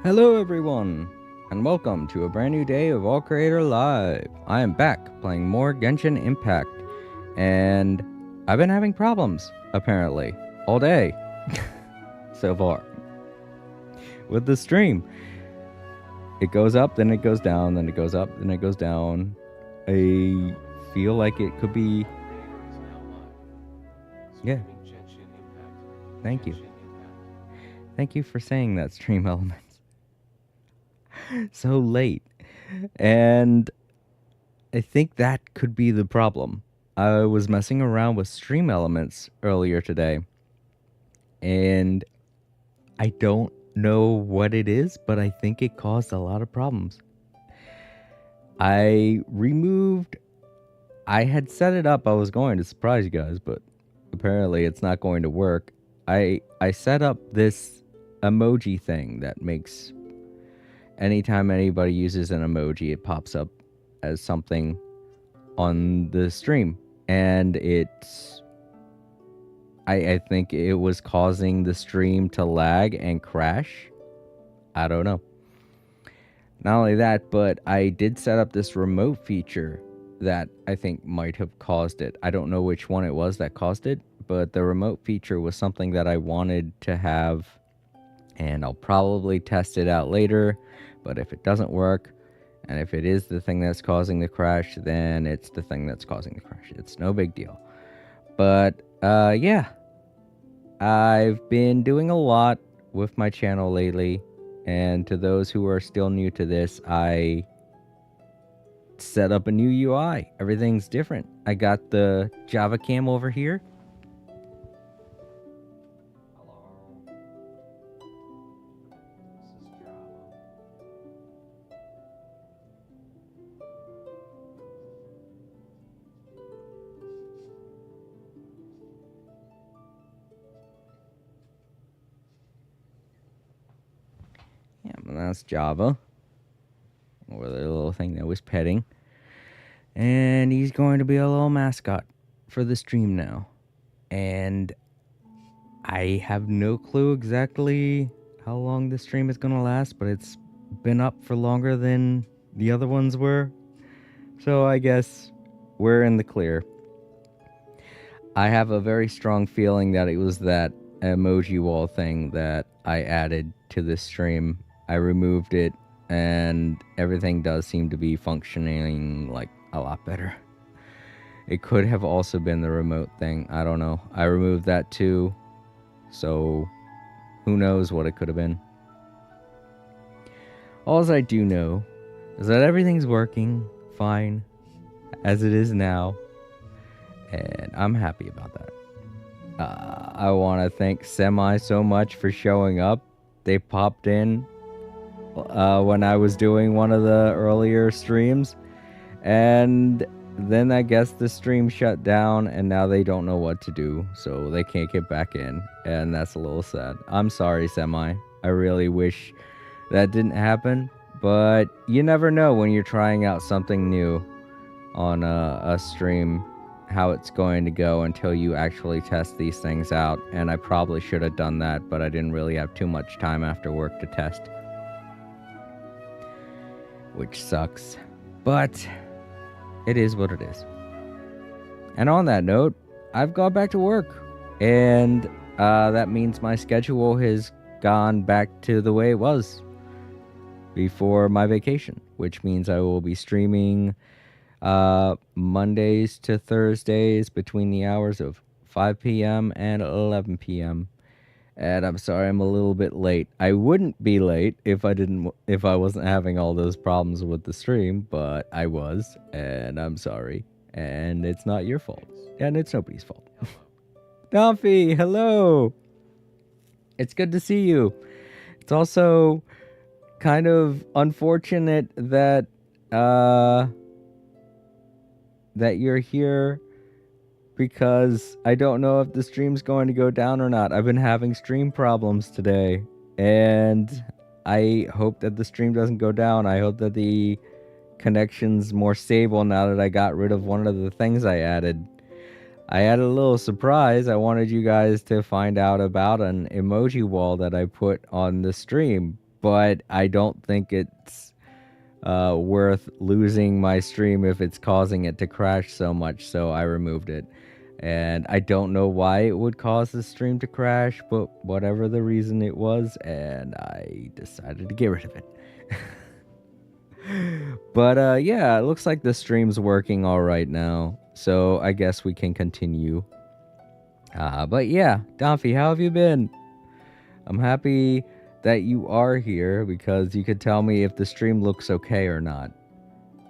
Hello everyone, and welcome to a brand new day of All Creator Live. I am back playing more Genshin Impact, and I've been having problems, apparently, all day so far with the stream. It goes up, then it goes down, then it goes up, then it goes down. I feel like it could be... Yeah. Thank you. Thank you for saying that, Stream Elements. So late. And I think that could be the problem. I was messing around with Stream Elements earlier today, and I don't know what it is, but I think it caused a lot of problems. I had set it up, I was going to surprise you guys, but apparently it's not going to work. I set up this emoji thing that makes anytime anybody uses an emoji, it pops up as something on the stream, and I think it was causing the stream to lag and crash. I don't know. Not only that, but I did set up this remote feature that I think might have caused it. I don't know which one it was that caused it, but the remote feature was something that I wanted to have, and I'll probably test it out later. But if it doesn't work, and if it is the thing that's causing the crash, then it's the thing that's causing the crash. It's no big deal. But yeah, I've been doing a lot with my channel lately, and to those who are still new to this, I set up a new UI. Everything's different. I got the Java cam over here. Yeah, that's Java. Or the little thing that was petting. And he's going to be a little mascot for the stream now. And I have no clue exactly how long the stream is going to last, but it's been up for longer than the other ones were. So I guess we're in the clear. I have a very strong feeling that it was that emoji wall thing that I added to this stream. I removed it, and everything does seem to be functioning like a lot better. It could have also been the remote thing. I don't know. I removed that too, so who knows what it could have been. All I do know is that everything's working fine as it is now, and I'm happy about that. I want to thank Semi so much for showing up. They popped in when I was doing one of the earlier streams, and then I guess the stream shut down, and now they don't know what to do, so they can't get back in, and that's a little sad. I'm sorry, Semi. I really wish that didn't happen, but you never know when you're trying out something new on a stream how it's going to go until you actually test these things out, and I probably should have done that, but I didn't really have too much time after work to test, which sucks, but it is what it is. And on that note, I've gone back to work, and that means my schedule has gone back to the way it was before my vacation, which means I will be streaming Mondays to Thursdays between the hours of 5 p.m. and 11 p.m. And I'm sorry I'm a little bit late. I wouldn't be late if I wasn't having all those problems with the stream, but I was, and I'm sorry. And it's not your fault, and it's nobody's fault. Dumpy, hello. It's good to see you. It's also kind of unfortunate that that you're here, because I don't know if the stream's going to go down or not. I've been having stream problems today, and I hope that the stream doesn't go down. I hope that the connection's more stable now that I got rid of one of the things I added. I had a little surprise. I wanted you guys to find out about an emoji wall that I put on the stream, but I don't think it's worth losing my stream if it's causing it to crash so much, so I removed it. And I don't know why it would cause the stream to crash, but whatever the reason it was, and I decided to get rid of it. But yeah, it looks like the stream's working all right now, so I guess we can continue. But yeah, Donphy, how have you been? I'm happy that you are here because you could tell me if the stream looks okay or not.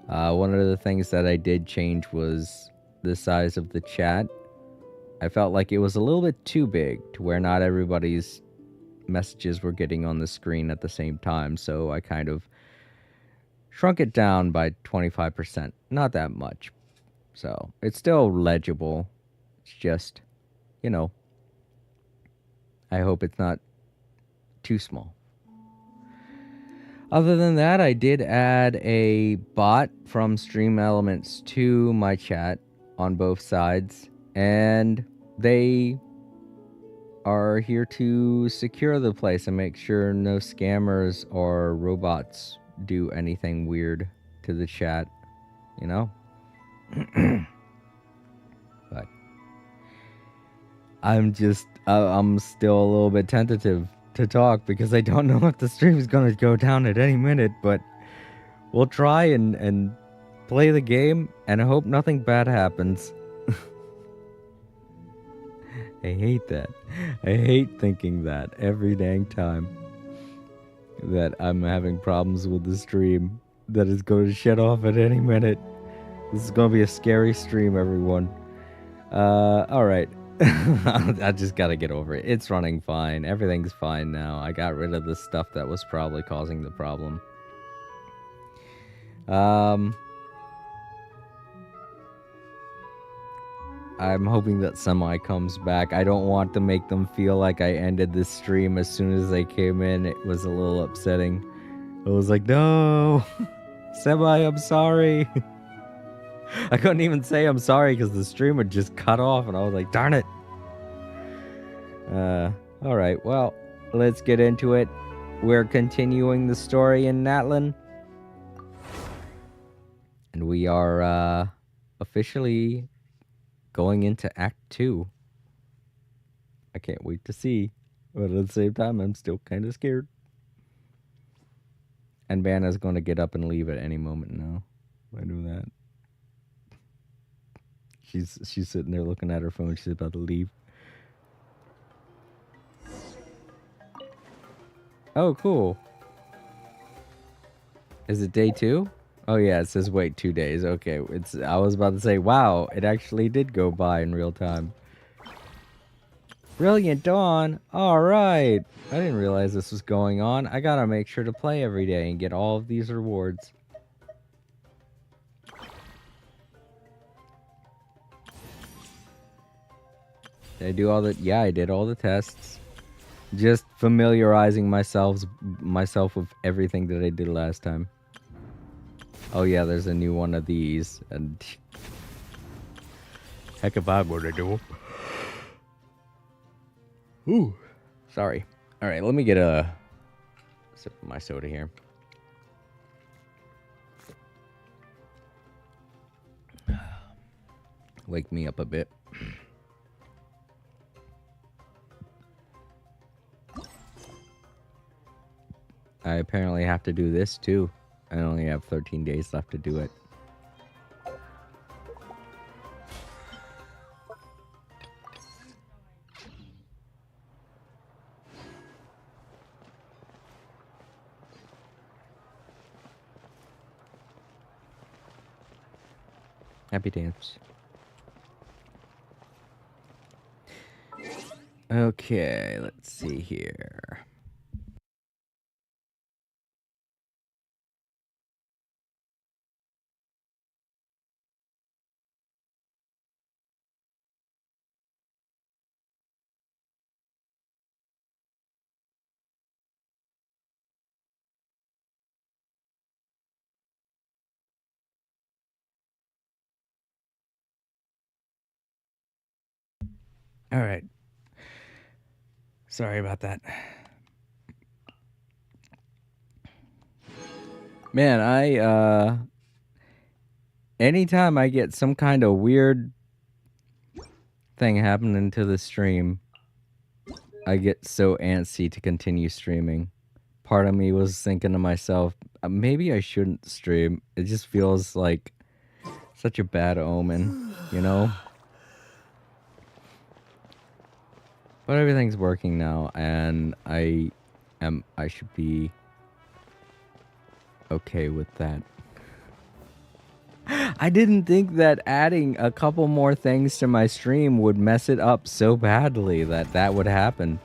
One of the things that I did change was the size of the chat. I felt like it was a little bit too big to where not everybody's messages were getting on the screen at the same time, so I kind of shrunk it down by 25%. Not that much. So it's still legible. It's just, you know, I hope it's not too small. Other than that, I did add a bot from Stream Elements to my chat on both sides, and they are here to secure the place and make sure no scammers or robots do anything weird to the chat, you know? But I'm still a little bit tentative to talk because I don't know if the stream is going to go down at any minute, but we'll try and play the game and I hope nothing bad happens. I hate that. I hate thinking that every dang time that I'm having problems with the stream that is going to shut off at any minute. This is going to be a scary stream, everyone. Alright. I just gotta get over it. It's running fine. Everything's fine now. I got rid of the stuff that was probably causing the problem. I'm hoping that Semi comes back. I don't want to make them feel like I ended this stream as soon as they came in. It was a little upsetting. I was like, no! Semi, I'm sorry! I couldn't even say I'm sorry because the stream would just cut off and I was like, darn it! Alright, well, let's get into it. We're continuing the story in Natlan. And we are, officially going into Act 2. I can't wait to see. But at the same time, I'm still kind of scared. And Banna's going to get up and leave at any moment now. I know that. She's sitting there looking at her phone. She's about to leave. Oh, cool. Is it day 2? Oh yeah, it says wait 2 days. Okay, I was about to say, wow, it actually did go by in real time. Brilliant Dawn. All right. I didn't realize this was going on. I gotta make sure to play every day and get all of these rewards. Did I do all the... Yeah, I did all the tests. Just familiarizing myself with everything that I did last time. Oh yeah, there's a new one of these. And heck if I'm gonna do them. Ooh. Sorry. Alright, let me get a sip of my soda here. Wake me up a bit. I apparently have to do this too. I only have 13 days left to do it. Happy dance. Okay, let's see here. All right. Sorry about that. Man, anytime I get some kind of weird thing happening to the stream, I get so antsy to continue streaming. Part of me was thinking to myself, maybe I shouldn't stream. It just feels like such a bad omen, you know? But everything's working now, and I should be okay with that. I didn't think that adding a couple more things to my stream would mess it up so badly that that would happen.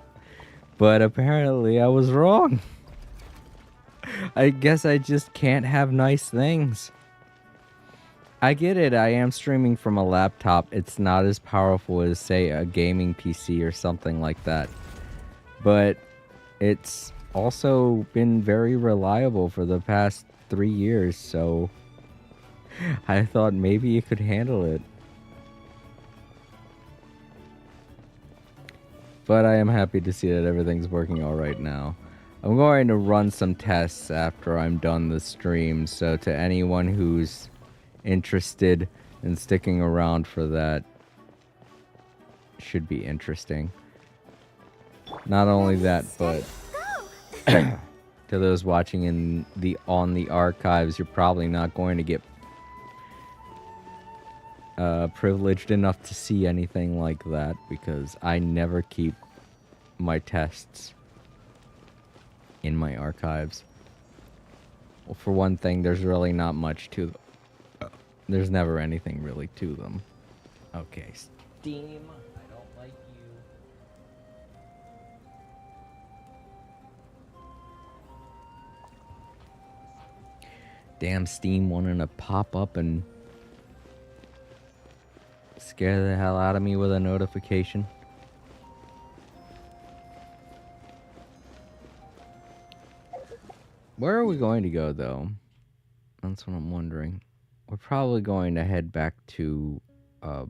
But apparently I was wrong. I guess I just can't have nice things. I get it, I am streaming from a laptop. It's not as powerful as, say, a gaming PC or something like that. But it's also been very reliable for the past 3 years, so I thought maybe you could handle it. But I am happy to see that everything's working all right now. I'm going to run some tests after I'm done the stream, so to anyone who's interested in sticking around for that, should be interesting. Not only that, but to those watching in on the archives, you're probably not going to get privileged enough to see anything like that, because I never keep my tests in my archives. Well, for one thing, there's really not much to them. There's never anything really to them. Okay, Steam, I don't like you. Damn Steam wanting to pop up and scare the hell out of me with a notification. Where are we going to go, though? That's what I'm wondering. We're probably going to head back to, I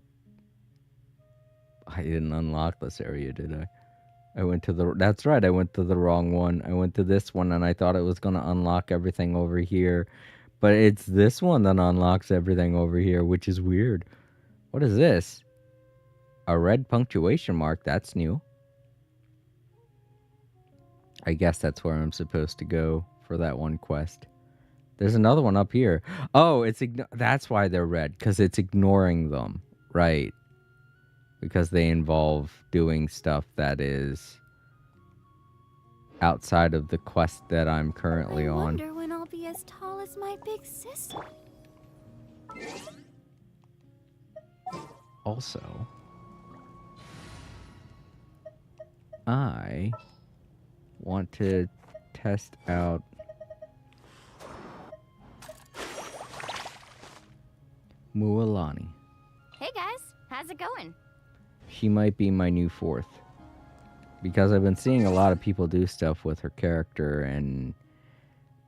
didn't unlock this area, did I? I went to the, that's right, I went to the wrong one. I went to this one and I thought it was going to unlock everything over here. But it's this one that unlocks everything over here, which is weird. What is this? A red punctuation mark, that's new. I guess that's where I'm supposed to go for that one quest. There's another one up here. Oh, that's why they're red, because it's ignoring them. Right. Because they involve doing stuff that is outside of the quest that I'm currently on. I wonder when I'll be as tall as my big sister. Also, I want to test out Mualani. Hey guys, how's it going? She might be my new fourth. Because I've been seeing a lot of people do stuff with her character and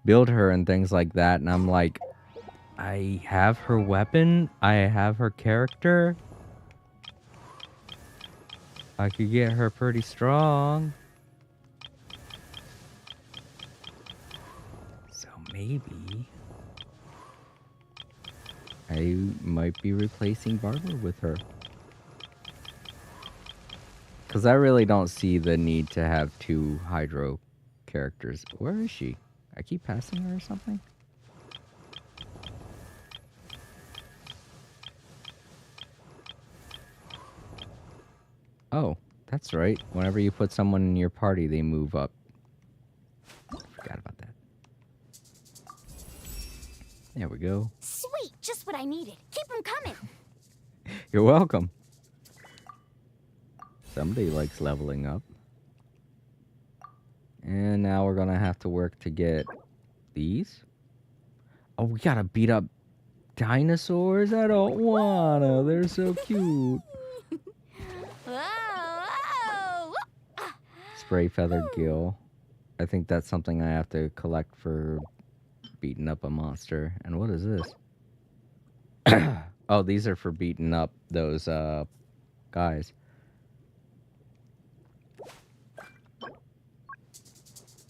build her and things like that, and I'm like, I have her weapon, I have her character. I could get her pretty strong. So maybe I might be replacing Barber with her. Because I really don't see the need to have two Hydro characters. Where is she? I keep passing her or something? Oh, that's right. Whenever you put someone in your party, they move up. Forgot about that. There we go. Sweet, just what I needed. Keep them coming. You're welcome. Somebody likes leveling up. And now we're gonna have to work to get these. Oh, we gotta beat up dinosaurs? I don't wanna. They're so cute. Whoa. Spray feathered gill. I think that's something I have to collect for beating up a monster. And what is this? Oh, these are for beating up those guys.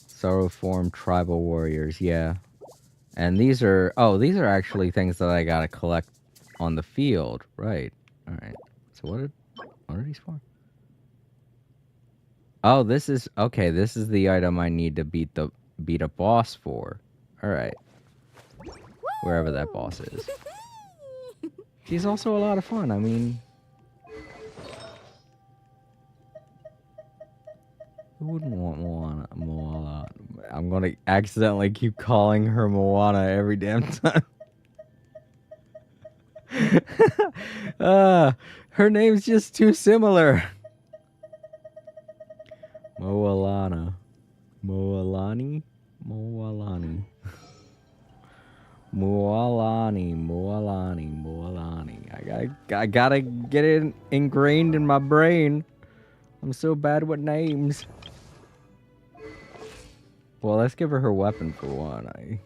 Sorrow form tribal warriors, yeah. And these are, oh, these are actually things that I gotta collect on the field. Right. Alright. So what are these for? Oh, this is, okay, this is the item I need to beat a boss for. Alright. Wherever that boss is. She's also a lot of fun. I mean, who wouldn't want Moana? Moana. I'm gonna accidentally keep calling her Moana every damn time. Her name's just too similar. Moalana. Moalani? Moalani. Moalani. I gotta get it ingrained in my brain. I'm so bad with names. Well, let's give her weapon for one. I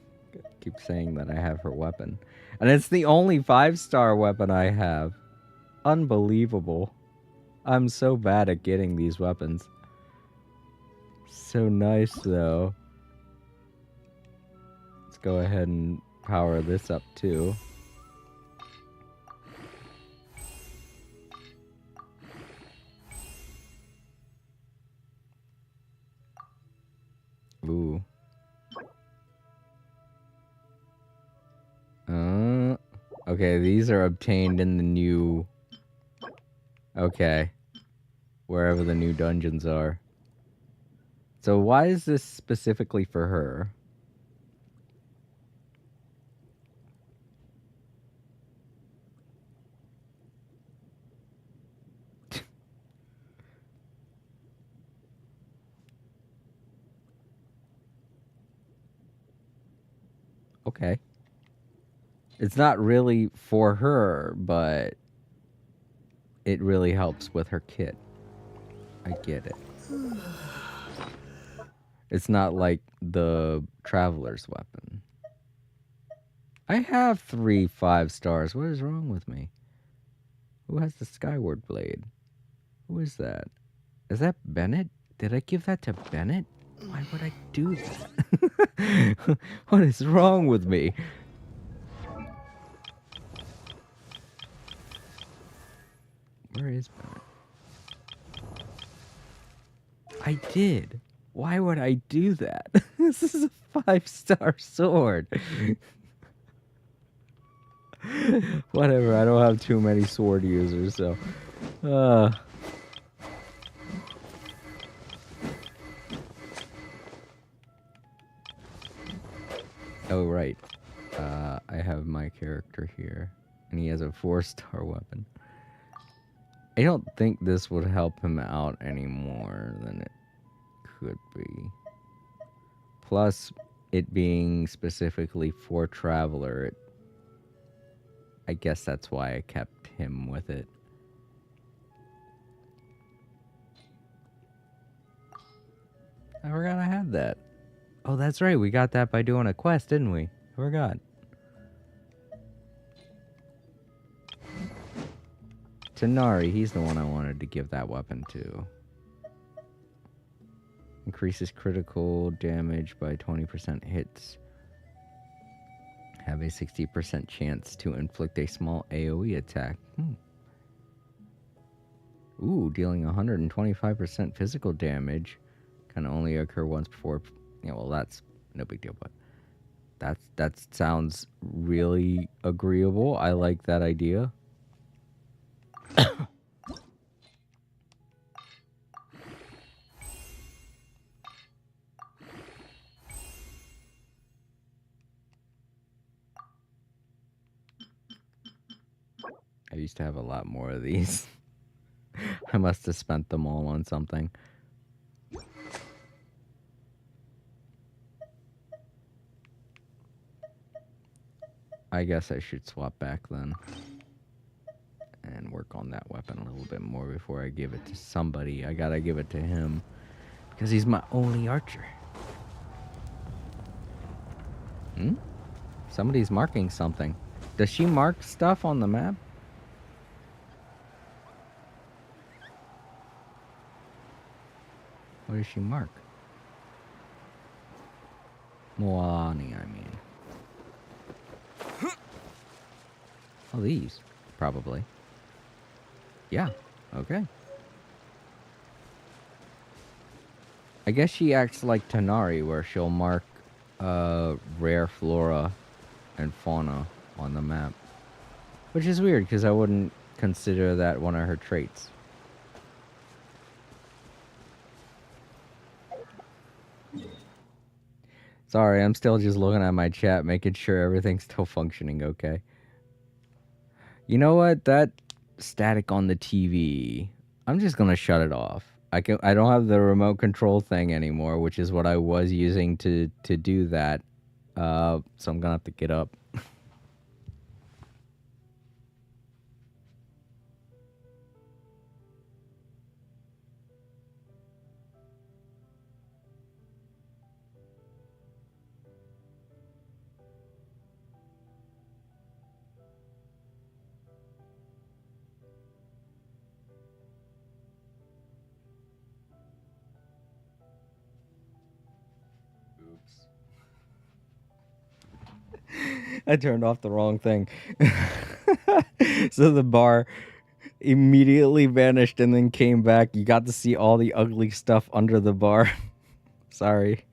keep saying that I have her weapon. And it's the only 5-star weapon I have. Unbelievable. I'm so bad at getting these weapons. So nice, though. Let's go ahead and power this up, too. Ooh. Okay, these are obtained in the new... Okay. Wherever the new dungeons are. So why is this specifically for her? Okay. It's not really for her, but it really helps with her kit. I get it. It's not like the Traveler's weapon. I have 3 5-stars. What is wrong with me? Who has the Skyward Blade? Who is that? Is that Bennett? Did I give that to Bennett? Why would I do that? What is wrong with me? Where is Bennett? I did. Why would I do that? This is a 5-star sword. Whatever, I don't have too many sword users, so... Oh, right. I have my character here. And he has a 4-star weapon. I don't think this would help him out any more than it could be. Plus, it being specifically for Traveler, I guess that's why I kept him with it. I forgot I had that. Oh, that's right. We got that by doing a quest, didn't we? I forgot. Tanari, he's the one I wanted to give that weapon to. Increases critical damage by 20% hits. Have a 60% chance to inflict a small AoE attack. Ooh, dealing 125% physical damage. Can only occur once before... Yeah, well, that's no big deal, but... That sounds really agreeable. I like that idea. I used to have a lot more of these. I must have spent them all on something. I guess I should swap back then. And work on that weapon a little bit more before I give it to somebody. I gotta give it to him. Because he's my only archer. Somebody's marking something. Does she mark stuff on the map? What does she mark? Moani, I mean. Oh, these. Probably. Yeah. Okay. I guess she acts like Tanari, where she'll mark rare flora and fauna on the map. Which is weird, because I wouldn't consider that one of her traits. Sorry, I'm still just looking at my chat, making sure everything's still functioning okay. You know what? That static on the TV, I'm just gonna shut it off. I don't have the remote control thing anymore, which is what I was using to do that. So I'm gonna have to get up. I turned off the wrong thing. So the bar immediately vanished and then came back. You got to see all the ugly stuff under the bar. Sorry.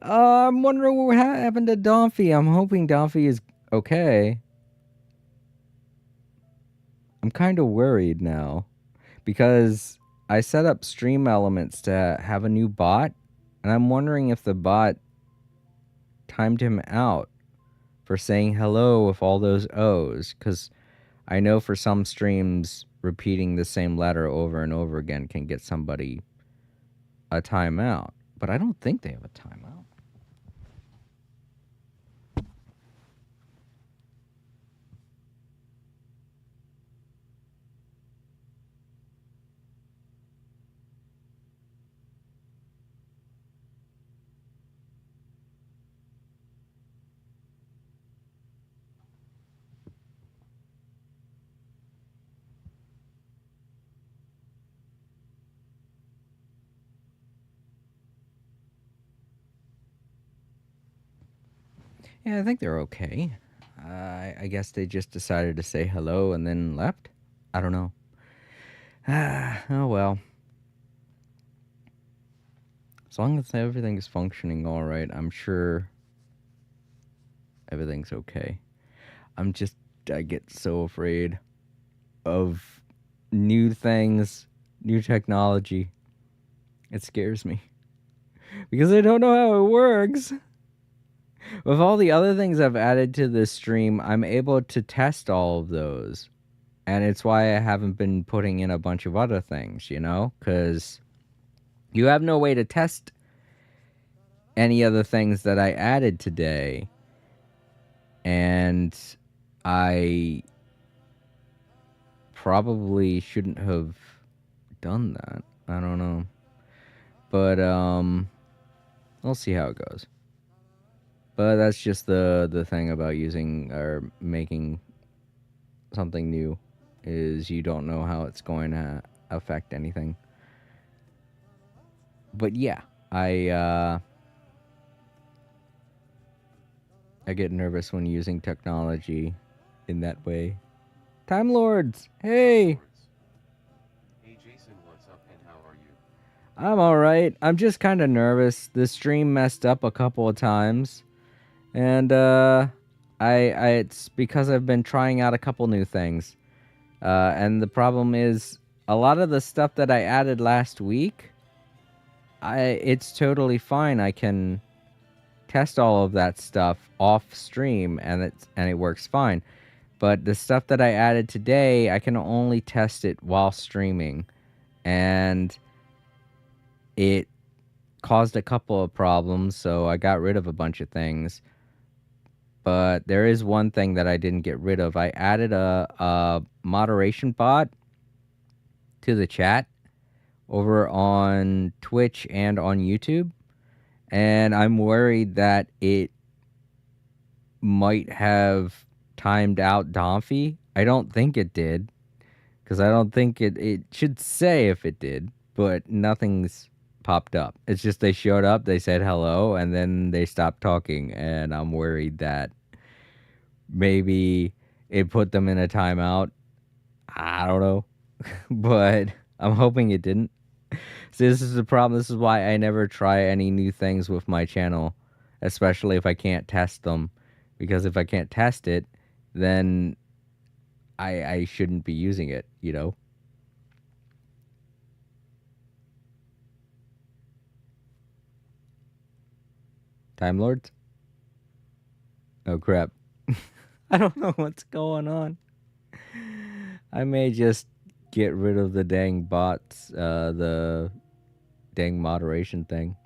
I'm wondering what happened to Donphy. I'm hoping Donphy is okay. I'm kind of worried now because I set up Stream Elements to have a new bot, and I'm wondering if the bot timed him out for saying hello with all those O's, because I know for some streams, repeating the same letter over and over again can get somebody a timeout, but I don't think they have a timeout. Yeah, I think they're okay. I guess they just decided to say hello and then left. I don't know. Oh well. As long as everything's functioning all right, I'm sure everything's okay. I get so afraid of new things, new technology. It scares me because I don't know how it works. With all the other things I've added to this stream, I'm able to test all of those. And it's why I haven't been putting in a bunch of other things, you know? Because you have no way to test any other things that I added today. And I probably shouldn't have done that. I don't know. But, we'll see how it goes. But that's just the thing about using or making something new, is you don't know how it's going to affect anything. But yeah, I get nervous when using technology in that way. Time Lords, hey! Hey Jason, what's up and how are you? I'm alright. I'm just kind of nervous. The stream messed up a couple of times. And it's because I've been trying out a couple new things. And the problem is, a lot of the stuff that I added last week, it's totally fine. I can test all of that stuff off stream, and it works fine. But the stuff that I added today, I can only test it while streaming, and it caused a couple of problems. So I got rid of a bunch of things. But there is one thing that I didn't get rid of. I added a moderation bot to the chat over on Twitch and on YouTube. And I'm worried that it might have timed out Donphy. I don't think it did, because I don't think it should say if it did, but nothing's popped up. It's just they showed up, they said hello, and then they stopped talking, and I'm worried that maybe it put them in a timeout. I don't know. But I'm hoping it didn't. See, this is the problem. This is why I never try any new things with my channel, especially if I can't test them. Because if I can't test it, then I shouldn't be using it, you know? Time Lords? Oh, crap. I don't know what's going on. I may just get rid of the dang bots, the dang moderation thing.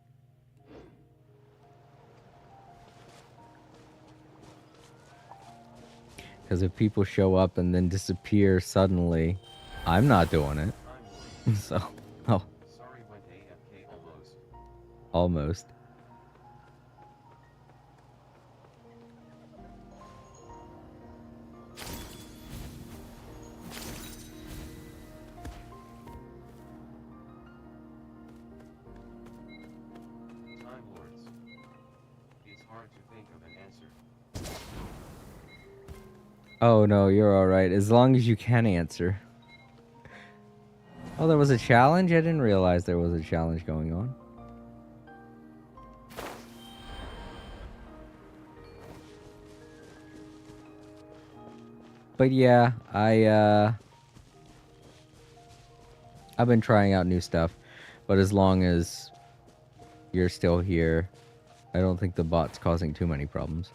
Because if people show up and then disappear suddenly, I'm not doing it. So, oh, Sorry, went AFK almost. almost. Time Lords. It's hard to think of an answer. Oh no, you're alright. As long as you can answer. Oh, there was a challenge? I didn't realize there was a challenge going on. But yeah, I've been trying out new stuff. But as long as you're still here, I don't think the bot's causing too many problems.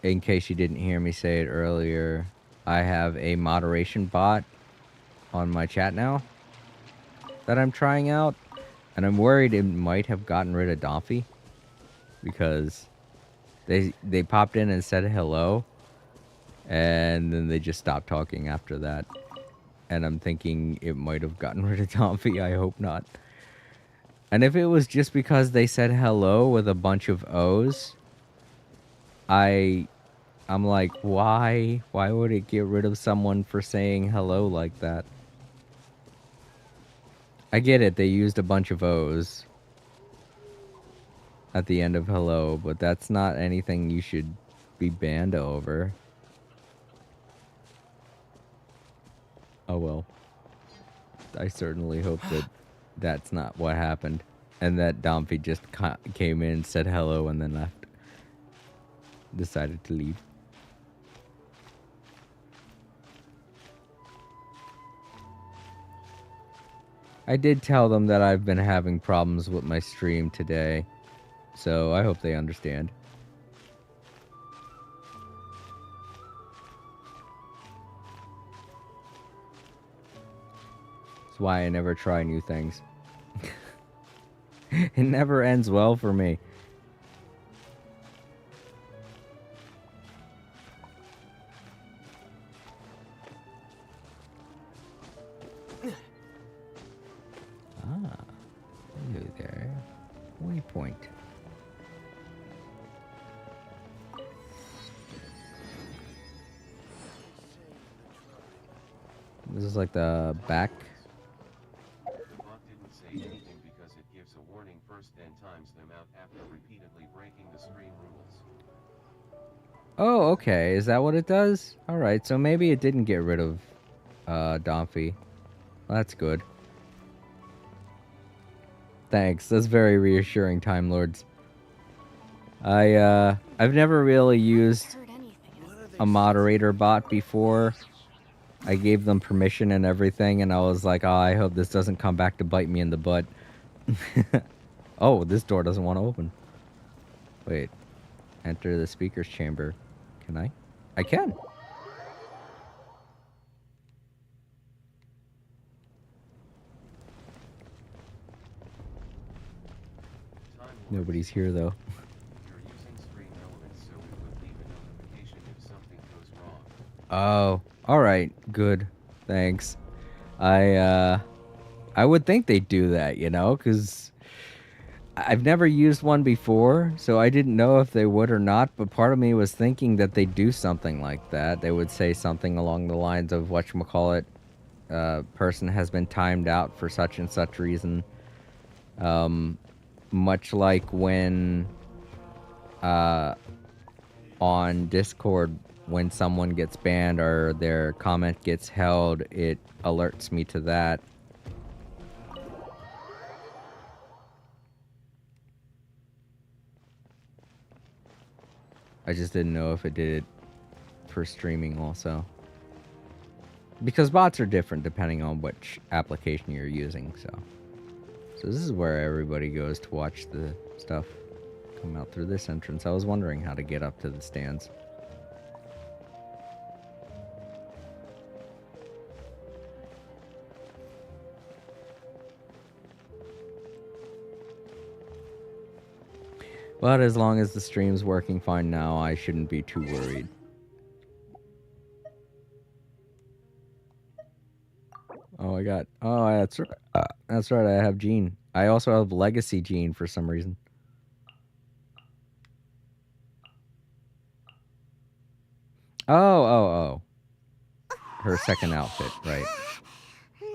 In case you didn't hear me say it earlier, I have a moderation bot on my chat now that I'm trying out, and I'm worried it might have gotten rid of Domphy because they popped in and said hello, and then they just stopped talking after that. And I'm thinking it might have gotten rid of Domphy. I hope not. And if it was just because they said hello with a bunch of O's, I'm like, why? Why would it get rid of someone for saying hello like that? I get it, they used a bunch of O's at the end of hello, but that's not anything you should be banned over. Oh well. I certainly hope that that's not what happened. And that Domphy just came in, said hello, and then left. Decided to leave. I did tell them that I've been having problems with my stream today, so I hope they understand. That's why I never try new things. It never ends well for me. Hello there. Waypoint. This is like the back. The bot didn't say anything because it gives a warning first, then times them out after repeatedly breaking the stream rules. Oh, okay. Is that what it does? Alright, so maybe it didn't get rid of Domphy. Well, that's good. Thanks. That's very reassuring, Time Lords. I've never really used a moderator bot before. I gave them permission and everything, and I was like, oh, I hope this doesn't come back to bite me in the butt. Oh, this door doesn't want to open. Wait. Enter the speaker's chamber. Can I? I can. Nobody's here, though. You're using stream elements, so it would leave a notification if something goes wrong. Oh, alright. Good. Thanks. I would think they'd do that, you know, because I've never used one before, so I didn't know if they would or not, but part of me was thinking that they'd do something like that. They would say something along the lines of, whatchamacallit, person has been timed out for such and such reason. Much like when on Discord, when someone gets banned or their comment gets held, it alerts me to that. I just didn't know if it did it for streaming also. Because bots are different depending on which application you're using, so this is where everybody goes to watch the stuff come out through this entrance. I was wondering how to get up to the stands. But as long as the stream's working fine now, I shouldn't be too worried. Oh, that's right. That's right, I have Gene. I also have Legacy Gene for some reason. Oh. Her second outfit, right. There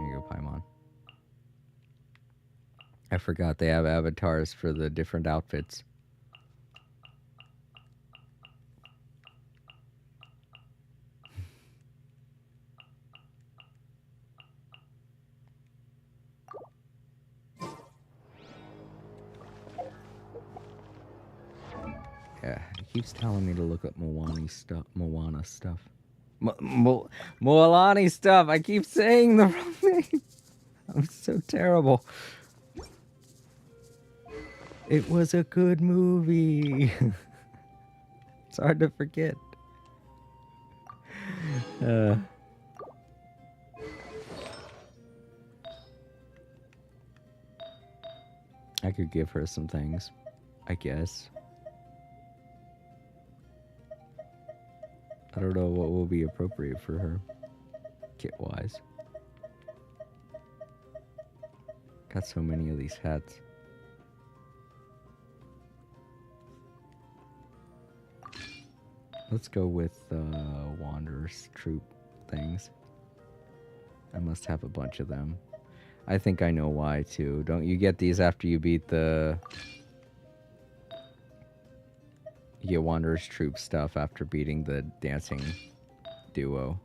you go, Paimon. I forgot they have avatars for the different outfits. Yeah, he keeps telling me to look up Moana stuff. Moalani stuff. I keep saying the wrong name. I'm so terrible. It was a good movie. It's hard to forget. I could give her some things, I guess. I don't know what will be appropriate for her, kit-wise. Got so many of these hats. Let's go with Wanderer's Troop things. I must have a bunch of them. I think I know why, too. Don't you get these after you beat the... You get Wanderer's Troop stuff after beating the dancing duo.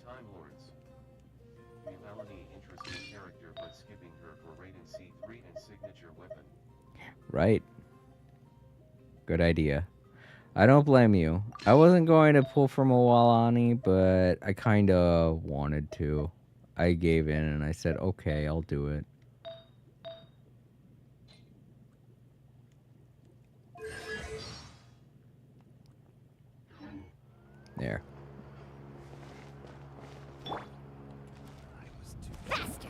Time Lords. Melanie, interesting character, but skipping her for Raiden C3 and signature weapon. Right. Good idea. I don't blame you. I wasn't going to pull from a Walani, but I kind of wanted to. I gave in and I said, okay, I'll do it. There. Faster.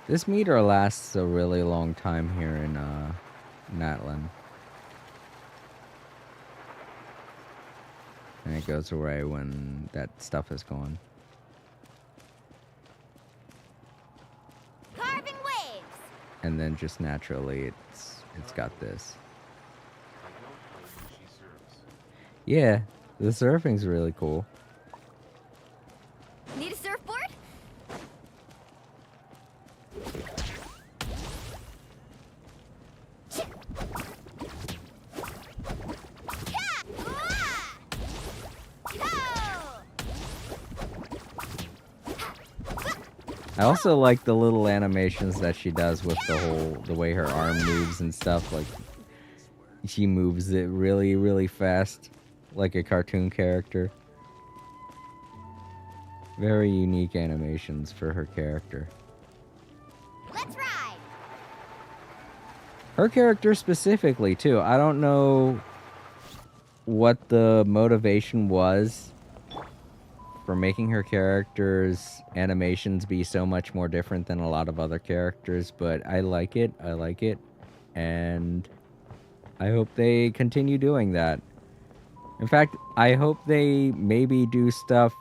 This meter lasts a really long time here in Natlan. And it goes away when that stuff is gone. Carving waves. And then just naturally it's got this. I don't blame who she serves. Yeah, the surfing's really cool. Need a surfboard? I also like the little animations that she does with the way her arm moves and stuff. Like, she moves it really, really fast, like a cartoon character. Very unique animations for her character. Let's ride. Her character specifically, too. I don't know what the motivation was for making her character's animations be so much more different than a lot of other characters, but I like it. I like it. And I hope they continue doing that. In fact, I hope they maybe do stuff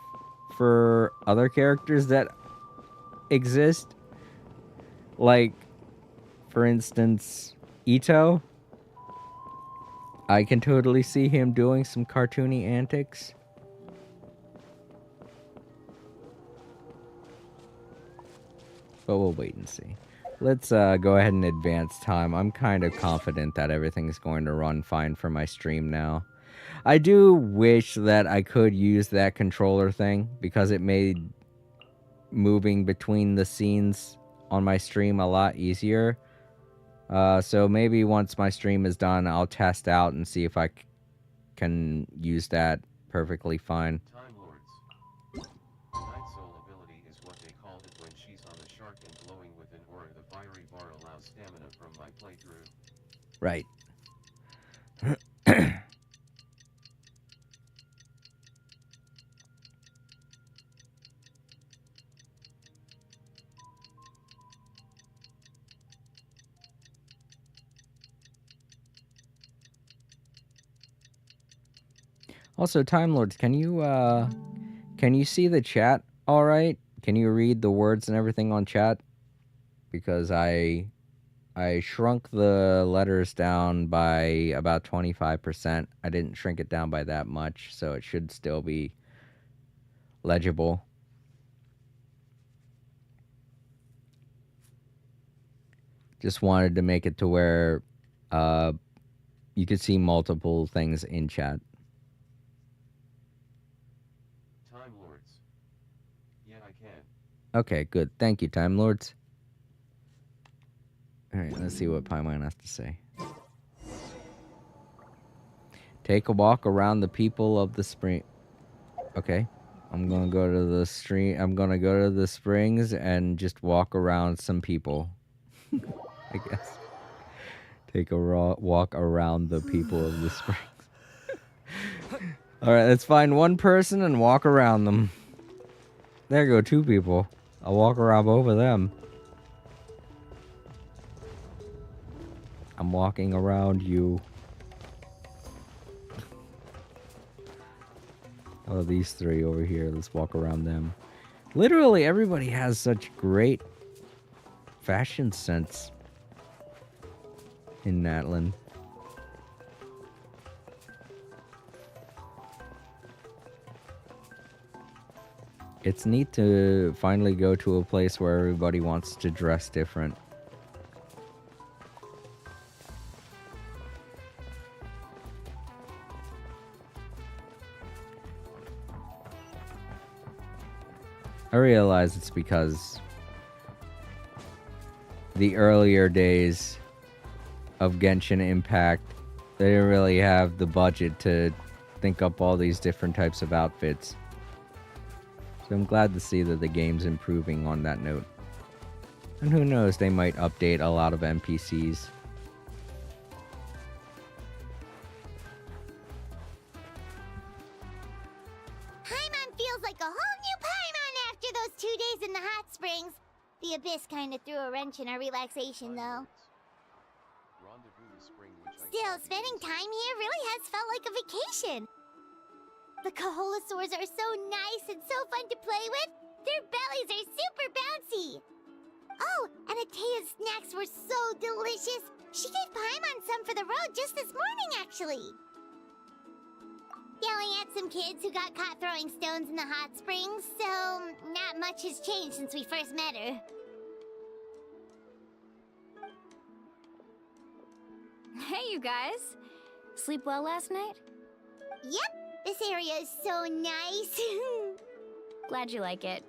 for other characters that exist. Like, for instance, Ito. I can totally see him doing some cartoony antics. But we'll wait and see. Let's go ahead and advance time. I'm kind of confident that everything's going to run fine for my stream now. I do wish that I could use that controller thing because it made moving between the scenes on my stream a lot easier. So maybe once my stream is done, I'll test out and see if I can use that perfectly fine. Time Lords. Night Soul ability is what they called it when she's on the shark and glowing with an aura. The fiery bar allows stamina from my playthrough. Right. Also, Time Lords, can you see the chat all right? Can you read the words and everything on chat? Because I shrunk the letters down by about 25%. I didn't shrink it down by that much, so it should still be legible. Just wanted to make it to where you could see multiple things in chat. Time Lords. Yeah, I can. Okay, good. Thank you, Time Lords. Alright, let's see what Paimon has to say. Take a walk around the people of the spring. Okay. I'm gonna go to the stream. I'm gonna go to the springs and just walk around some people. I guess. Take a walk around the people of the springs. Alright, let's find one person and walk around them. There go 2 people. I'll walk around both of them. I'm walking around you. Oh, these 3 over here. Let's walk around them. Literally, everybody has such great fashion sense in Natlan. It's neat to finally go to a place where everybody wants to dress different. I realize it's because the earlier days of Genshin Impact, they didn't really have the budget to think up all these different types of outfits. So I'm glad to see that the game's improving on that note. And who knows, they might update a lot of NPCs. Paimon feels like a whole new Paimon after those 2 days in the hot springs. The Abyss kind of threw a wrench in our relaxation, though. Rendezvous is spring, which I Still, call spending the time here really has felt like a vacation. The Kaholasaurs are so nice and so fun to play with. Their bellies are super bouncy. Oh, and Atea's snacks were so delicious. She gave Paimon some for the road just this morning, actually. Yelling at some kids who got caught throwing stones in the hot springs, so not much has changed since we first met her. Hey, you guys. Sleep well last night? Yep, this area is so nice. Glad you like it.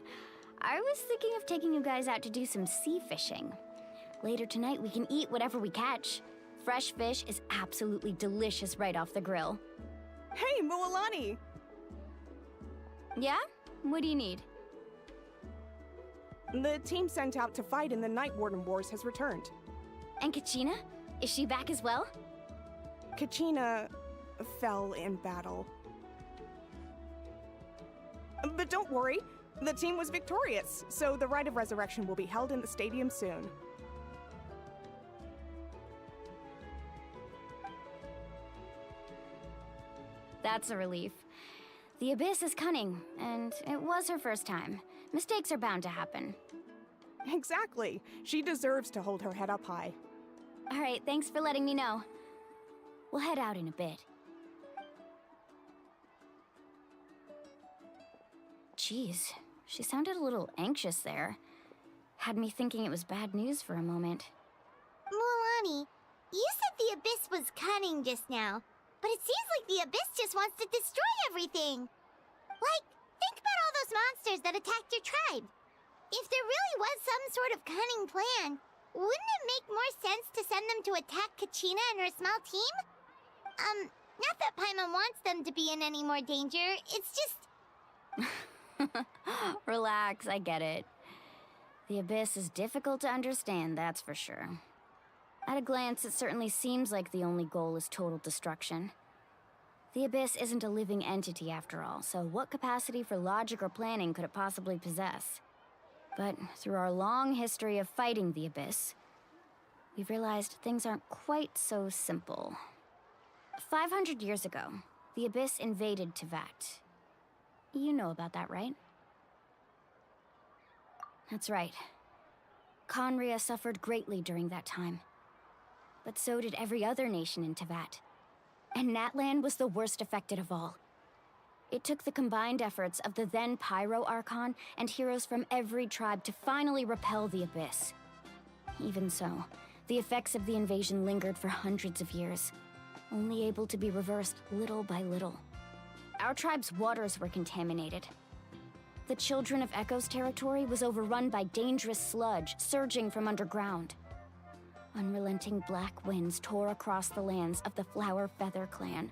I was thinking of taking you guys out to do some sea fishing. Later tonight, we can eat whatever we catch. Fresh fish is absolutely delicious right off the grill. Hey, Moalani! Yeah? What do you need? The team sent out to fight in the Night Warden Wars has returned. And Kachina? Is she back as well? Kachina fell in battle. But don't worry, the team was victorious, so the Rite of Resurrection will be held in the stadium soon. That's a relief. The Abyss is cunning, and it was her first time. Mistakes are bound to happen. Exactly. She deserves to hold her head up high. Alright, thanks for letting me know. We'll head out in a bit. Jeez, she sounded a little anxious there. Had me thinking it was bad news for a moment. Mualani, you said the Abyss was cunning just now, but it seems like the Abyss just wants to destroy everything. Like, think about all those monsters that attacked your tribe. If there really was some sort of cunning plan, wouldn't it make more sense to send them to attack Kachina and her small team? Not that Paimon wants them to be in any more danger, it's just... Relax, I get it. The Abyss is difficult to understand, that's for sure. At a glance, it certainly seems like the only goal is total destruction. The Abyss isn't a living entity after all, so what capacity for logic or planning could it possibly possess? But through our long history of fighting the Abyss, we've realized things aren't quite so simple. 500 years ago, the Abyss invaded Teyvat. You know about that, right? That's right. Conria suffered greatly during that time. But so did every other nation in Teyvat. And Natlan was the worst affected of all. It took the combined efforts of the then Pyro Archon and heroes from every tribe to finally repel the Abyss. Even so, the effects of the invasion lingered for hundreds of years, only able to be reversed little by little. Our tribe's waters were contaminated. The Children of Echo's territory was overrun by dangerous sludge surging from underground. Unrelenting black winds tore across the lands of the Flower Feather clan.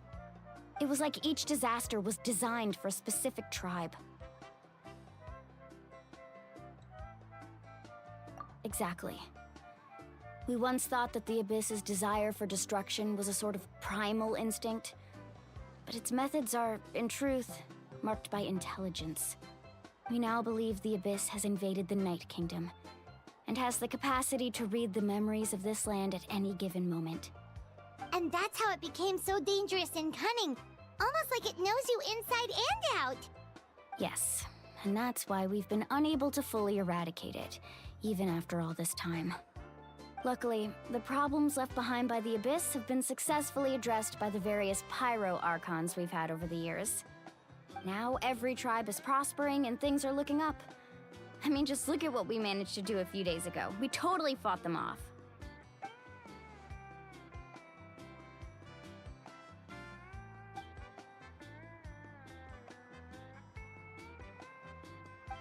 It was like each disaster was designed for a specific tribe. Exactly. We once thought that the Abyss's desire for destruction was a sort of primal instinct, but its methods are, in truth, marked by intelligence. We now believe the Abyss has invaded the Night Kingdom, and has the capacity to read the memories of this land at any given moment. And that's how it became so dangerous and cunning, almost like it knows you inside and out. Yes, and that's why we've been unable to fully eradicate it, even after all this time. Luckily, the problems left behind by the Abyss have been successfully addressed by the various Pyro Archons we've had over the years. Now every tribe is prospering and things are looking up. I mean, just look at what we managed to do a few days ago. We totally fought them off.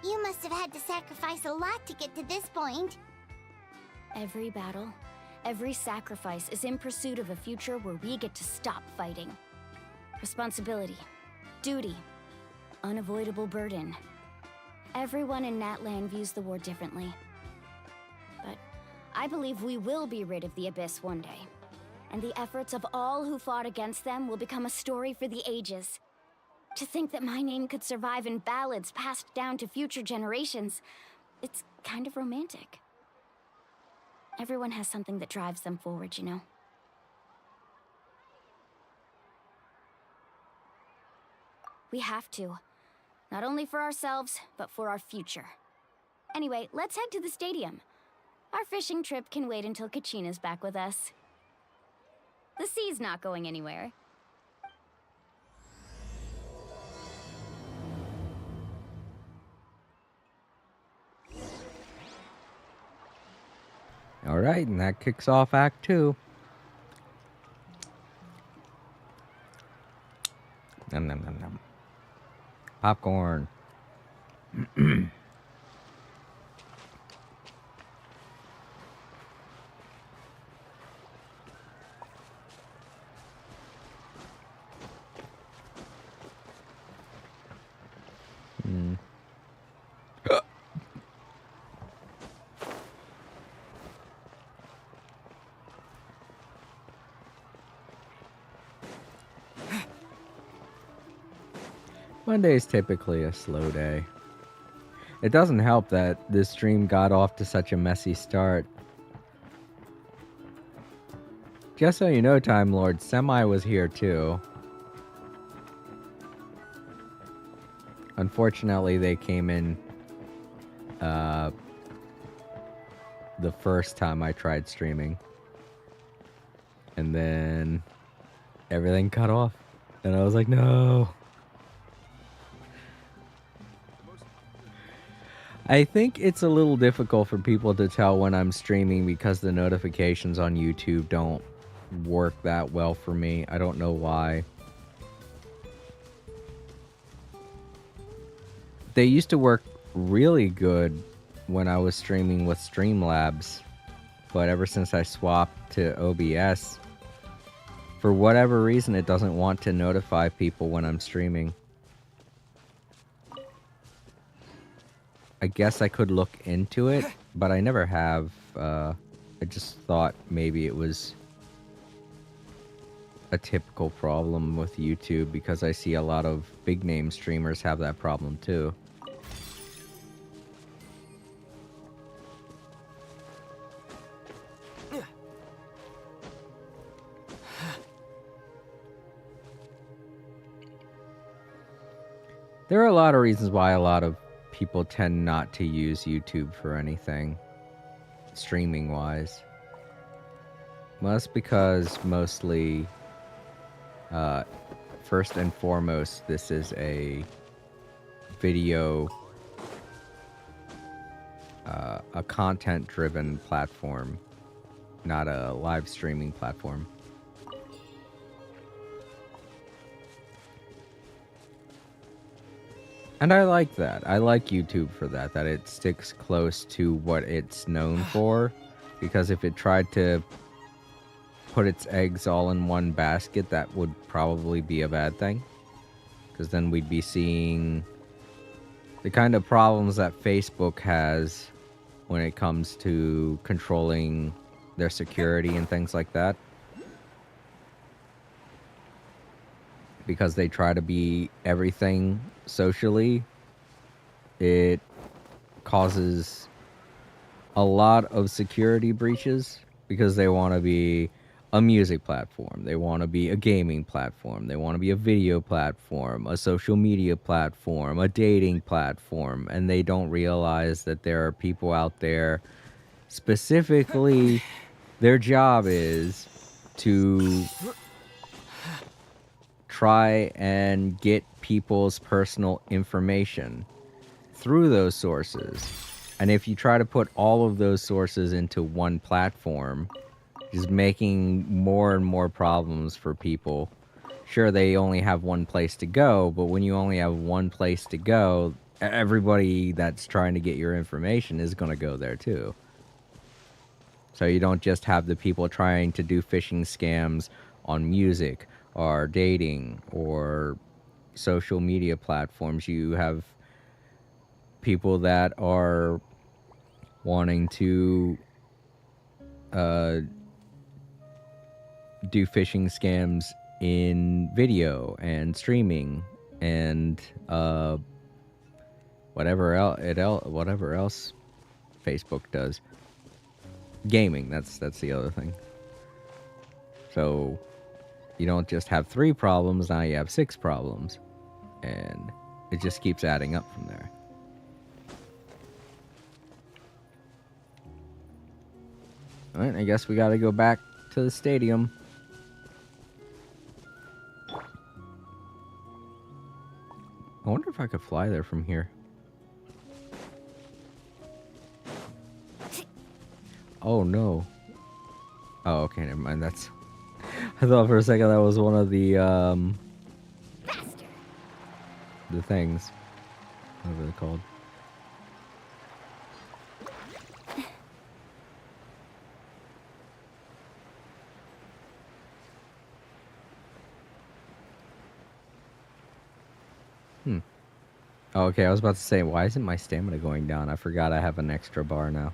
You must have had to sacrifice a lot to get to this point. Every battle, every sacrifice is in pursuit of a future where we get to stop fighting. Responsibility, duty, unavoidable burden. Everyone in Natlan views the war differently. But I believe we will be rid of the Abyss one day. And the efforts of all who fought against them will become a story for the ages. To think that my name could survive in ballads passed down to future generations, it's kind of romantic. Everyone has something that drives them forward, you know? We have to. Not only for ourselves, but for our future. Anyway, let's head to the stadium. Our fishing trip can wait until Kachina's back with us. The sea's not going anywhere. All right, and that kicks off Act 2. Nom nom nom nom. Popcorn. Monday is typically a slow day. It doesn't help that this stream got off to such a messy start. Just so you know, Time Lord, Semi was here too. Unfortunately, they came in the first time I tried streaming. And then everything cut off. And I was like, no. I think it's a little difficult for people to tell when I'm streaming because the notifications on YouTube don't work that well for me. I don't know why. They used to work really good when I was streaming with Streamlabs, but ever since I swapped to OBS, for whatever reason, it doesn't want to notify people when I'm streaming. I guess I could look into it, but I never have. I just thought maybe it was a typical problem with YouTube because I see a lot of big name streamers have that problem too. There are a lot of reasons why a lot of people tend not to use YouTube for anything, streaming wise. Well, that's because mostly, first and foremost, this is a video, a content-driven platform, not a live streaming platform. And I like that. I like YouTube for that, that it sticks close to what it's known for. Because if it tried to put its eggs all in one basket, that would probably be a bad thing. Because then we'd be seeing the kind of problems that Facebook has when it comes to controlling their security and things like that. Because they try to be everything socially, it causes a lot of security breaches because they want to be a music platform, they want to be a gaming platform, they want to be a video platform, a social media platform, a dating platform, and they don't realize that there are people out there, specifically, their job is to try and get people's personal information through those sources. And if you try to put all of those sources into one platform, just making more and more problems for people. Sure, they only have one place to go, but when you only have one place to go, everybody that's trying to get your information is going to go there too. So you don't just have the people trying to do phishing scams on music or dating or social media platforms. You have people that are wanting to do phishing scams in video and streaming and whatever else Facebook does. Gaming, that's the other thing. So you don't just have 3 problems, now you have 6 problems. And it just keeps adding up from there. Alright, I guess we gotta go back to the stadium. I wonder if I could fly there from here. Oh no. Oh, okay, never mind. That's... I thought for a second that was one of the things. Whatever they're called. Oh, okay, I was about to say, why isn't my stamina going down? I forgot I have an extra bar now.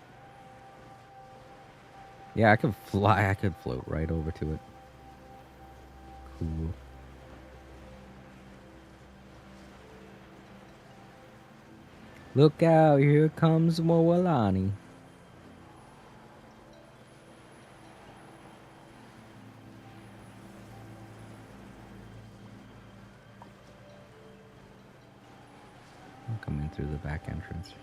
Yeah, I could fly. I could float right over to it. Cool. Look out, here comes Moalani. come in through the back entrance.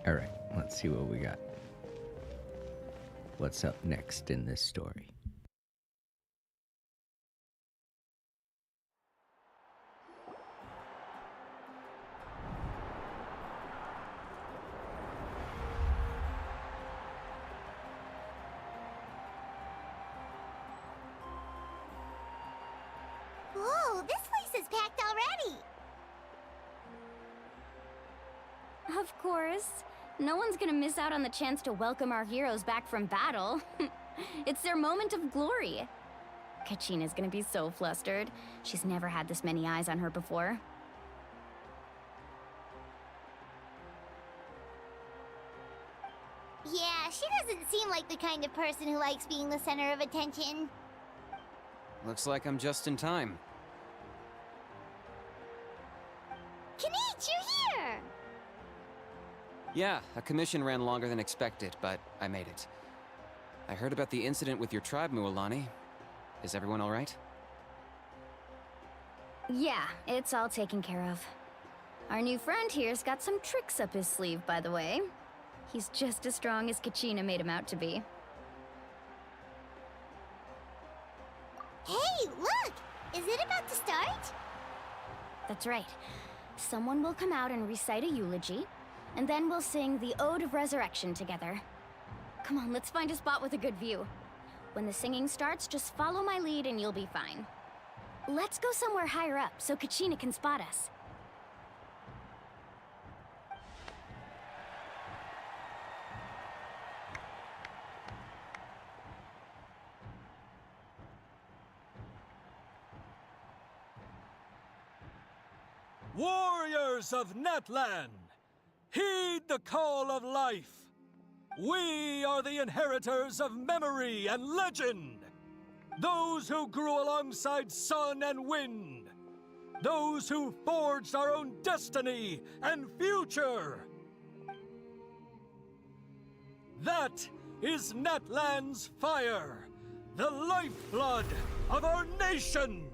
All right, let's see what we got. What's up next in this story? Whoa, this place is packed already! Of course. No one's gonna miss out on the chance to welcome our heroes back from battle. It's their moment of glory. Kachina's gonna be so flustered. She's never had this many eyes on her before. Yeah, she doesn't seem like the kind of person who likes being the center of attention. Looks like I'm just in time. Kanich, you're here! Yeah, a commission ran longer than expected, but I made it. I heard about the incident with your tribe, Mualani. Is everyone all right? Yeah, it's all taken care of. Our new friend here's got some tricks up his sleeve, by the way. He's just as strong as Kachina made him out to be. Hey, look! Is it about to start? That's right. Someone will come out and recite a eulogy, and then we'll sing the Ode of Resurrection together. Come on, let's find a spot with a good view. When the singing starts, just follow my lead and you'll be fine. Let's go somewhere higher up so Kachina can spot us. Warriors of Natlan, heed the call of life. We are the inheritors of memory and legend. Those who grew alongside sun and wind. Those who forged our own destiny and future. That is Natlan's fire, the lifeblood of our nation.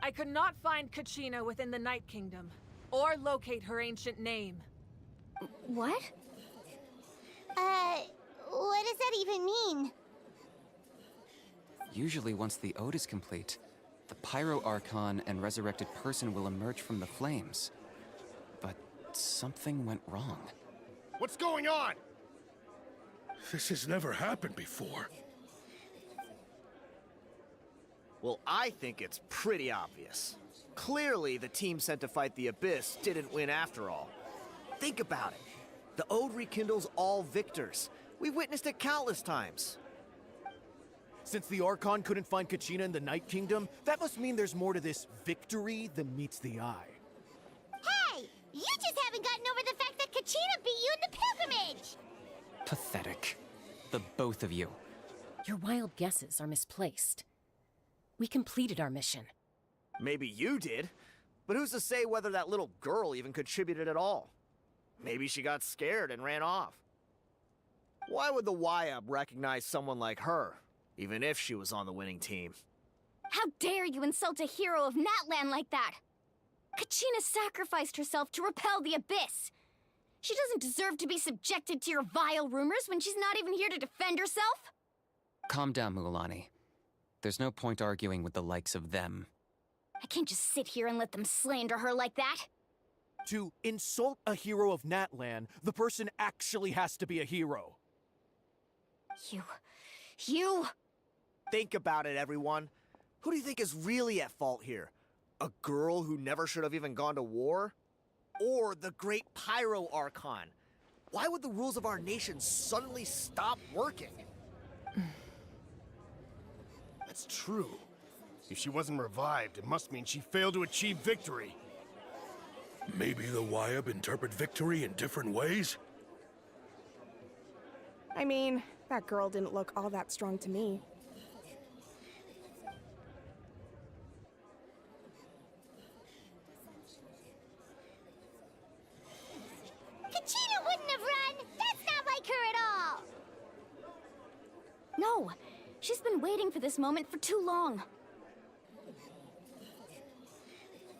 I could not find Kachina within the Night Kingdom, or locate her ancient name. What? What does that even mean? Usually once the ode is complete, the Pyro Archon and resurrected person will emerge from the flames. But something went wrong. What's going on? This has never happened before. Well, I think it's pretty obvious. Clearly, the team sent to fight the Abyss didn't win after all. Think about it. The Ode rekindles all victors. We've witnessed it countless times. Since the Archon couldn't find Kachina in the Night Kingdom, that must mean there's more to this victory than meets the eye. Hey! You just haven't gotten over the fact that Kachina beat you in the pilgrimage! Pathetic. The both of you. Your wild guesses are misplaced. We completed our mission. Maybe you did, but who's to say whether that little girl even contributed at all? Maybe she got scared and ran off. Why would the YUB recognize someone like her, even if she was on the winning team? How dare you insult a hero of Natlan like that? Kachina sacrificed herself to repel the Abyss. She doesn't deserve to be subjected to your vile rumors when she's not even here to defend herself. Calm down, Mualani. There's no point arguing with the likes of them. I can't just sit here and let them slander her like that. To insult a hero of Natlan, the person actually has to be a hero. You... Think about it, everyone. Who do you think is really at fault here? A girl who never should have even gone to war? Or the great Pyro Archon? Why would the rules of our nation suddenly stop working? That's true. If she wasn't revived, it must mean she failed to achieve victory. Maybe the YUB interpret victory in different ways? I mean, that girl didn't look all that strong to me. Kachina wouldn't have run! That's not like her at all! No, she's been waiting for this moment for too long.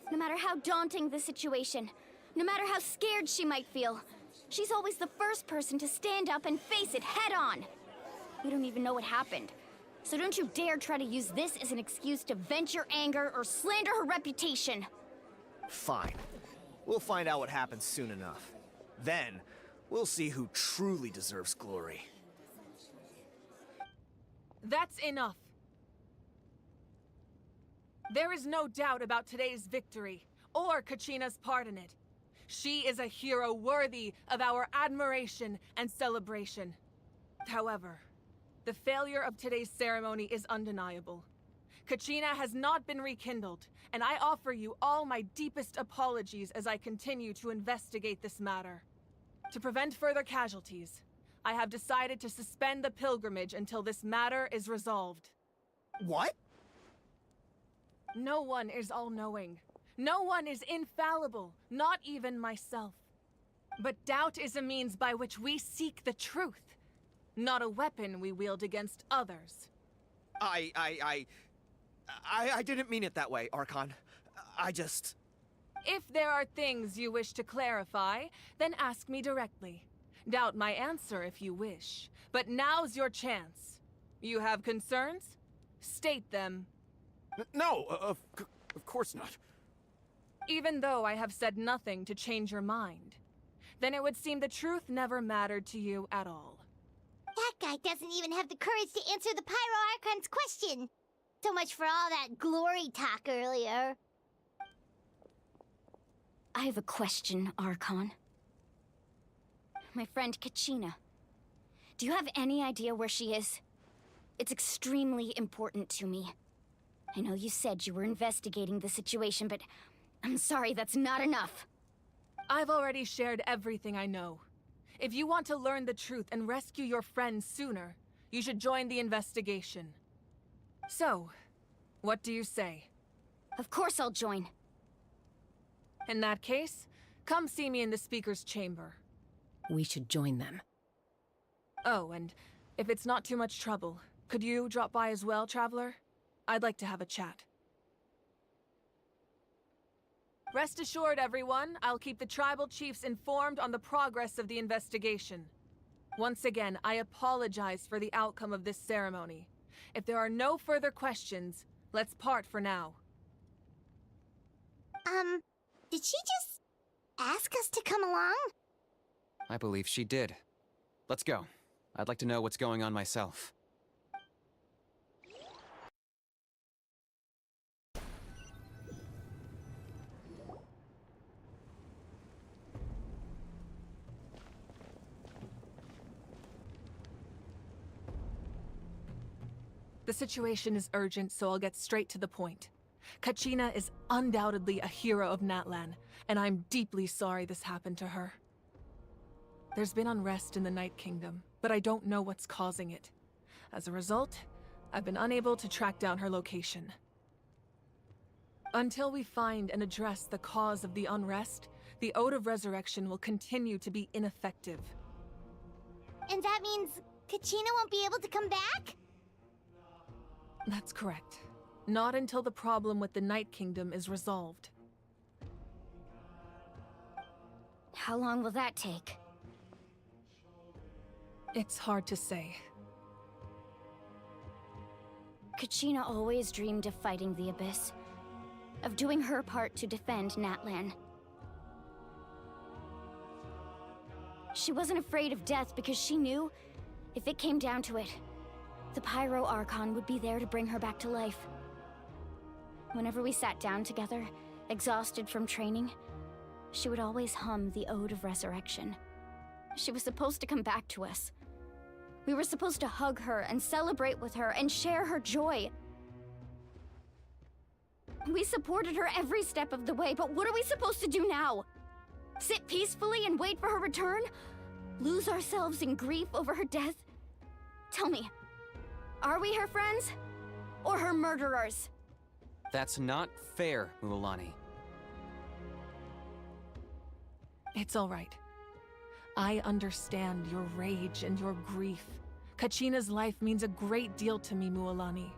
No matter how daunting the situation, no matter how scared she might feel, she's always the first person to stand up and face it head on. We don't even know what happened, so don't you dare try to use this as an excuse to vent your anger or slander her reputation. Fine. We'll find out what happens soon enough. Then, we'll see who truly deserves glory. That's enough. There is no doubt about today's victory, or Kachina's part in it. She is a hero worthy of our admiration and celebration. However, the failure of today's ceremony is undeniable. Kachina has not been rekindled, and I offer you all my deepest apologies as I continue to investigate this matter. To prevent further casualties, I have decided to suspend the pilgrimage until this matter is resolved. What? No one is all-knowing. No one is infallible, not even myself. But doubt is a means by which we seek the truth, not a weapon we wield against others. I didn't mean it that way, Archon. I just... If there are things you wish to clarify, then ask me directly. Doubt my answer if you wish. But now's your chance. You have concerns? State them. No, of course not. Even though I have said nothing to change your mind, then it would seem the truth never mattered to you at all. That guy doesn't even have the courage to answer the Pyro Archon's question. So much for all that glory talk earlier. I have a question, Archon. My friend Kachina. Do you have any idea where she is? It's extremely important to me. I know you said you were investigating the situation, but I'm sorry, that's not enough. I've already shared everything I know. If you want to learn the truth and rescue your friend sooner, you should join the investigation. So, what do you say? Of course I'll join. In that case, come see me in the speaker's chamber. We should join them. Oh, and if it's not too much trouble, could you drop by as well, Traveler? I'd like to have a chat. Rest assured, everyone, I'll keep the tribal chiefs informed on the progress of the investigation. Once again, I apologize for the outcome of this ceremony. If there are no further questions, let's part for now. Did she just ask us to come along? I believe she did. Let's go. I'd like to know what's going on myself. The situation is urgent, so I'll get straight to the point. Kachina is undoubtedly a hero of Natlan, and I'm deeply sorry this happened to her. There's been unrest in the Night Kingdom, but I don't know what's causing it. As a result, I've been unable to track down her location. Until we find and address the cause of the unrest, the Ode of Resurrection will continue to be ineffective. And that means Kachina won't be able to come back? That's correct. Not until the problem with the Night Kingdom is resolved. How long will that take? It's hard to say. Kachina always dreamed of fighting the Abyss, of doing her part to defend Natlan. She wasn't afraid of death because she knew, if it came down to it, the Pyro Archon would be there to bring her back to life. Whenever we sat down together, exhausted from training, she would always hum the Ode of Resurrection. She was supposed to come back to us. We were supposed to hug her and celebrate with her and share her joy. We supported her every step of the way, but what are we supposed to do now? Sit peacefully and wait for her return? Lose ourselves in grief over her death? Tell me, are we her friends? Or her murderers? That's not fair, Mualani. It's all right. I understand your rage and your grief. Kachina's life means a great deal to me, Mualani.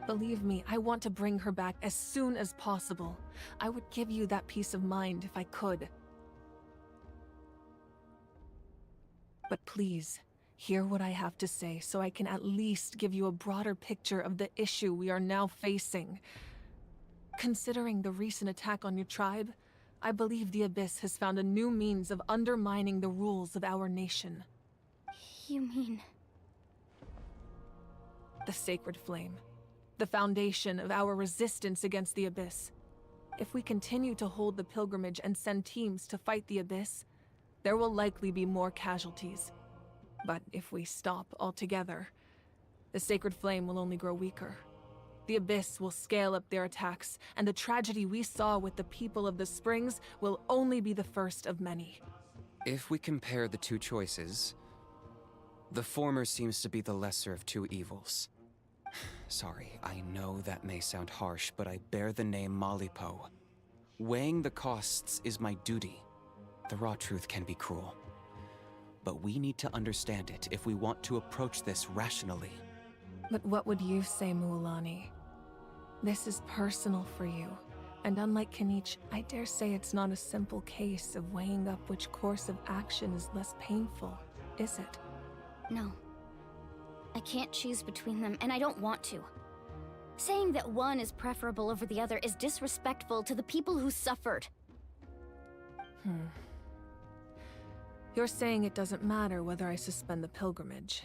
Believe me, I want to bring her back as soon as possible. I would give you that peace of mind if I could. But please, hear what I have to say so I can at least give you a broader picture of the issue we are now facing. Considering the recent attack on your tribe, I believe the Abyss has found a new means of undermining the rules of our nation. You mean... The Sacred Flame. The foundation of our resistance against the Abyss. If we continue to hold the pilgrimage and send teams to fight the Abyss, there will likely be more casualties. But if we stop altogether, the Sacred Flame will only grow weaker. The Abyss will scale up their attacks, and the tragedy we saw with the people of the Springs will only be the first of many. If we compare the two choices, the former seems to be the lesser of two evils. Sorry, I know that may sound harsh, but I bear the name Malipo. Weighing the costs is my duty. The raw truth can be cruel. But we need to understand it if we want to approach this rationally. But what would you say, Mualani? This is personal for you, and unlike Kanich, I dare say it's not a simple case of weighing up which course of action is less painful, is it? No. I can't choose between them, and I don't want to. Saying that one is preferable over the other is disrespectful to the people who suffered. You're saying it doesn't matter whether I suspend the pilgrimage.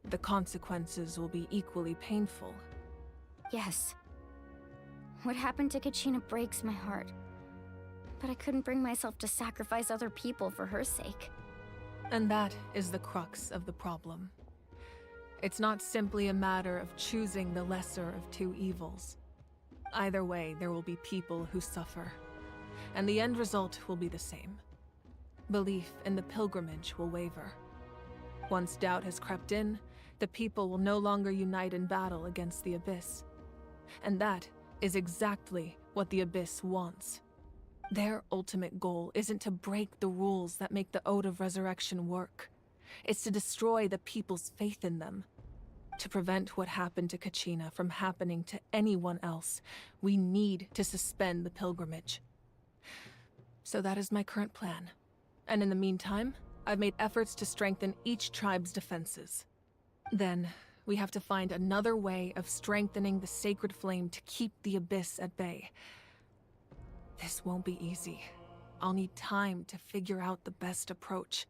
The consequences will be equally painful. Yes. What happened to Kachina breaks my heart. But I couldn't bring myself to sacrifice other people for her sake. And that is the crux of the problem. It's not simply a matter of choosing the lesser of two evils. Either way, there will be people who suffer. And the end result will be the same. Belief in the pilgrimage will waver. Once doubt has crept in, the people will no longer unite in battle against the Abyss. And that is exactly what the Abyss wants. Their ultimate goal isn't to break the rules that make the Ode of Resurrection work. It's to destroy the people's faith in them. To prevent what happened to Kachina from happening to anyone else, we need to suspend the pilgrimage. So that is my current plan. And in the meantime, I've made efforts to strengthen each tribe's defenses. Then, we have to find another way of strengthening the Sacred Flame to keep the Abyss at bay. This won't be easy. I'll need time to figure out the best approach.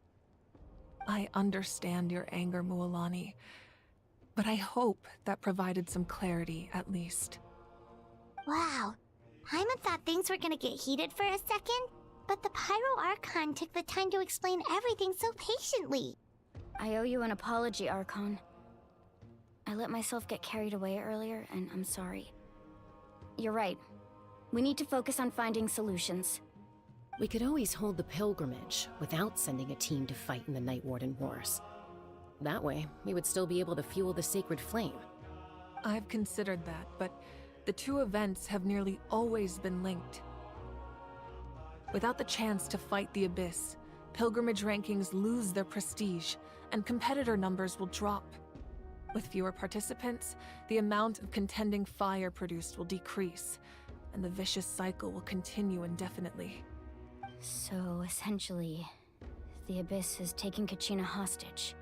I understand your anger, Mualani, but I hope that provided some clarity at least. Wow. Paimon thought things were gonna get heated for a second, but the Pyro Archon took the time to explain everything so patiently. I owe you an apology, Archon. I let myself get carried away earlier, and I'm sorry. You're right. We need to focus on finding solutions. We could always hold the pilgrimage without sending a team to fight in the Night Warden Wars. That way, we would still be able to fuel the sacred flame. I've considered that, but the two events have nearly always been linked. Without the chance to fight the Abyss, pilgrimage rankings lose their prestige, and competitor numbers will drop. With fewer participants, the amount of contending fire produced will decrease, and the vicious cycle will continue indefinitely. So, essentially, the Abyss is taking Kachina hostage.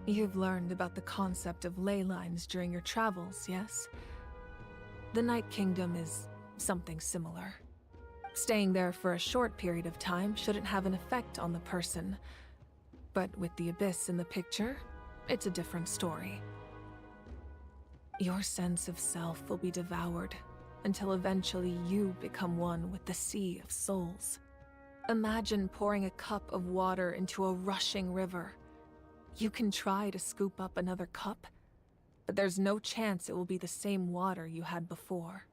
You've learned about the concept of ley lines during your travels, yes? The Night Kingdom is something similar. Staying there for a short period of time shouldn't have an effect on the person. But with the Abyss in the picture, it's a different story. Your sense of self will be devoured until eventually you become one with the Sea of Souls. Imagine pouring a cup of water into a rushing river. You can try to scoop up another cup, but there's no chance it will be the same water you had before.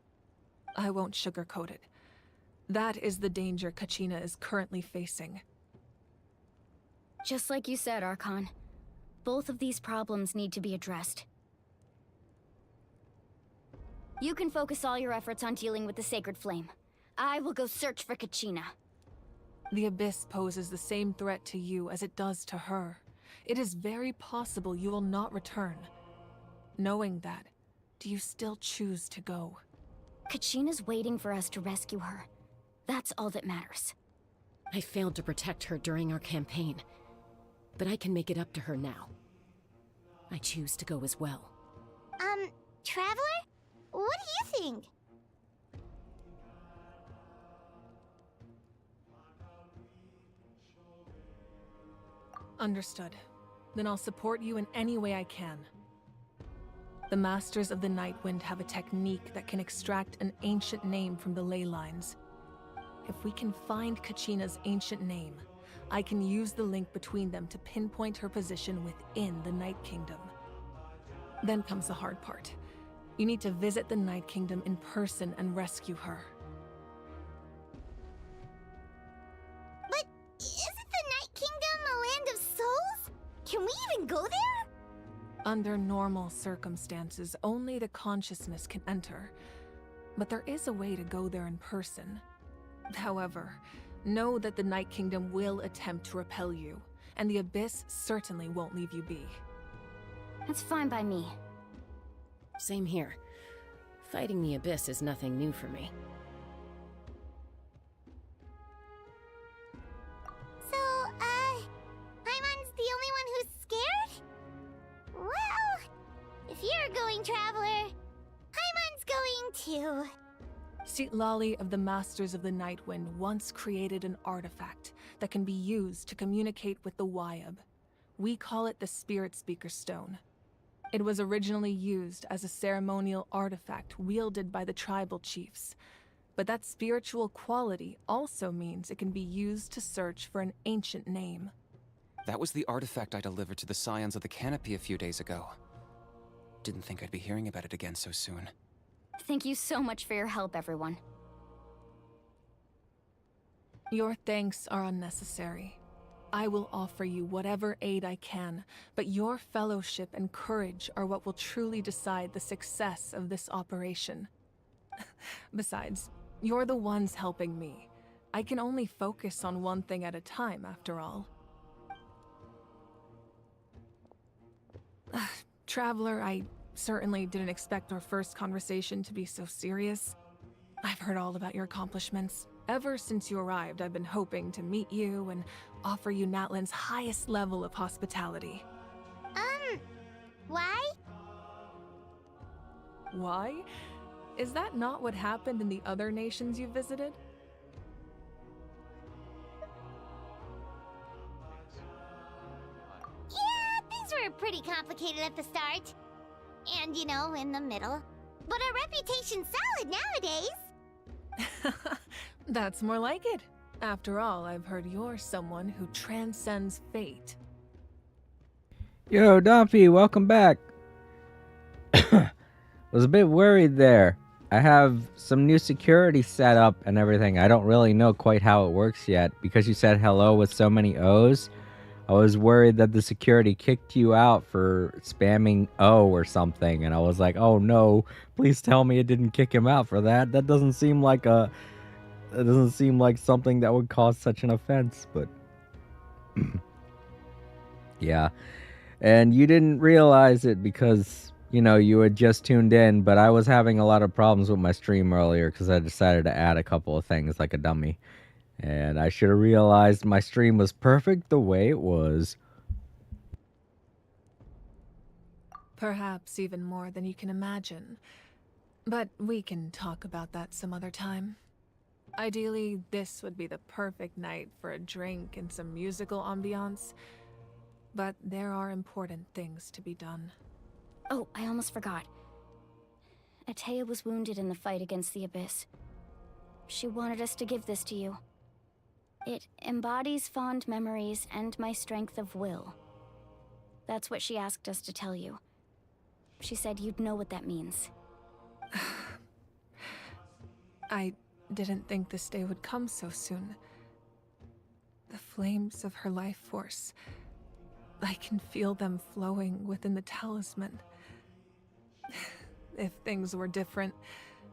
I won't sugarcoat it. That is the danger Kachina is currently facing. Just like you said, Archon. Both of these problems need to be addressed. You can focus all your efforts on dealing with the Sacred Flame. I will go search for Kachina. The Abyss poses the same threat to you as it does to her. It is very possible you will not return. Knowing that, do you still choose to go? Kachina's waiting for us to rescue her. That's all that matters. I failed to protect her during our campaign, but I can make it up to her now. I choose to go as well. Traveler? What do you think? Understood. Then I'll support you in any way I can. The Masters of the Nightwind have a technique that can extract an ancient name from the ley lines. If we can find Kachina's ancient name, I can use the link between them to pinpoint her position within the Night Kingdom. Then comes the hard part. You need to visit the Night Kingdom in person and rescue her. But isn't the Night Kingdom a land of souls? Can we even go there? Under normal circumstances, only the consciousness can enter. But there is a way to go there in person. However, know that the Night Kingdom will attempt to repel you, and the Abyss certainly won't leave you be. That's fine by me. Same here. Fighting the Abyss is nothing new for me. So, Paimon's the only one who's scared? Well, if you're going, Traveler, Paimon's going too. Citlali of the Masters of the Nightwind once created an artifact that can be used to communicate with the Wyab. We call it the Spirit Speaker Stone. It was originally used as a ceremonial artifact wielded by the tribal chiefs, but that spiritual quality also means it can be used to search for an ancient name. That was the artifact I delivered to the Scions of the Canopy a few days ago. Didn't think I'd be hearing about it again so soon. Thank you so much for your help, everyone. Your thanks are unnecessary. I will offer you whatever aid I can, but your fellowship and courage are what will truly decide the success of this operation. Besides, you're the ones helping me. I can only focus on one thing at a time, after all. Traveler, I certainly didn't expect our first conversation to be so serious. I've heard all about your accomplishments. Ever since you arrived, I've been hoping to meet you and offer you Natlan's highest level of hospitality. Why? Why? Is that not what happened in the other nations you visited? Yeah, things were pretty complicated at the start. And, you know, in the middle. But our reputation's solid nowadays. That's more like it. After all, I've heard you're someone who transcends fate. Yo, Dumpy, welcome back. Was a bit worried there. I have some new security set up and everything. I don't really know quite how it works yet. Because you said hello with so many O's, I was worried that the security kicked you out for spamming O or something. And I was like, oh no, please tell me it didn't kick him out for that. That doesn't seem like something that would cause such an offense, but yeah. And you didn't realize it because, you know, you had just tuned in, but I was having a lot of problems with my stream earlier because I decided to add a couple of things like a dummy. And I should have realized my stream was perfect the way it was. Perhaps even more than you can imagine. But we can talk about that some other time. Ideally, this would be the perfect night for a drink and some musical ambiance. But there are important things to be done. Oh, I almost forgot. Atea was wounded in the fight against the Abyss. She wanted us to give this to you. It embodies fond memories and my strength of will. That's what she asked us to tell you. She said you'd know what that means. I didn't think this day would come so soon. The flames of her life force. I can feel them flowing within the talisman. If things were different,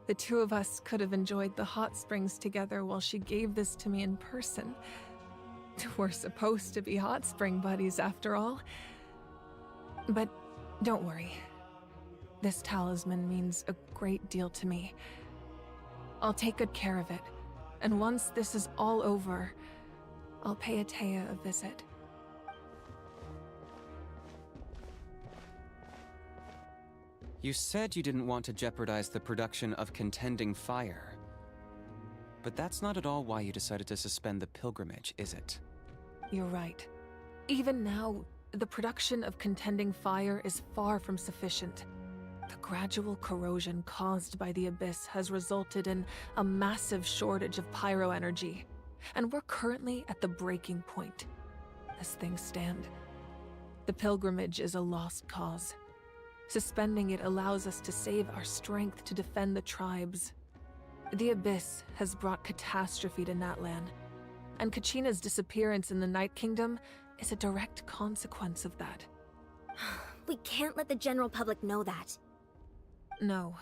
the two of us could have enjoyed the hot springs together while she gave this to me in person. We're supposed to be hot spring buddies after all. But don't worry. This talisman means a great deal to me. I'll take good care of it, and once this is all over, I'll pay Atea a visit. You said you didn't want to jeopardize the production of Contending Fire. But that's not at all why you decided to suspend the pilgrimage, is it? You're right. Even now, the production of Contending Fire is far from sufficient. The gradual corrosion caused by the Abyss has resulted in a massive shortage of pyro energy, and we're currently at the breaking point. As things stand, the pilgrimage is a lost cause. Suspending it allows us to save our strength to defend the tribes. The Abyss has brought catastrophe to Natlan, and Kachina's disappearance in the Night Kingdom is a direct consequence of that. We can't let the general public know that. No.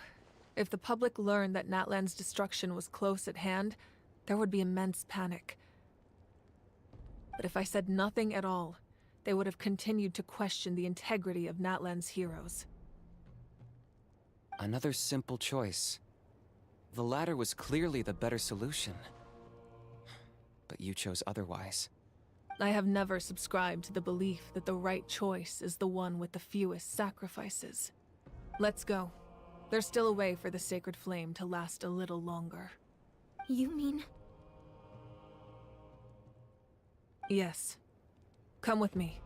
If the public learned that Natlan's destruction was close at hand, there would be immense panic. But if I said nothing at all, they would have continued to question the integrity of Natlan's heroes. Another simple choice. The latter was clearly the better solution. But you chose otherwise. I have never subscribed to the belief that the right choice is the one with the fewest sacrifices. Let's go. There's still a way for the sacred flame to last a little longer. You mean? Yes. Come with me.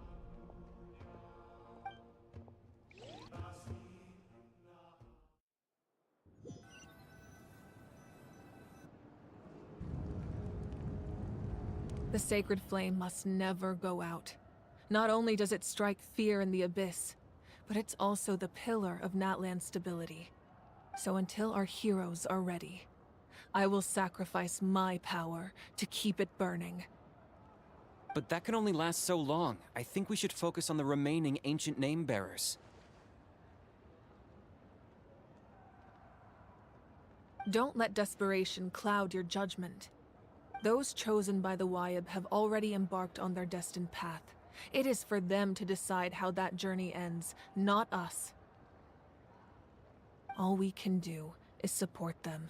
The sacred flame must never go out. Not only does it strike fear in the Abyss, but it's also the pillar of Natlan's stability. So until our heroes are ready, I will sacrifice my power to keep it burning. But that can only last so long. I think we should focus on the remaining ancient name-bearers. Don't let desperation cloud your judgment. Those chosen by the Wyeb have already embarked on their destined path. It is for them to decide how that journey ends, not us. All we can do is support them.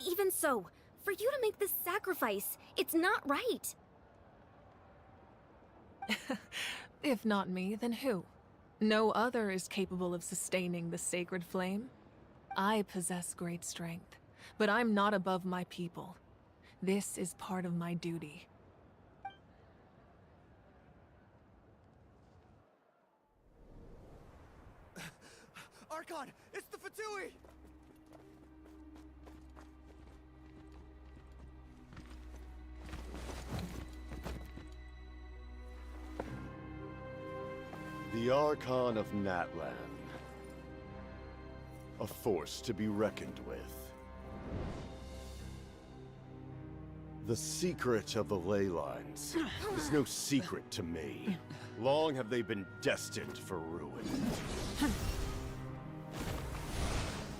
Even so, for you to make this sacrifice, it's not right. If not me, then who? No other is capable of sustaining the sacred flame. I possess great strength, but I'm not above my people. This is part of my duty. Archon, it's the Fatui! The The Archon of Natlan. A force to be reckoned with. The secret of the ley lines is no secret to me. Long have they been destined for ruin.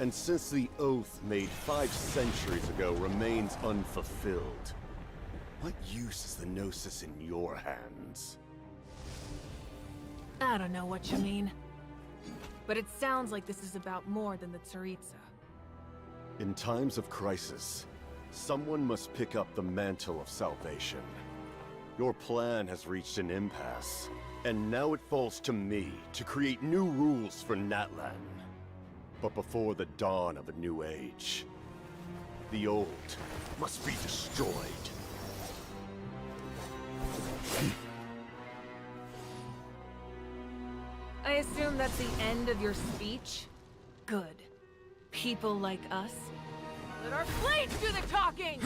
And since the oath made 5 centuries ago remains unfulfilled, what use is the Gnosis in your hands? I don't know what you mean. But it sounds like this is about more than the Tsaritsa. In times of crisis, someone must pick up the mantle of salvation. Your plan has reached an impasse, and now it falls to me to create new rules for Natlan. But before the dawn of a new age, the old must be destroyed. I assume that's the end of your speech? Good. People like us. Let our blades do the talking!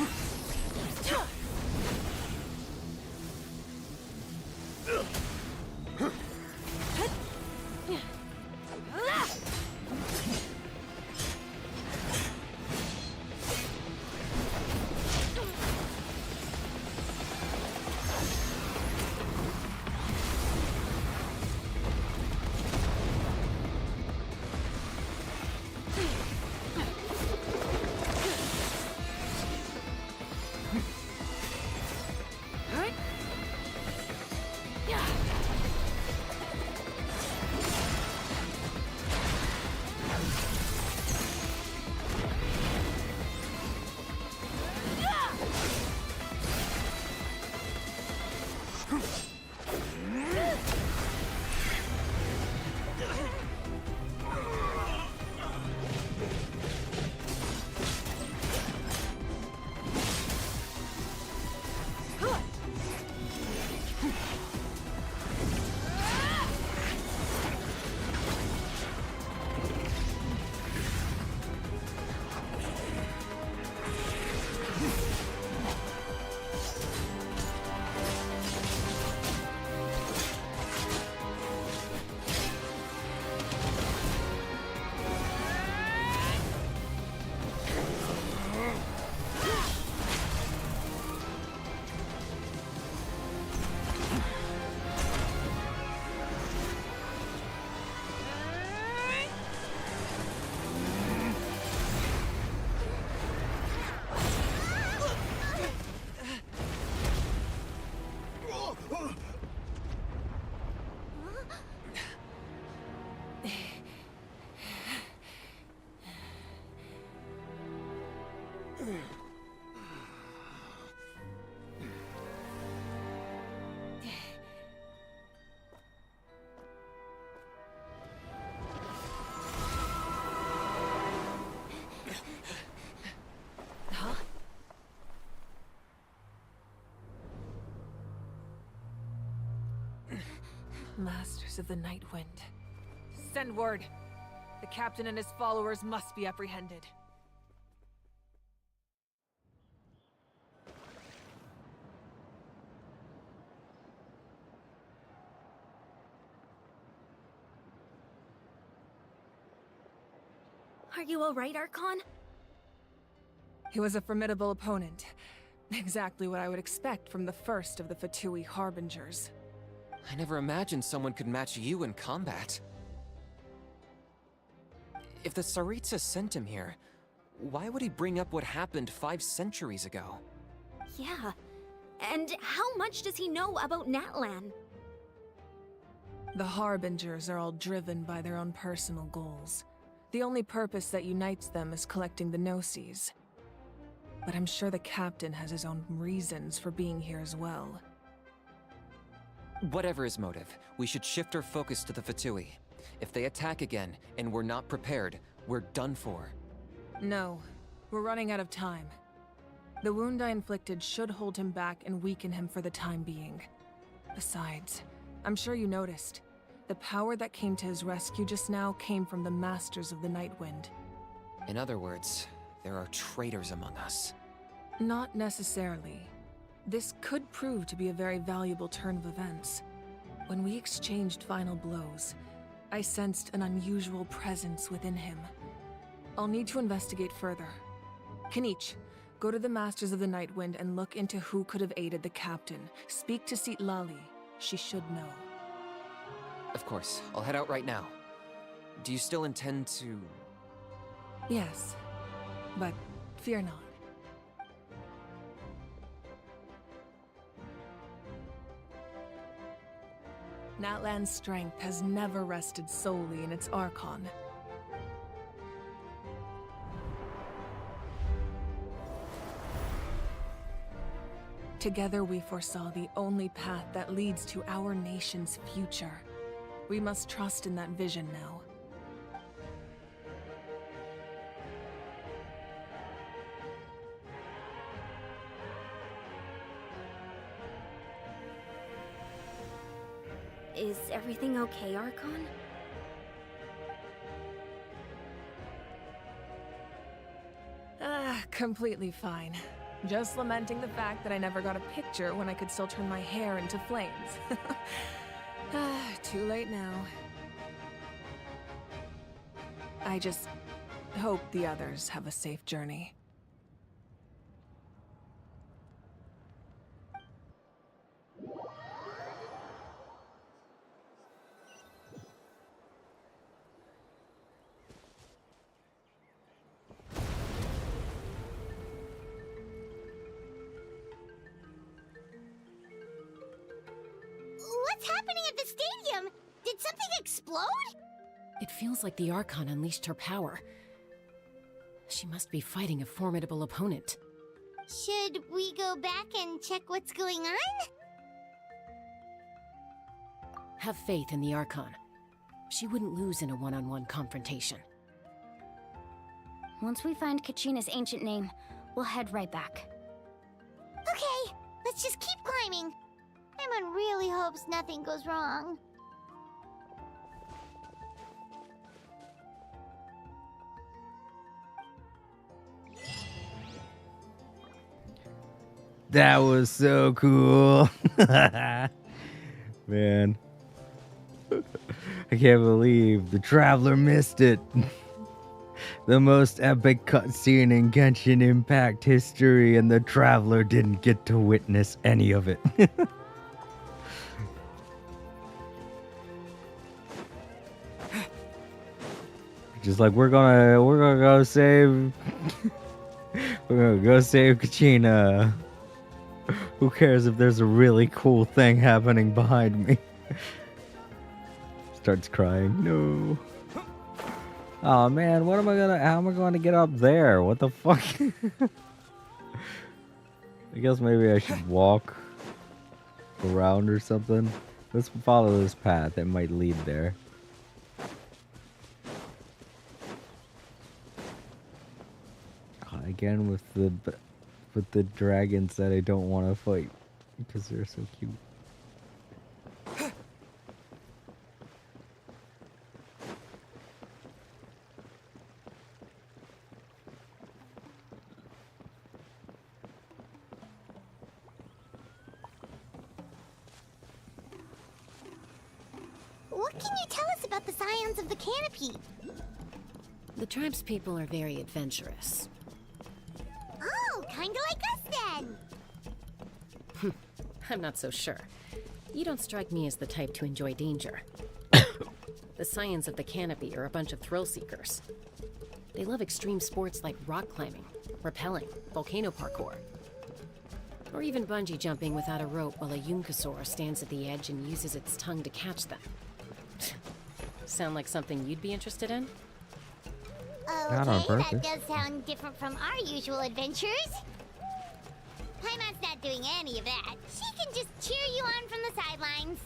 Masters of the Night Wind. Send word. The captain and his followers must be apprehended. Are you alright, Archon? He was a formidable opponent. Exactly what I would expect from the first of the Fatui Harbingers. I never imagined someone could match you in combat. If the Tsaritsa sent him here, why would he bring up what happened 5 centuries ago? Yeah. And how much does he know about Natlan? The Harbingers are all driven by their own personal goals. The only purpose that unites them is collecting the Gnosis. But I'm sure the captain has his own reasons for being here as well. Whatever his motive, we should shift our focus to the Fatui. If they attack again, and we're not prepared, we're done for. No, we're running out of time. The wound I inflicted should hold him back and weaken him for the time being. Besides, I'm sure you noticed, the power that came to his rescue just now came from the Masters of the Night Wind. In other words, there are traitors among us. Not necessarily. This could prove to be a very valuable turn of events. When we exchanged final blows, I sensed an unusual presence within him. I'll need to investigate further. Kanich, go to the Masters of the Nightwind and look into who could have aided the captain. Speak to Seat Lali. She should know. Of course, I'll head out right now. Do you still intend to... Yes, but fear not. Natlan's strength has never rested solely in its Archon. Together we foresaw the only path that leads to our nation's future. We must trust in that vision now. Is everything okay, Archon? Completely fine. Just lamenting the fact that I never got a picture when I could still turn my hair into flames. Too late now. I just hope the others have a safe journey. What's happening at the stadium? Did something explode? It feels like the Archon unleashed her power. She must be fighting a formidable opponent. Should we go back and check what's going on? Have faith in the Archon. She wouldn't lose in a one-on-one confrontation. Once we find Kachina's ancient name, we'll head right back. Okay, let's just keep climbing. Paimon really hopes nothing goes wrong. That was so cool. Man. I can't believe the Traveler missed it. The most epic cutscene in Genshin Impact history, and the Traveler didn't get to witness any of it. Just like we're gonna go save we're gonna go save Kachina. Who cares if there's a really cool thing happening behind me? Starts crying. No. Oh man, how am I gonna get up there? What the fuck? I guess maybe I should walk around or something. Let's follow this path. It might lead there. Again with the dragons that I don't want to fight because they're so cute. What can you tell us about the Scions of the Canopy? The tribespeople are very adventurous. Oh, kinda like us then. I'm not so sure. You don't strike me as the type to enjoy danger. The Scions of the Canopy are a bunch of thrill seekers. They love extreme sports like rock climbing, rappelling, volcano parkour, or even bungee jumping without a rope while a Yunkasaur stands at the edge and uses its tongue to catch them. Sound like something you'd be interested in? Not on Okay, purpose. that does sound different from our usual adventures. Paimon's not doing any of that. She can just cheer you on from the sidelines.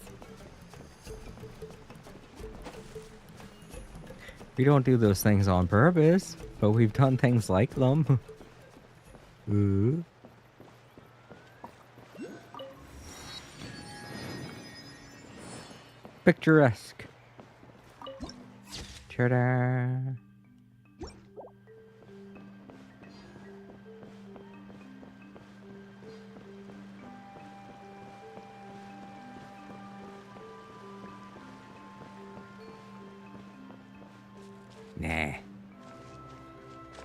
We don't do those things on purpose, but we've done things like them. Ooh. Picturesque. Ta-da. Nah.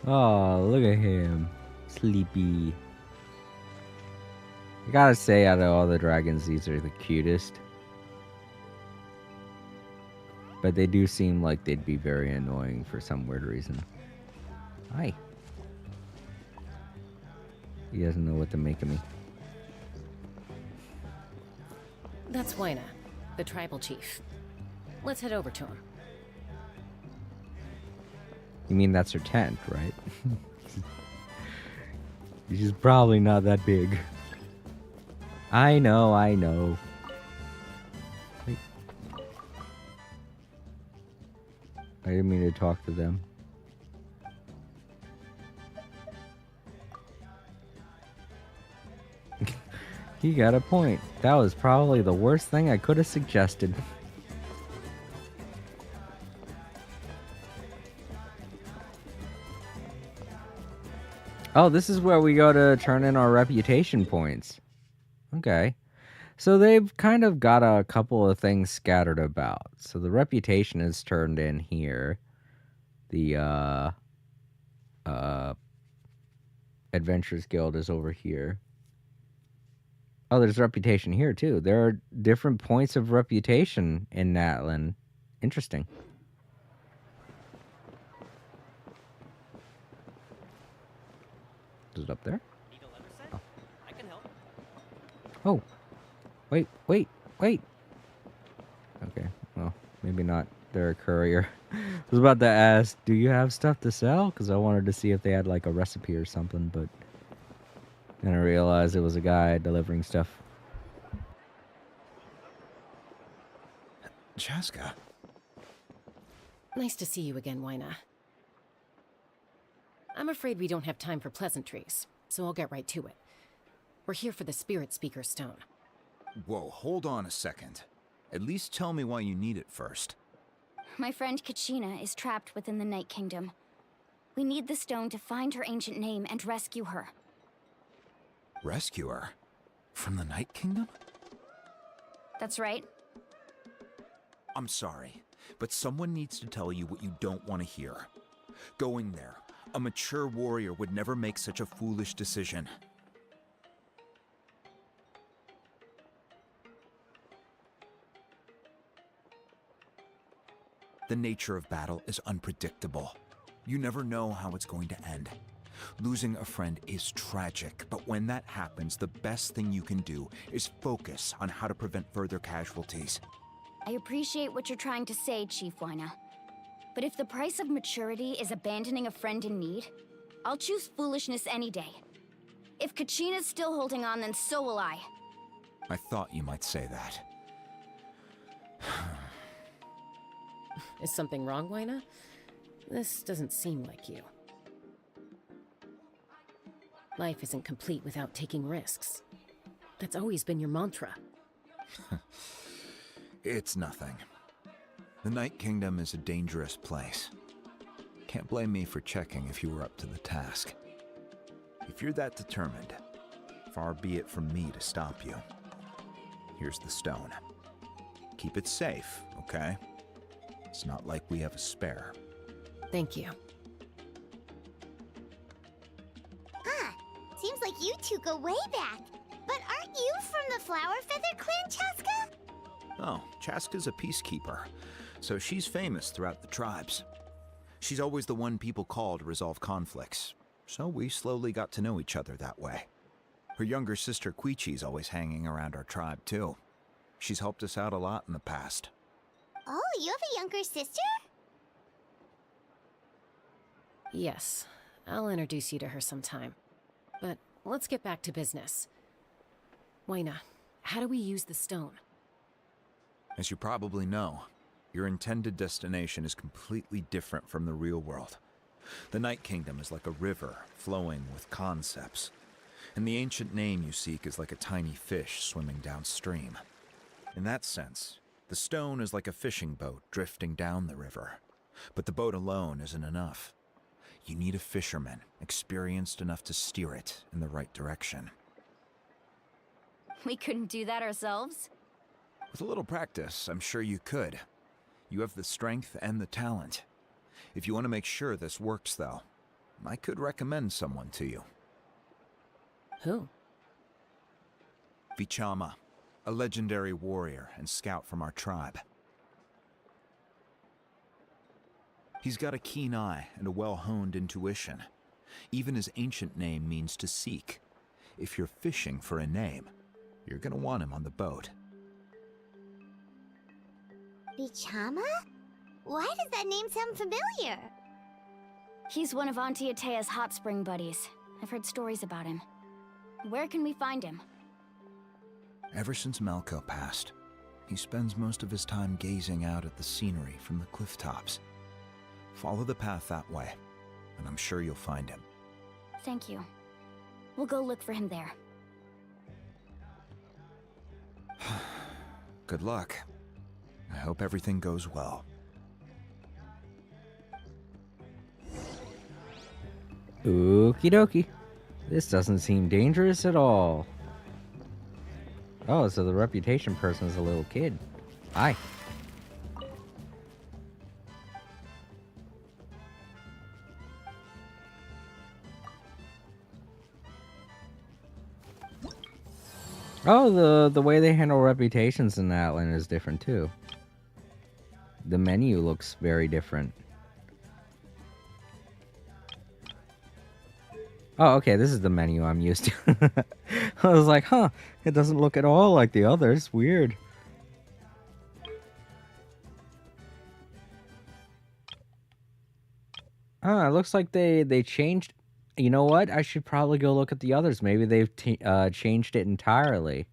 Oh, look at him. Sleepy. I gotta say, out of all the dragons, these are the cutest. But they do seem like they'd be very annoying for some weird reason. Hi. He doesn't know what to make of me. That's Wyna, the tribal chief. Let's head over to him. You mean that's her tent, right? She's probably not that big. I know. Wait. I didn't mean to talk to them. He got a point. That was probably the worst thing I could have suggested. Oh, this is where we go to turn in our reputation points. Okay. So they've kind of got a couple of things scattered about. So the reputation is turned in here. The Adventurers Guild is over here. Oh, there's reputation here too. There are different points of reputation in Natlan. Interesting. Is it up there? Oh. I can help. Oh. Wait. Okay, well, maybe not. They're a courier. I was about to ask, do you have stuff to sell? Because I wanted to see if they had like a recipe or something, but then I realized it was a guy delivering stuff. Chaska. Nice to see you again, Wyna. I'm afraid we don't have time for pleasantries, so I'll get right to it. We're here for the Spirit Speaker Stone. Whoa, hold on a second. At least tell me why you need it first. My friend Kachina is trapped within the Night Kingdom. We need the stone to find her ancient name and rescue her. Rescue her? From the Night Kingdom? That's right. I'm sorry, but someone needs to tell you what you don't want to hear. Going there, a mature warrior would never make such a foolish decision. The nature of battle is unpredictable. You never know how it's going to end. Losing a friend is tragic, but when that happens, the best thing you can do is focus on how to prevent further casualties. I appreciate what you're trying to say, Chief Wyna. But if the price of maturity is abandoning a friend in need, I'll choose foolishness any day. If Kachina's still holding on, then so will I. I thought you might say that. Is something wrong, Wyna? This doesn't seem like you. Life isn't complete without taking risks. That's always been your mantra. It's nothing. The Night Kingdom is a dangerous place. Can't blame me for checking if you were up to the task. If you're that determined, far be it from me to stop you. Here's the stone. Keep it safe, okay? It's not like we have a spare. Thank you. Huh. Seems like you two go way back. But aren't you from the Flower Feather Clan, Chaska? Oh, Chaska's a peacekeeper, so she's famous throughout the tribes. She's always the one people call to resolve conflicts, so we slowly got to know each other that way. Her younger sister Quichi's always hanging around our tribe, too. She's helped us out a lot in the past. Oh, you have a younger sister? Yes, I'll introduce you to her sometime. But let's get back to business. Wyna, how do we use the stone? As you probably know, your intended destination is completely different from the real world. The Night Kingdom is like a river flowing with concepts, and the ancient name you seek is like a tiny fish swimming downstream. In that sense, the stone is like a fishing boat drifting down the river, but the boat alone isn't enough. You need a fisherman experienced enough to steer it in the right direction. We couldn't do that ourselves? With a little practice, I'm sure you could. You have the strength and the talent. If you want to make sure this works, though, I could recommend someone to you. Who? Vichama, a legendary warrior and scout from our tribe. He's got a keen eye and a well-honed intuition. Even his ancient name means to seek. If you're fishing for a name, you're gonna want him on the boat. Bichama? Why does that name sound familiar? He's one of Auntie Atea's hot spring buddies. I've heard stories about him. Where can we find him? Ever since Malco passed, he spends most of his time gazing out at the scenery from the cliff tops. Follow the path that way, and I'm sure you'll find him. Thank you. We'll go look for him there. Good luck. I hope everything goes well. Okie dokie. This doesn't seem dangerous at all. Oh, so the reputation person is a little kid. Hi. Oh, the way they handle reputations in Atlan is different too. The menu looks very different. Oh, okay, this is the menu I'm used to. I was like, huh, it doesn't look at all like the others. Weird. It looks like they changed. You know what? I should probably go look at the others. Maybe they've changed it entirely.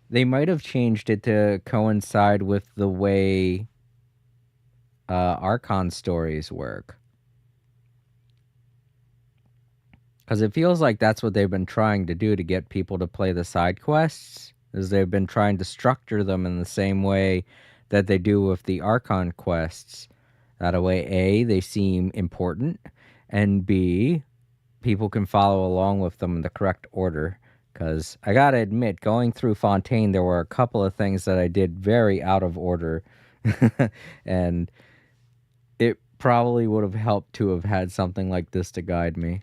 They might have changed it to coincide with the way Archon stories work. Because it feels like that's what they've been trying to do to get people to play the side quests, is they've been trying to structure them in the same way that they do with the Archon quests. That way, A, they seem important, and B, people can follow along with them in the correct order. Because I gotta admit, going through Fontaine, there were a couple of things that I did very out of order. And it probably would have helped to have had something like this to guide me.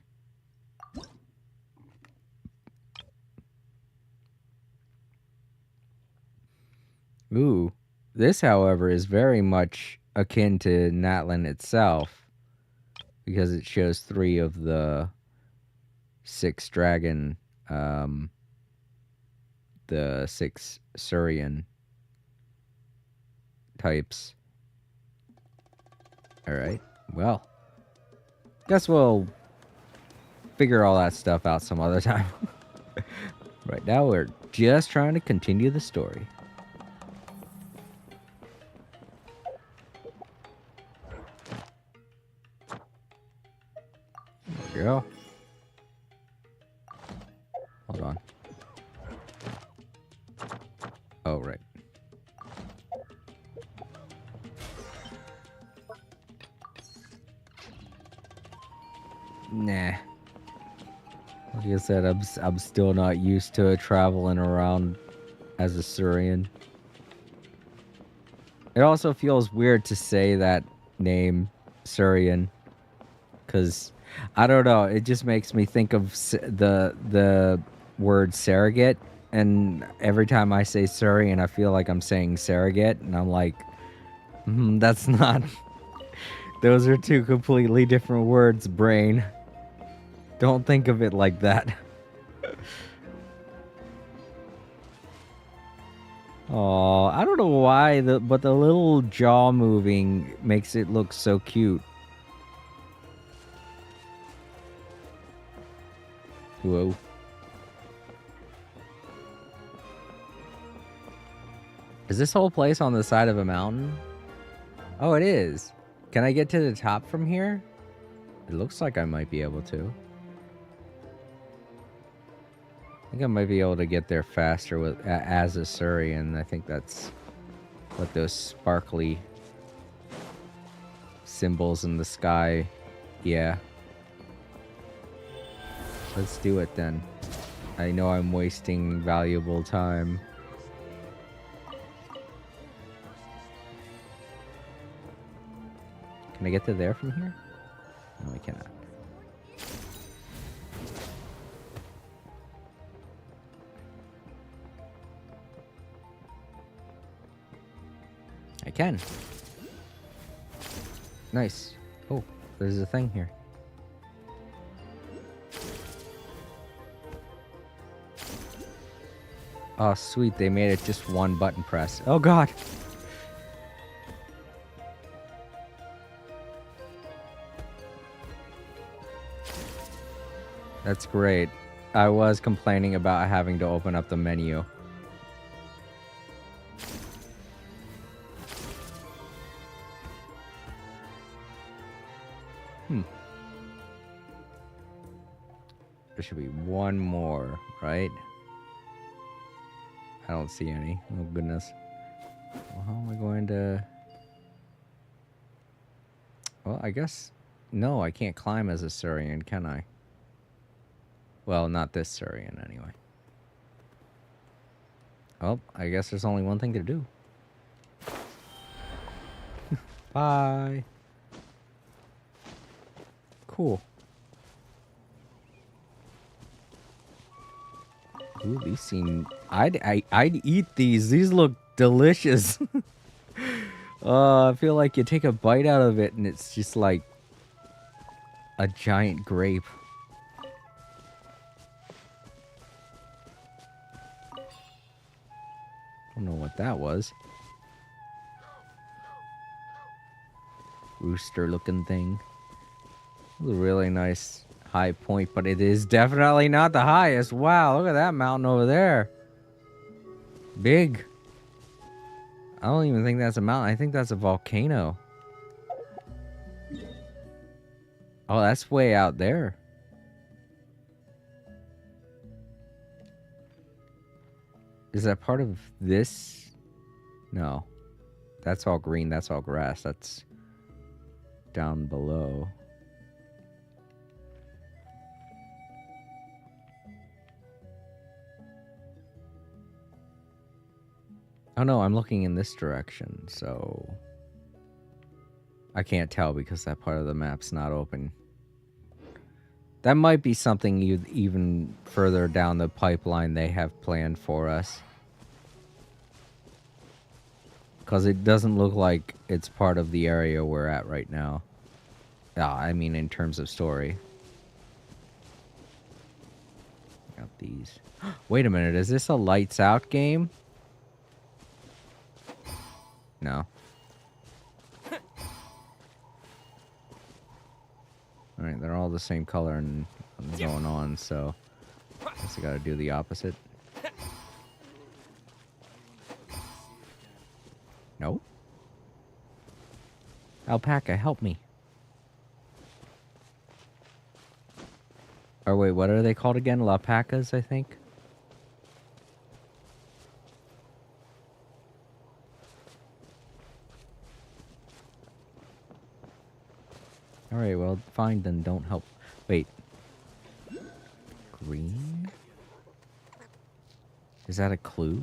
Ooh, this, however, is very much akin to Natlan itself, because it shows 3 of the 6 dragon, the 6 Surian types. Alright, well, guess we'll figure all that stuff out some other time. Right now, we're just trying to continue the story. Go. Hold on. Oh, right. Nah. Like I said, I'm still not used to traveling around as a Surian. It also feels weird to say that name, Surian, because I don't know. It just makes me think of the word surrogate, and every time I say Surian, I feel like I'm saying surrogate, and I'm like, that's not. Those are 2 completely different words, brain. Don't think of it like that. Oh, I don't know why, but the little jaw moving makes it look so cute. Whoa. Is this whole place on the side of a mountain? Oh, it is. Can I get to the top from here? It looks like I might be able to. I think I might be able to get there faster with as a Surian. I think that's what those sparkly symbols in the sky. Yeah. Let's do it then. I know I'm wasting valuable time. Can I get to there from here? No, I cannot. I can. Nice. Oh, there's a thing here. Oh, sweet. They made it just one button press. Oh, God. That's great. I was complaining about having to open up the menu. There should be one more, right? I don't see any. Oh, goodness. Well, how am I going to... Well, I guess... No, I can't climb as a Surian, can I? Well, not this Surian, anyway. Well, I guess there's only one thing to do. Bye. Cool. Ooh, these seem... I'd eat these. These look delicious. I feel like you take a bite out of it and it's just like a giant grape. Don't know what that was. Rooster looking thing. It was a really nice high point, but it is definitely not the highest. Wow, look at that mountain over there. Big. I don't even think that's a mountain. I think that's a volcano. Oh, that's way out there. Is that part of this? No. That's all green. That's all grass. That's down below. Oh no, I'm looking in this direction, so I can't tell because that part of the map's not open. That might be something even further down the pipeline they have planned for us. Because it doesn't look like it's part of the area we're at right now. I mean, in terms of story. Got these. Wait a minute, is this a lights out game? No. Alright, they're all the same color and going on, so I guess I gotta do the opposite. No? Alpaca, help me. Or wait, what are they called again? Lapacas, I think? Alright, well, fine, then don't help. Wait. Green? Is that a clue?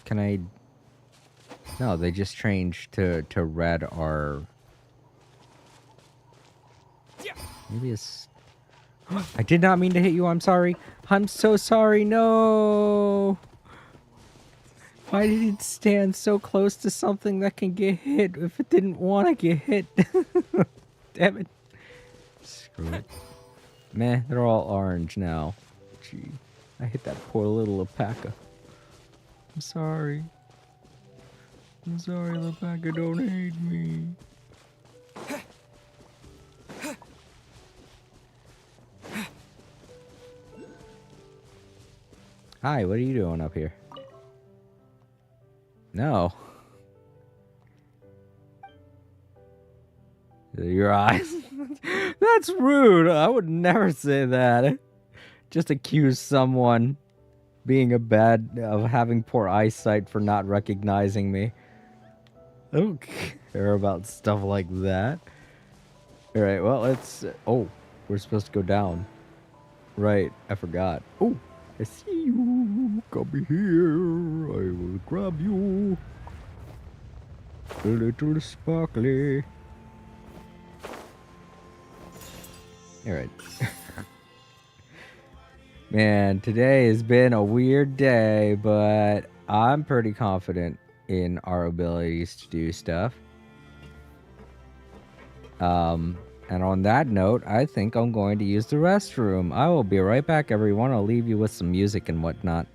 Can I... No, they just changed to red or... Maybe it's... I did not mean to hit you, I'm sorry. I'm so sorry, no! Why did it stand so close to something that can get hit if it didn't want to get hit? Damn it. Screw it. Meh, they're all orange now. Gee, I hit that poor little alpaca. I'm sorry. I'm sorry, alpaca, don't hate me. Hi, what are you doing up here? No. Your eyes? That's rude. I would never say that. Just accuse someone of having poor eyesight for not recognizing me. I don't care about stuff like that. Alright, well, let's... Oh, we're supposed to go down. Right, I forgot. Oh, I see you. Come here. I will grab you. A little sparkly. Alright. Man, today has been a weird day, but I'm pretty confident in our abilities to do stuff. And on that note, I think I'm going to use the restroom. I will be right back, everyone. I'll leave you with some music and whatnot.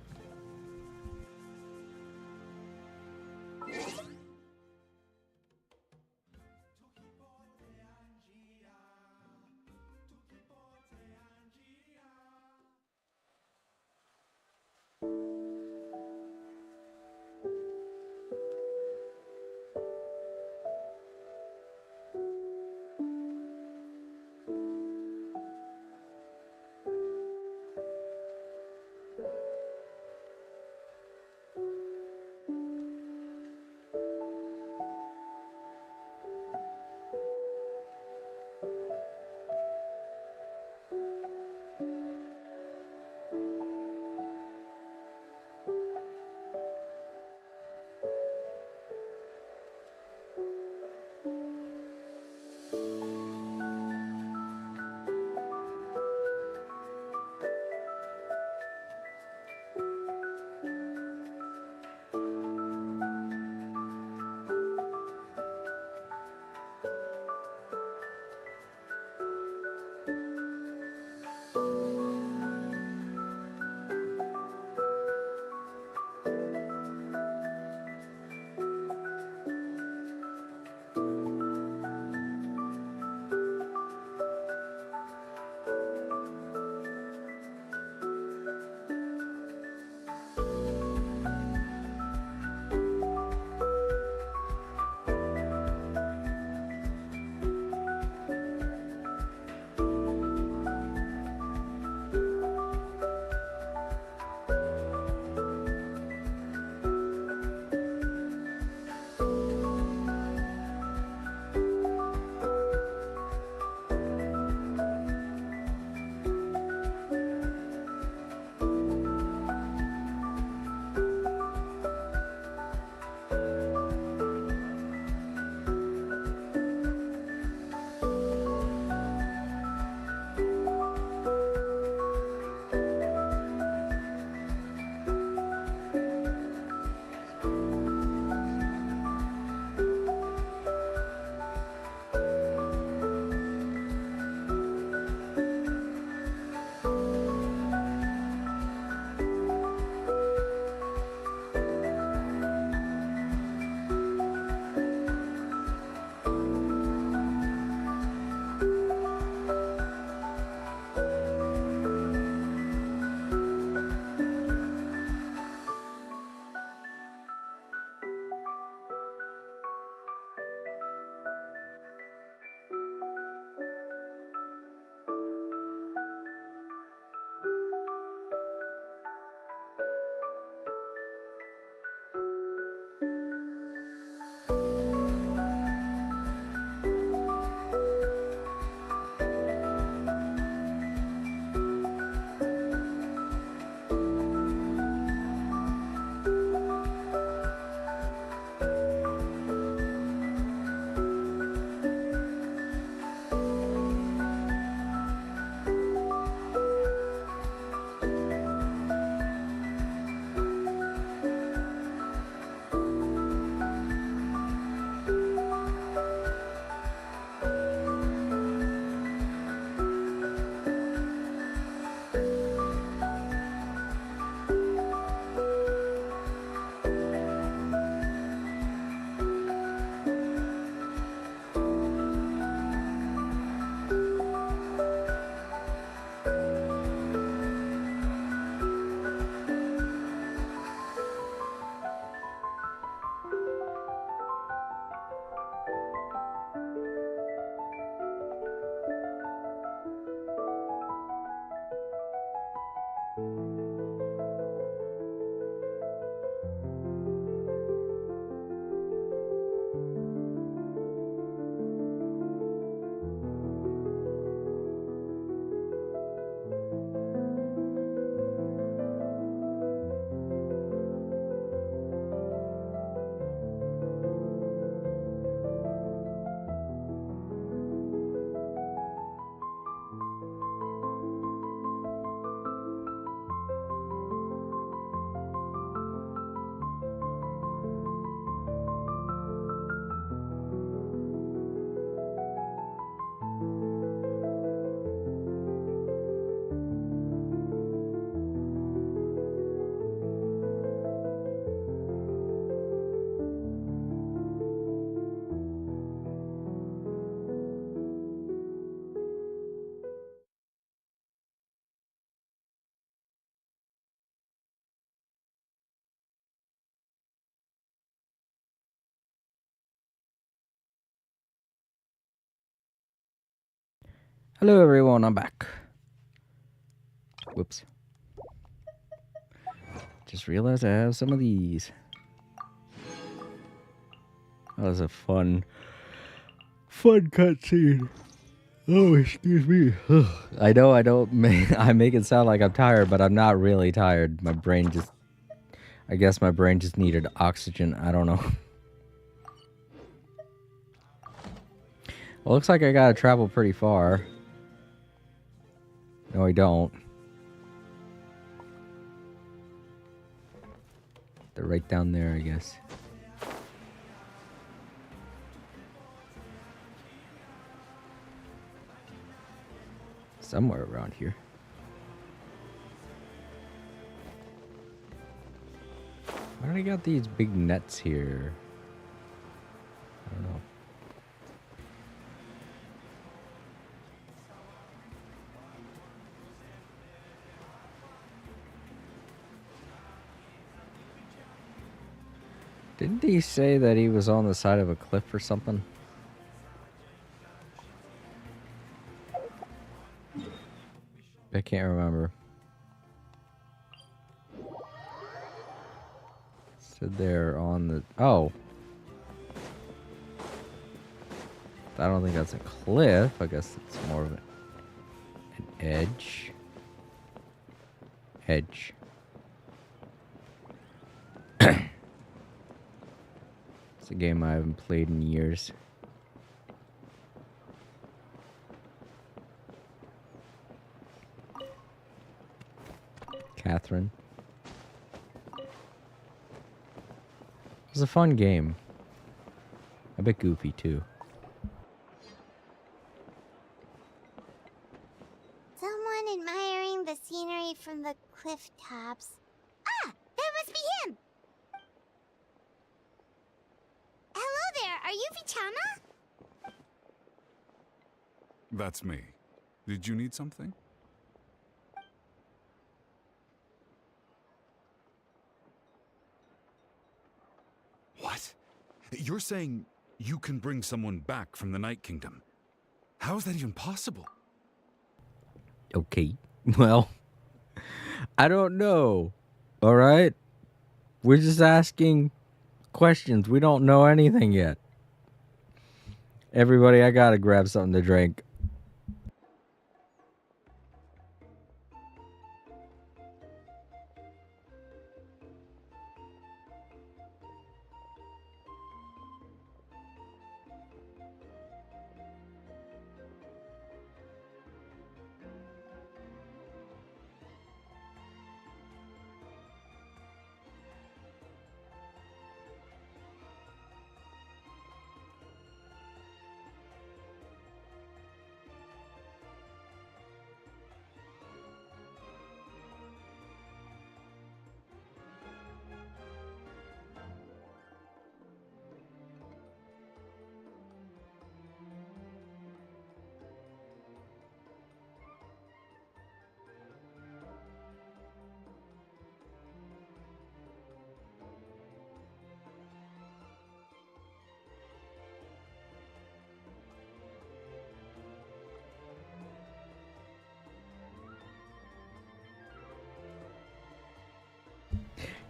Hello everyone, I'm back. Whoops. Just realized I have some of these. That was a fun cutscene. Oh, excuse me. I know I don't I make it sound like I'm tired, but I'm not really tired. I guess my brain just needed oxygen. I don't know. Well, looks like I gotta travel pretty far. No, I don't. They're right down there, I guess. Somewhere around here. Why do they got these big nets here? I don't know. Didn't he say that he was on the side of a cliff or something? I can't remember. Said they're on the... Oh. I don't think that's a cliff. I guess it's more of an edge. Edge. It's a game I haven't played in years. Catherine. It was a fun game. A bit goofy, too. Someone admiring the scenery from the cliff tops. Ah! That must be him! Hello there, are you Vichama? That's me. Did you need something? What? You're saying you can bring someone back from the Night Kingdom? How is that even possible? Okay. Well, I don't know. All right? We're just asking questions. We don't know anything yet. Everybody, I gotta grab something to drink.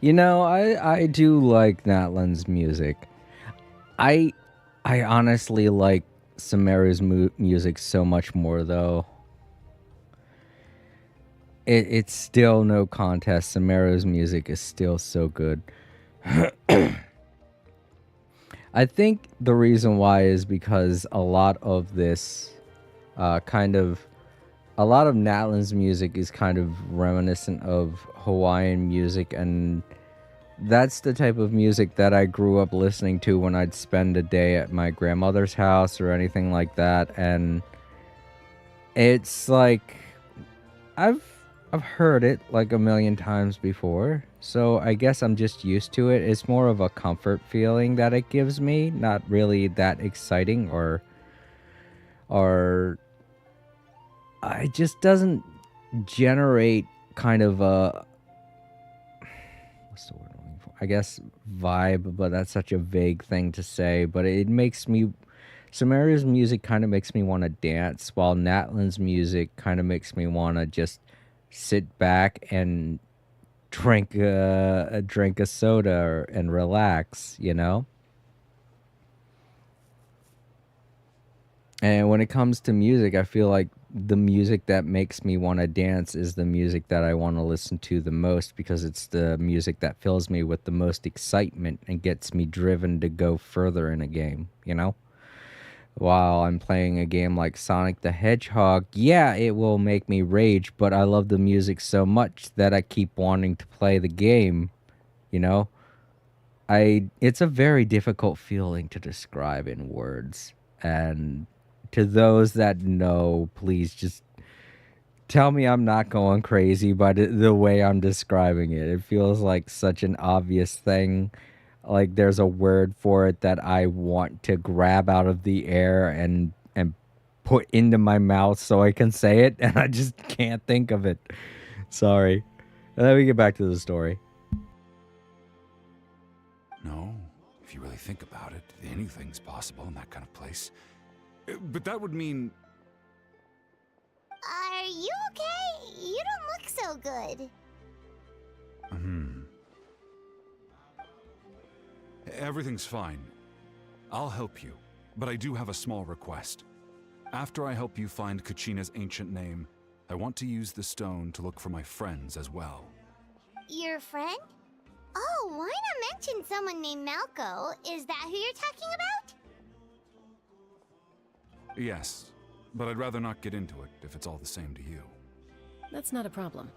You know, I do like Natlan's music. I honestly like Sumeru's music so much more, though. It's still no contest. Sumeru's music is still so good. I think the reason why is because a lot of this a lot of Natlan's music is kind of reminiscent of Hawaiian music, and that's the type of music that I grew up listening to when I'd spend a day at my grandmother's house or anything like that. And it's like I've heard it like a million times before, so I guess I'm just used to it. It's more of a comfort feeling that it gives me, not really that exciting or it just doesn't generate kind of a, what's the word I'm looking for? I guess vibe, but that's such a vague thing to say. But it makes me Samaria's music kind of makes me want to dance, while Natlin's music kind of makes me want to just sit back and drink a soda and relax, you know? And when it comes to music, I feel like the music that makes me want to dance is the music that I want to listen to the most, because it's the music that fills me with the most excitement and gets me driven to go further in a game, you know? While I'm playing a game like Sonic the Hedgehog, yeah, it will make me rage, but I love the music so much that I keep wanting to play the game, you know? It's a very difficult feeling to describe in words. And to those that know, please just tell me I'm not going crazy by the way I'm describing it. It feels like such an obvious thing. Like there's a word for it that I want to grab out of the air and put into my mouth so I can say it, and I just can't think of it. Sorry. Let me get back to the story. No, if you really think about it, anything's possible in that kind of place. But that would mean... Are you okay? You don't look so good. Everything's fine. I'll help you, but I do have a small request. After I help you find Kachina's ancient name, I want to use the stone to look for my friends as well. Your friend? Oh, why not mention someone named Malco? Is that who you're talking about? Yes, but I'd rather not get into it if it's all the same to you. That's not a problem.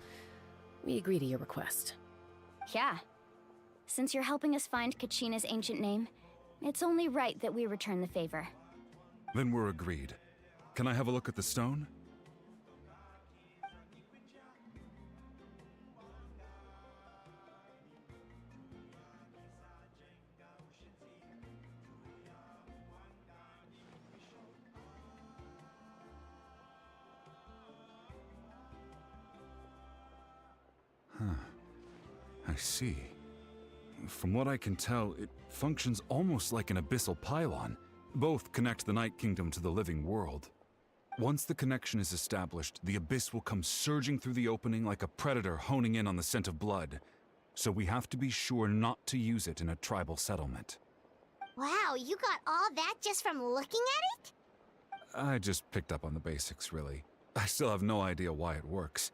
We agree to your request. Yeah. Since you're helping us find Kachina's ancient name, it's only right that we return the favor. Then we're agreed. Can I have a look at the stone? I see. From what I can tell, it functions almost like an abyssal pylon. Both connect the Night Kingdom to the living world. Once the connection is established, the abyss will come surging through the opening like a predator honing in on the scent of blood. So we have to be sure not to use it in a tribal settlement. Wow, you got all that just from looking at it? I just picked up on the basics, really. I still have no idea why it works.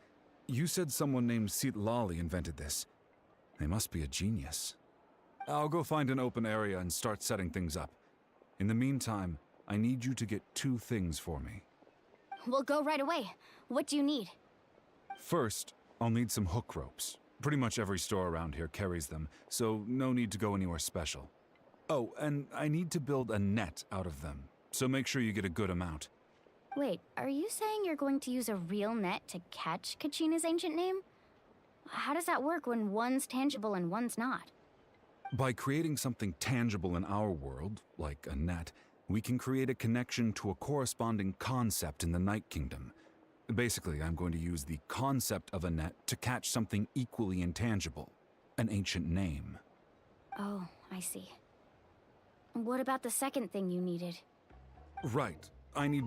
You said someone named Lali invented this. They must be a genius. I'll go find an open area and start setting things up. In the meantime, I need you to get 2 things for me. We'll go right away. What do you need? First, I'll need some hook ropes. Pretty much every store around here carries them, so no need to go anywhere special. Oh, and I need to build a net out of them, so make sure you get a good amount. Wait, are you saying you're going to use a real net to catch Kachina's ancient name? How does that work when one's tangible and one's not? By creating something tangible in our world, like a net, we can create a connection to a corresponding concept in the Night Kingdom. Basically, I'm going to use the concept of a net to catch something equally intangible, an ancient name. Oh, I see. What about the second thing you needed? Right. I need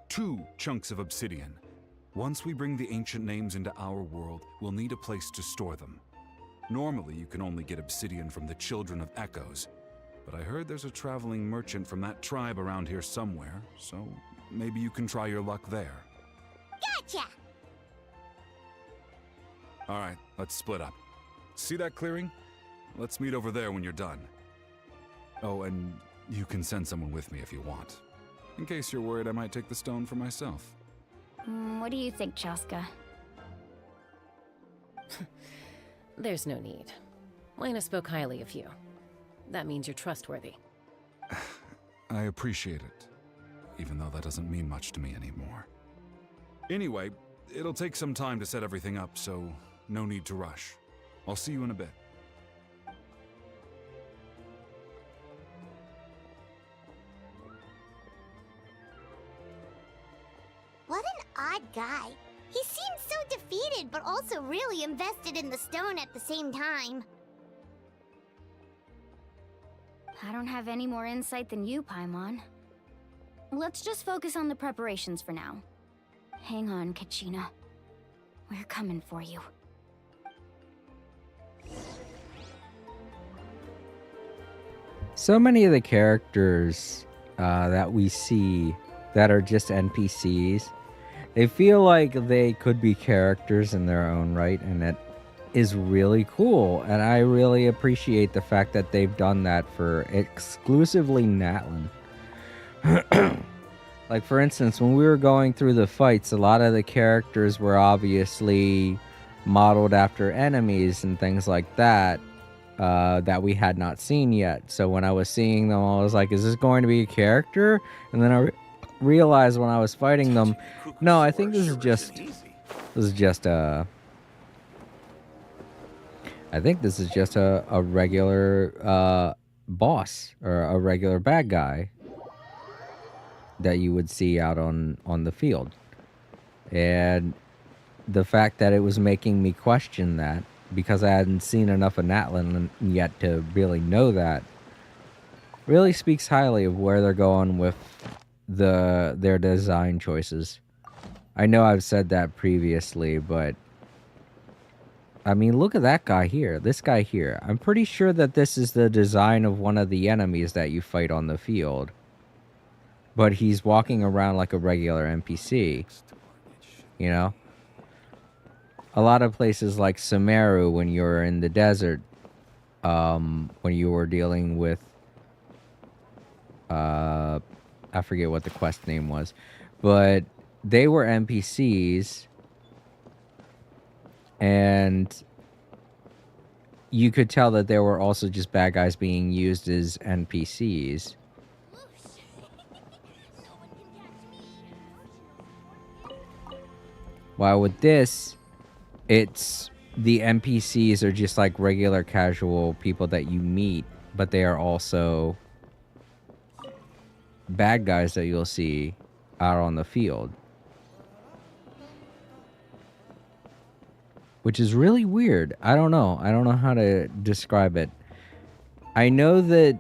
2 chunks of obsidian. Once we bring the ancient names into our world, we'll need a place to store them. Normally, you can only get obsidian from the Children of Echoes, but I heard there's a traveling merchant from that tribe around here somewhere, so maybe you can try your luck there. Gotcha! Alright, let's split up. See that clearing? Let's meet over there when you're done. Oh, and you can send someone with me if you want. In case you're worried I might take the stone for myself. What do you think, Chaska? There's no need. Lena spoke highly of you. That means you're trustworthy. I appreciate it, even though that doesn't mean much to me anymore. Anyway, it'll take some time to set everything up, so no need to rush. I'll see you in a bit. What an odd guy. He seems so defeated, but also really invested in the stone at the same time. I don't have any more insight than you, Paimon. Let's just focus on the preparations for now. Hang on, Kachina. We're coming for you. So many of the characters that we see that are just NPCs, they feel like they could be characters in their own right, and it is really cool. And I really appreciate the fact that they've done that for exclusively Natlin. Like, for instance, when we were going through the fights, a lot of the characters were obviously modeled after enemies and things like that, that we had not seen yet. So when I was seeing them, I was like, is this going to be a character? And then I realized when I was fighting them, no, I think this is just a regular boss, or a regular bad guy that you would see out on the field. And the fact that it was making me question that, because I hadn't seen enough of Natlin yet to really know that, really speaks highly of where they're going with their design choices. I know I've said that previously, but I mean, look at that guy here. This guy here. I'm pretty sure that this is the design of one of the enemies that you fight on the field. But he's walking around like a regular NPC. You know? A lot of places like Sumeru, when you're in the desert, when you were dealing with, I forget what the quest name was, but they were NPCs, and you could tell that there were also just bad guys being used as NPCs. While with this, it's the NPCs are just like regular casual people that you meet, but they are also bad guys that you'll see out on the field. Which is really weird. I don't know. I don't know how to describe it. I know that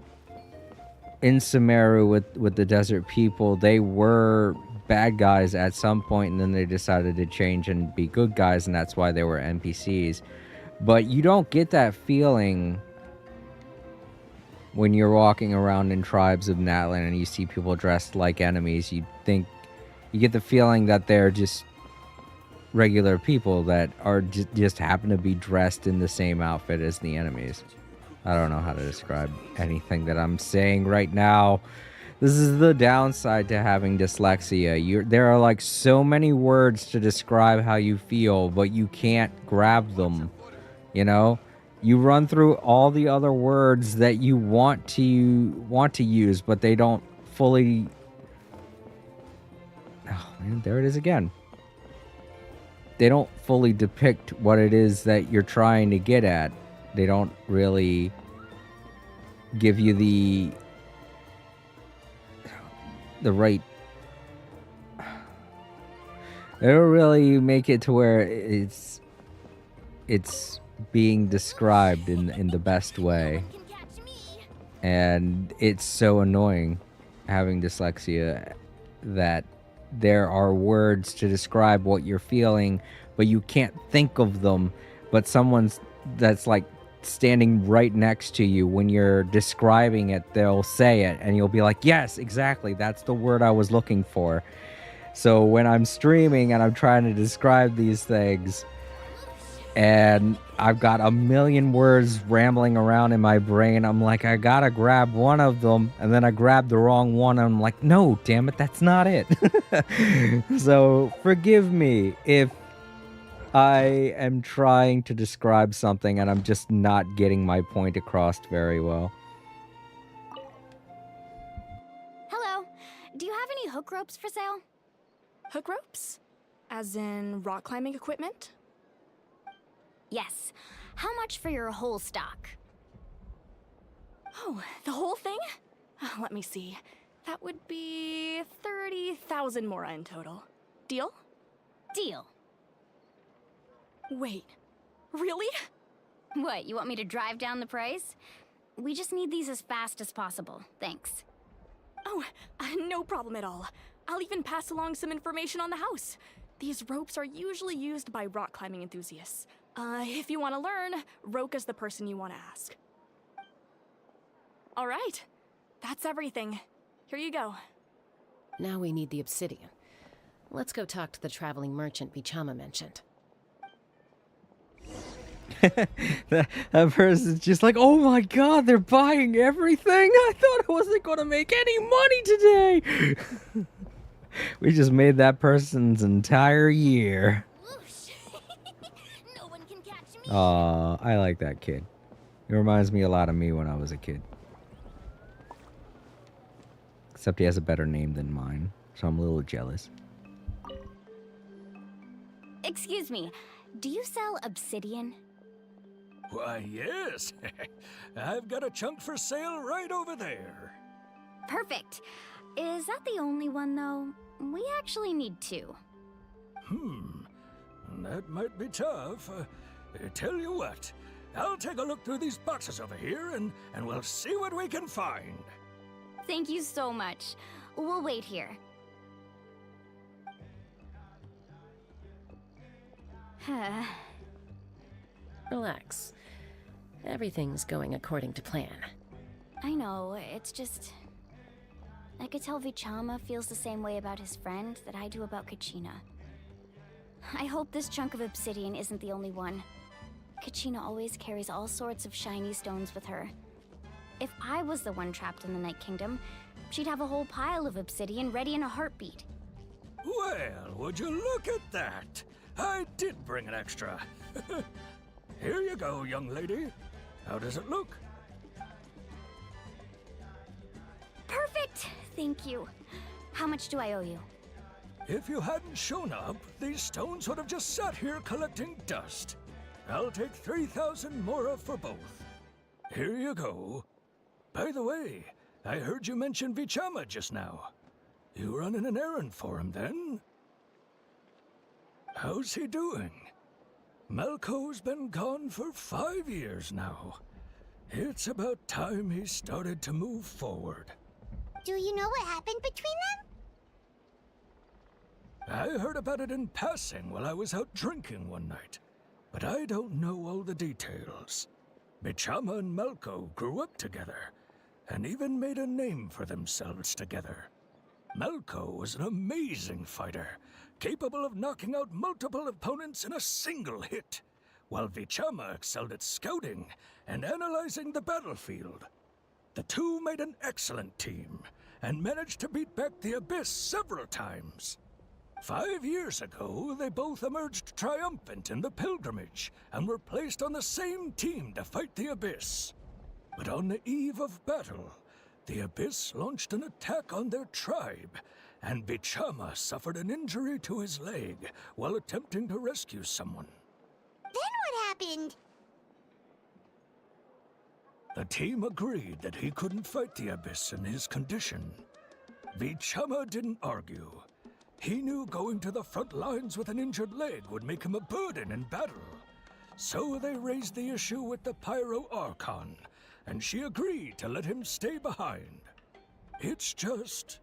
in Sumeru with the desert people, they were bad guys at some point, and then they decided to change and be good guys, and that's why they were NPCs. But you don't get that feeling when you're walking around in tribes of Natlin and you see people dressed like enemies. You get the feeling that they're just regular people that are just happen to be dressed in the same outfit as the enemies. I don't know how to describe anything that I'm saying right now. This is the downside to having dyslexia. There are like so many words to describe how you feel, but you can't grab them. You know? You run through all the other words that you want to use, but they don't fully... Oh man, there it is again. They don't fully depict what it is that you're trying to get at. They don't really give you the right... They don't really make it to where it's being described in the best way. And it's so annoying having dyslexia that there are words to describe what you're feeling, but you can't think of them. But someone's that's like standing right next to you when you're describing it, they'll say it, and you'll be like, yes, exactly, that's the word I was looking for. So when I'm streaming and I'm trying to describe these things, and I've got a million words rambling around in my brain, I'm like, I gotta grab one of them, and then I grab the wrong one, and I'm like, no, damn it, that's not it. So forgive me if I am trying to describe something and I'm just not getting my point across very well. Hello. Do you have any hook ropes for sale? Hook ropes? As in rock climbing equipment? Yes. How much for your whole stock? Oh, the whole thing? Let me see. That would be 30,000 mora in total. Deal? Deal. Wait, really? What, you want me to drive down the price? We just need these as fast as possible. Thanks. Oh, no problem at all. I'll even pass along some information on the house. These ropes are usually used by rock climbing enthusiasts. If you want to learn, Roka's the person you want to ask. All right, that's everything. Here you go. Now we need the obsidian. Let's go talk to the traveling merchant Vichama mentioned. that person's just like, oh my god, they're buying everything? I thought I wasn't going to make any money today. We just made that person's entire year. No one can catch me. Aw, I like that kid. He reminds me a lot of me when I was a kid. Except he has a better name than mine, so I'm a little jealous. Excuse me, do you sell obsidian? Why, yes. I've got a chunk for sale right over there. Perfect. Is that the only one, though? We actually need two. That might be tough. Tell you what, I'll take a look through these boxes over here, and we'll see what we can find. Thank you so much. We'll wait here. Relax. Everything's going according to plan. I know, it's just... I could tell Vichama feels the same way about his friend that I do about Kachina. I hope this chunk of obsidian isn't the only one. Kachina always carries all sorts of shiny stones with her. If I was the one trapped in the Night Kingdom, she'd have a whole pile of obsidian ready in a heartbeat. Well, would you look at that? I did bring an extra. Here you go, young lady. How does it look? Perfect! Thank you. How much do I owe you? If you hadn't shown up, these stones would have just sat here collecting dust. I'll take 3,000 mora for both. Here you go. By the way, I heard you mention Vichama just now. You running an errand for him, then? How's he doing? Malco's been gone for 5 years now. It's about time he started to move forward. Do you know what happened between them? I heard about it in passing while I was out drinking one night, but I don't know all the details. Vichama and Malco grew up together, and even made a name for themselves together. Malco was an amazing fighter, capable of knocking out multiple opponents in a single hit, while Vichama excelled at scouting and analyzing the battlefield. The two made an excellent team, and managed to beat back the Abyss several times. 5 years ago, they both emerged triumphant in the pilgrimage, and were placed on the same team to fight the Abyss. But on the eve of battle, the Abyss launched an attack on their tribe, and Vichama suffered an injury to his leg while attempting to rescue someone. Then what happened? The team agreed that he couldn't fight the Abyss in his condition. Vichama didn't argue. He knew going to the front lines with an injured leg would make him a burden in battle. So they raised the issue with the Pyro Archon, and she agreed to let him stay behind. It's just...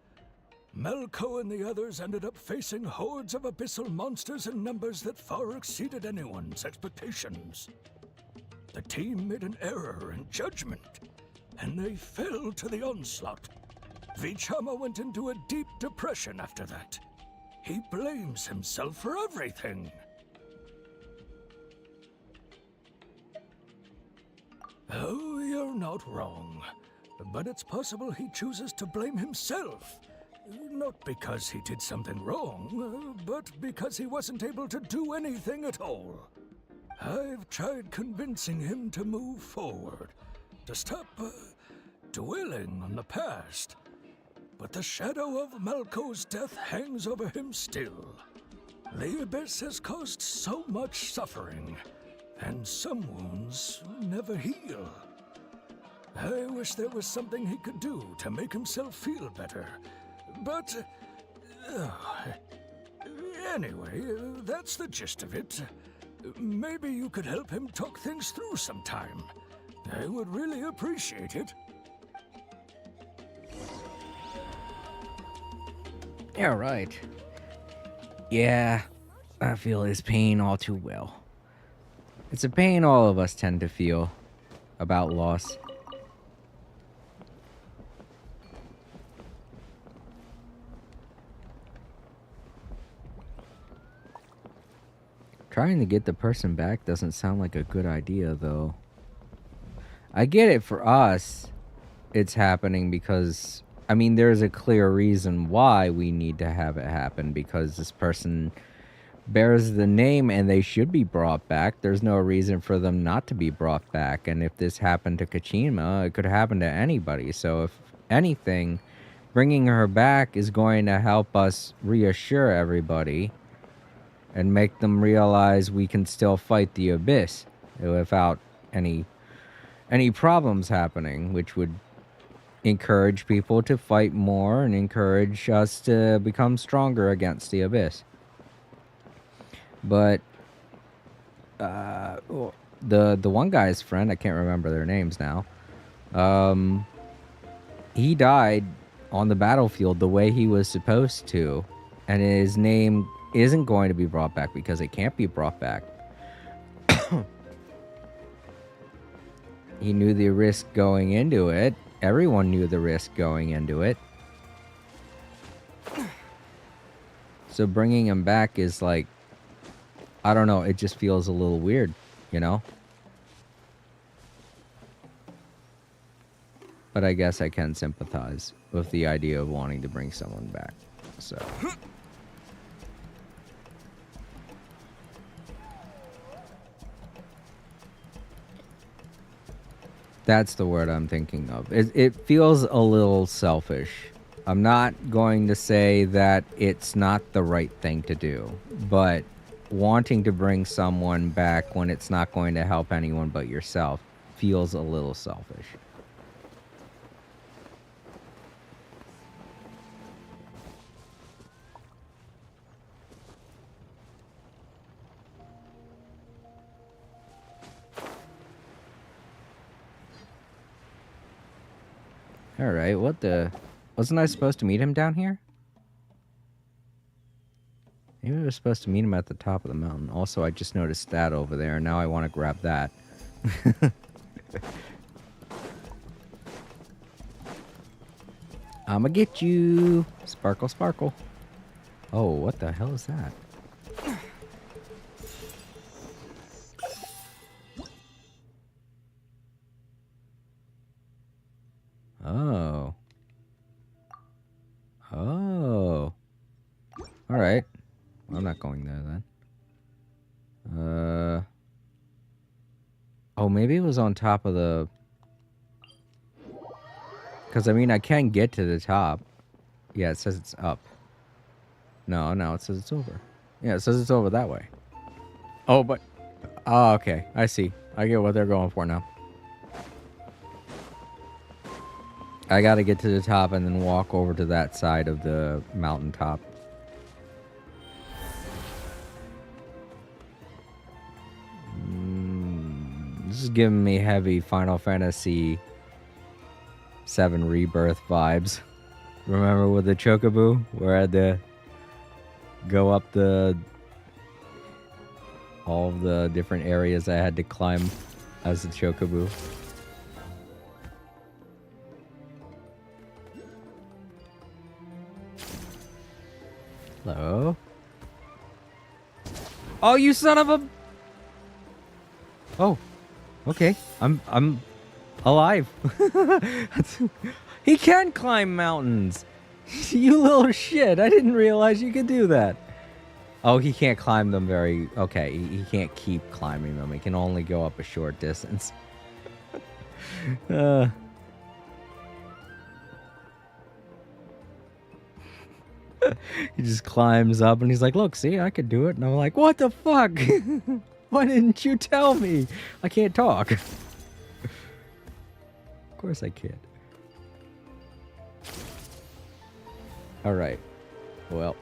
Malco and the others ended up facing hordes of abyssal monsters in numbers that far exceeded anyone's expectations. The team made an error in judgment, and they fell to the onslaught. Vichama went into a deep depression after that. He blames himself for everything. Oh, you're not wrong. But it's possible he chooses to blame himself. Not because he did something wrong, but because he wasn't able to do anything at all. I've tried convincing him to move forward, to stop dwelling on the past. But the shadow of Malco's death hangs over him still. The Abyss has caused so much suffering, and some wounds never heal. I wish there was something he could do to make himself feel better, but... anyway, that's the gist of it. Maybe you could help him talk things through sometime. I would really appreciate it. Yeah, right. Yeah, I feel his pain all too well. It's a pain all of us tend to feel about loss. Trying to get the person back doesn't sound like a good idea, though. I get it for us. It's happening because, I mean, there's a clear reason why we need to have it happen, because this person bears the name and they should be brought back. There's no reason for them not to be brought back. And if this happened to Kachima, it could happen to anybody. So if anything, bringing her back is going to help us reassure everybody and make them realize we can still fight the abyss without any problems happening, which would encourage people to fight more and encourage us to become stronger against the abyss. But the one guy's friend, I can't remember their names now, he died on the battlefield the way he was supposed to, and his name isn't going to be brought back because it can't be brought back. He knew the risk going into it. Everyone knew the risk going into it. So bringing him back is like, I don't know, it just feels a little weird, you know? But I guess I can sympathize with the idea of wanting to bring someone back, so... That's the word I'm thinking of. It feels a little selfish. I'm not going to say that it's not the right thing to do, but wanting to bring someone back when it's not going to help anyone but yourself feels a little selfish. Alright, what the... Wasn't I supposed to meet him down here? Maybe we were supposed to meet him at the top of the mountain. Also, I just noticed that over there, and now I want to grab that. I'ma get you! Sparkle, sparkle. Oh, what the hell is that? Oh. Oh. Alright. I'm not going there then. Oh, maybe it was on top of the... Because, I mean, I can get to the top. Yeah, it says it's up. No, it says it's over. Yeah, it says it's over that way. Oh, but... Oh, okay. I see. I get what they're going for now. I gotta get to the top and then walk over to that side of the mountaintop. This is giving me heavy Final Fantasy VII Rebirth vibes. Remember with the Chocobo, where I had to go up all of the different areas I had to climb as the Chocobo. Hello? Oh, you son of a... Oh, okay. I'm alive. He can climb mountains. You little shit. I didn't realize you could do that. Oh, he can't climb them very... Okay, he can't keep climbing them. He can only go up a short distance. He just climbs up and he's like, look, see, I could do it. And I'm like, what the fuck? Why didn't you tell me? I can't talk. Of course I can't. Alright. Well.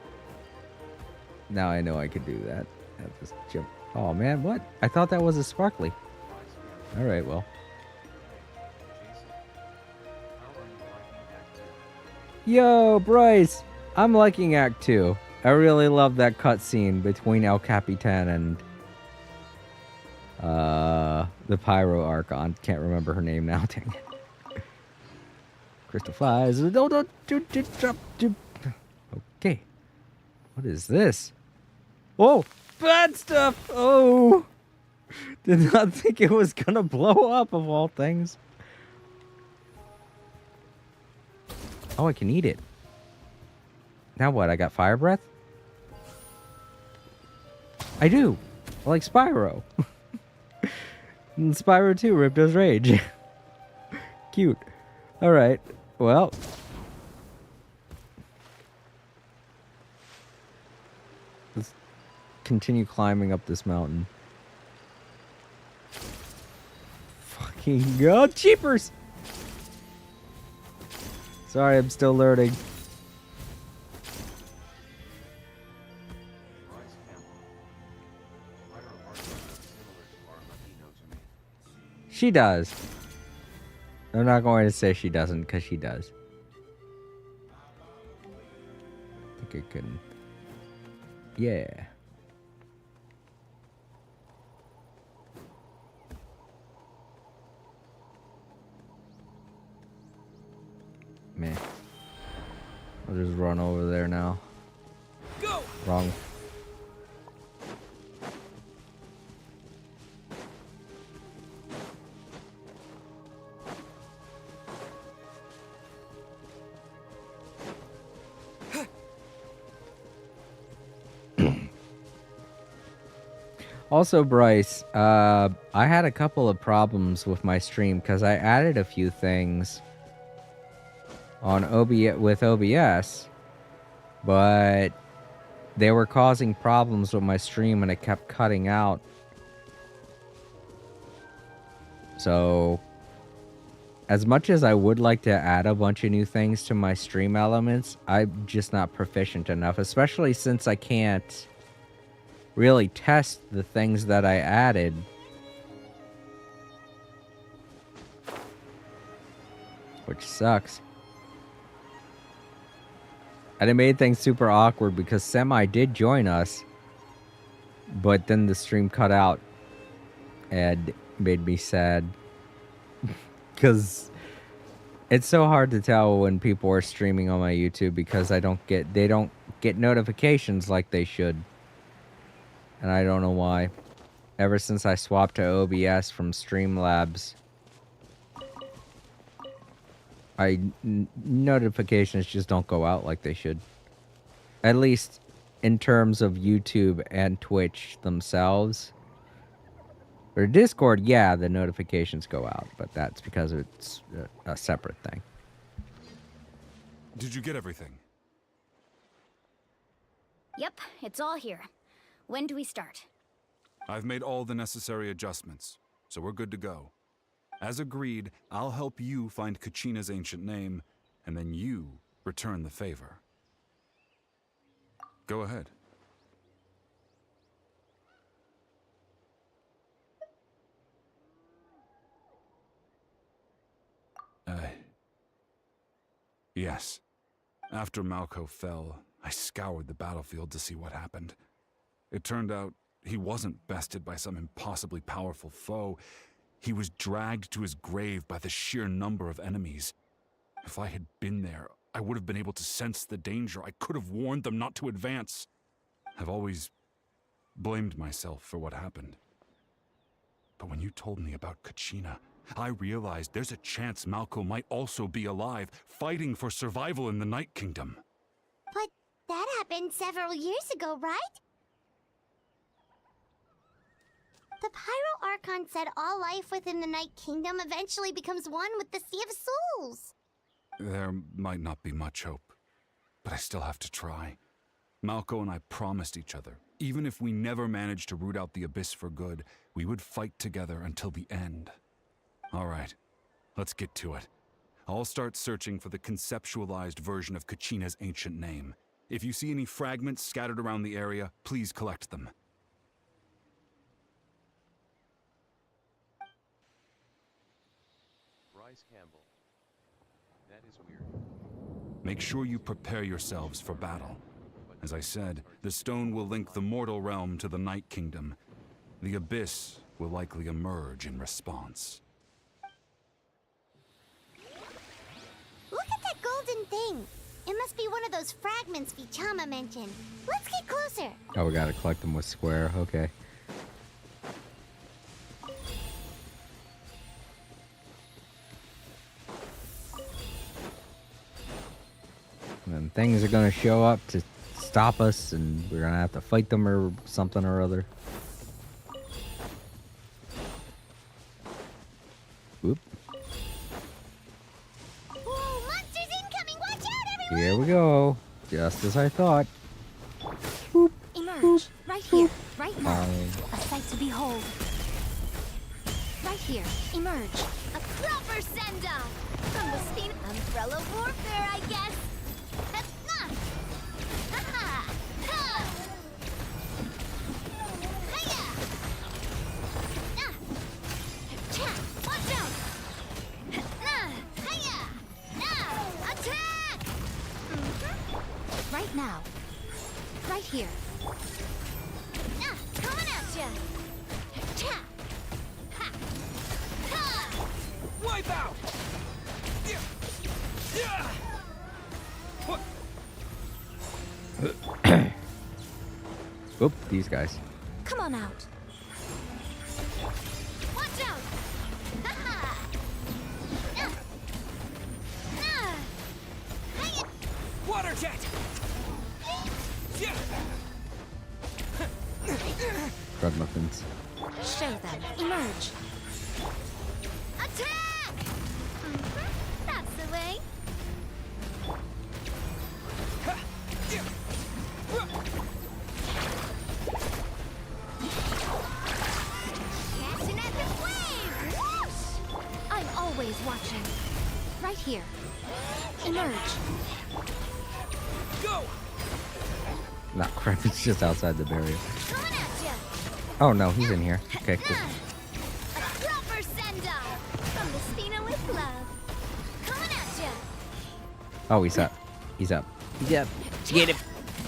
Now I know I could do that. At this jump. Oh man, what? I thought that was a sparkly. Alright, well. Yo, Bryce! I'm liking Act 2. I really love that cutscene between El Capitan and the Pyro Archon. Can't remember her name now, dang it. Crystal flies. Okay. What is this? Oh! Bad stuff! Oh! Did not think it was gonna blow up, of all things. Oh, I can eat it. Now what? I got fire breath? I do. Like Spyro. And Spyro 2, Ripto's Rage. Cute. Alright. Well. Let's continue climbing up this mountain. Fucking go. Cheapers! Sorry, I'm still learning. She does. I'm not going to say she doesn't, because she does. I think I can. Yeah. Man. I'll just run over there now. Go! Wrong. Also, Bryce, I had a couple of problems with my stream because I added a few things on with OBS, but they were causing problems with my stream and it kept cutting out. So, as much as I would like to add a bunch of new things to my stream elements, I'm just not proficient enough, especially since I can't really test the things that I added. Which sucks. And it made things super awkward because Semi did join us, but then the stream cut out and made me sad. Because it's so hard to tell when people are streaming on my YouTube because they don't get notifications like they should. And I don't know why. Ever since I swapped to OBS from Streamlabs, notifications just don't go out like they should. At least in terms of YouTube and Twitch themselves. For Discord, yeah, the notifications go out, but that's because it's a separate thing. Did you get everything? Yep, it's all here. When do we start? I've made all the necessary adjustments, so we're good to go. As agreed, I'll help you find Kachina's ancient name, and then you return the favor. Go ahead. Yes. After Malco fell, I scoured the battlefield to see what happened. It turned out he wasn't bested by some impossibly powerful foe. He was dragged to his grave by the sheer number of enemies. If I had been there, I would have been able to sense the danger. I could have warned them not to advance. I've always blamed myself for what happened. But when you told me about Kachina, I realized there's a chance Malco might also be alive, fighting for survival in the Night Kingdom. But that happened several years ago, right? The Pyro Archon said all life within the Night Kingdom eventually becomes one with the Sea of Souls. There might not be much hope, but I still have to try. Malco and I promised each other, even if we never managed to root out the Abyss for good, we would fight together until the end. All right, let's get to it. I'll start searching for the conceptualized version of Kachina's ancient name. If you see any fragments scattered around the area, please collect them. Bryce Campbell. That is weird. Make sure you prepare yourselves for battle. As I said, the stone will link the mortal realm to the Night Kingdom. The Abyss will likely emerge in response. Look at that golden thing. It must be one of those fragments Vichama mentioned. Let's get closer. Oh, we gotta collect them with square. Okay. And then things are gonna show up to stop us, and we're gonna have to fight them or something or other. Whoop. Whoa, monsters incoming! Watch out, everyone! Here we go. Just as I thought. Emerge. Right here. Right now. Fine. A sight to behold. Right here. Emerge. A proper send-off! From the spin umbrella warfare, I guess! Ha-ha! Ha! Hiya! Ah! Cha! Watch out! Hiya! Ah! Attack! Right now. Right here. Coming at ya! Cha! Ha! Ha! Wipe out! Oop, these guys. Come on out. Watch out! Ha-ha! Hiya! Water jet! Bread muffins. Show them. Emerge. Attack! That's the way. Catching at the flame! Whoosh! I'm always watching. Right here. Emerge. Go! Not crap, it's just outside the barrier. Coming at ya! Oh no, he's in here. Okay, cool. A proper send-off! From the Spina with love. Coming at ya! Oh, he's up. He's up. He's up. Get him.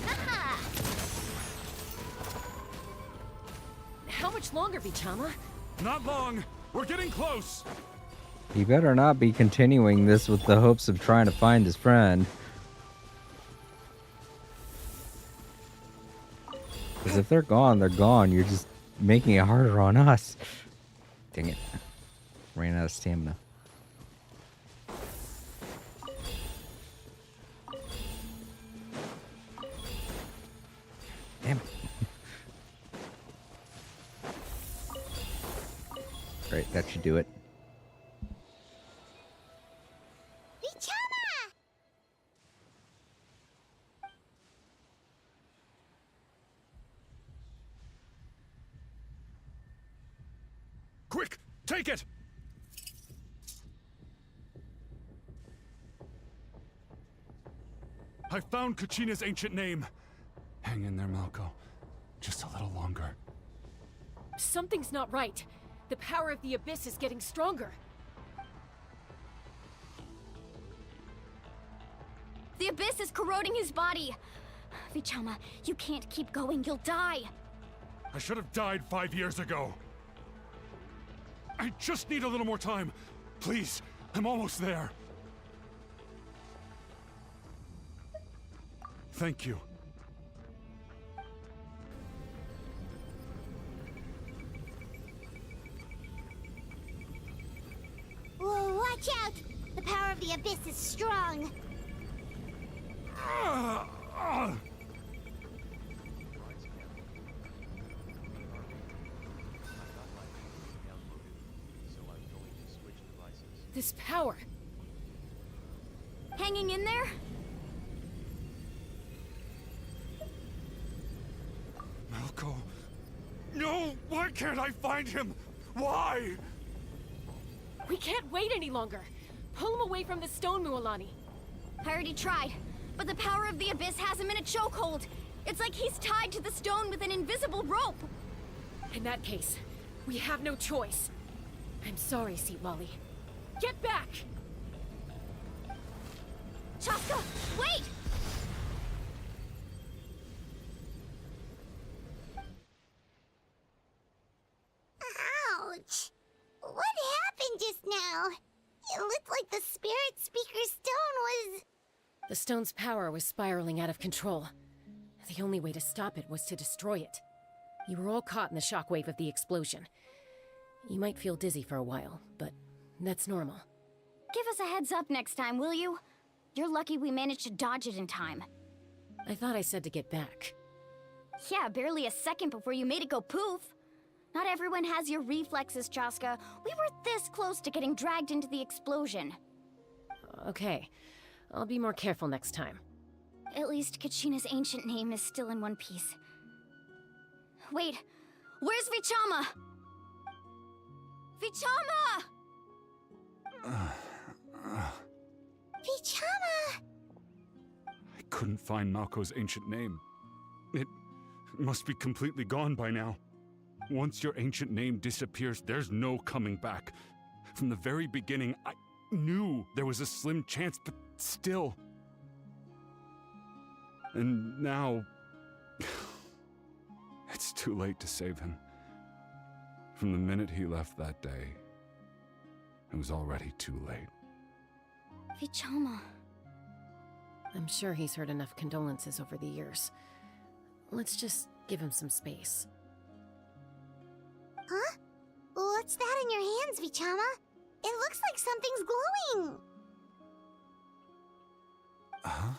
Ha-ha! How much longer, Vichama? Not long. We're getting close. He better not be continuing this with the hopes of trying to find his friend. Because if they're gone, they're gone. You're just making it harder on us. Dang it. Ran out of stamina. Damn it. Great, that should do it. Vichama! Quick, take it! I found Kachina's ancient name. Hang in there, Malco. Just a little longer. Something's not right. The power of the Abyss is getting stronger. The Abyss is corroding his body. Vichama, you can't keep going. You'll die. I should have died 5 years ago. I just need a little more time. Please, I'm almost there. Thank you. Whoa, watch out! The power of the Abyss is strong. This power. Hanging in there? Malco. No! Why can't I find him? Why? We can't wait any longer. Pull him away from the stone, Mualani. I already tried, but the power of the Abyss has him in a chokehold. It's like he's tied to the stone with an invisible rope. In that case, we have no choice. I'm sorry, Seat Lolly. Get back! Chaska! Wait! Ouch! What happened just now? It looked like the Spirit Speaker Stone was... The stone's power was spiraling out of control. The only way to stop it was to destroy it. You were all caught in the shockwave of the explosion. You might feel dizzy for a while, but that's normal. Give us a heads up next time, will you? You're lucky we managed to dodge it in time. I thought I said to get back. Yeah, barely a second before you made it go poof. Not everyone has your reflexes, Chaska. We were this close to getting dragged into the explosion. Okay, I'll be more careful next time. At least Kachina's ancient name is still in one piece. Wait, where's Vichama? Vichama! Vichama! I couldn't find Malko's ancient name. It must be completely gone by now. Once your ancient name disappears, there's no coming back. From the very beginning, I knew there was a slim chance, but still. And now... it's too late to save him. From the minute he left that day, it was already too late. Vichama. I'm sure he's heard enough condolences over the years. Let's just give him some space. Huh? What's that in your hands, Vichama? It looks like something's glowing! Huh?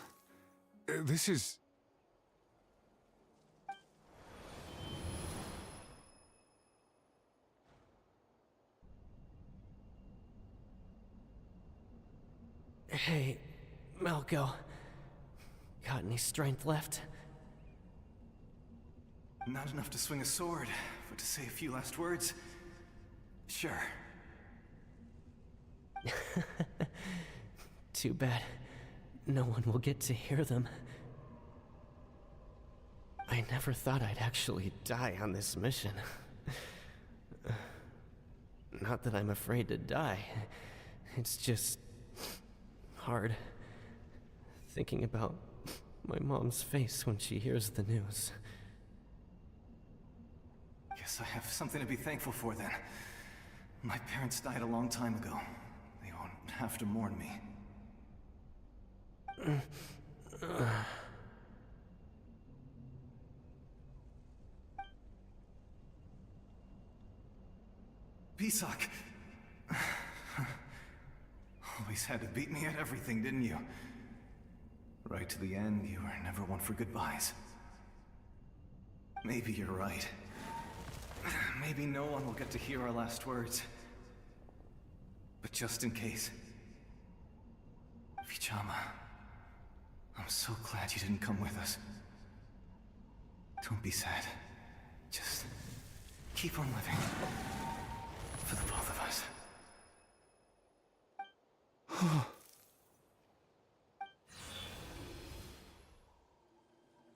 This is... Hey, Malko. Got any strength left? Not enough to swing a sword, but to say a few last words? Sure. Too bad. No one will get to hear them. I never thought I'd actually die on this mission. Not that I'm afraid to die. It's just... hard. Thinking about my mom's face when she hears the news. Guess I have something to be thankful for then. My parents died a long time ago. They won't have to mourn me. Pisak! Always had to beat me at everything, didn't you? Right to the end, you were never one for goodbyes. Maybe you're right. Maybe no one will get to hear our last words. But just in case... Vichama... I'm so glad you didn't come with us. Don't be sad. Just... keep on living. For the both of us.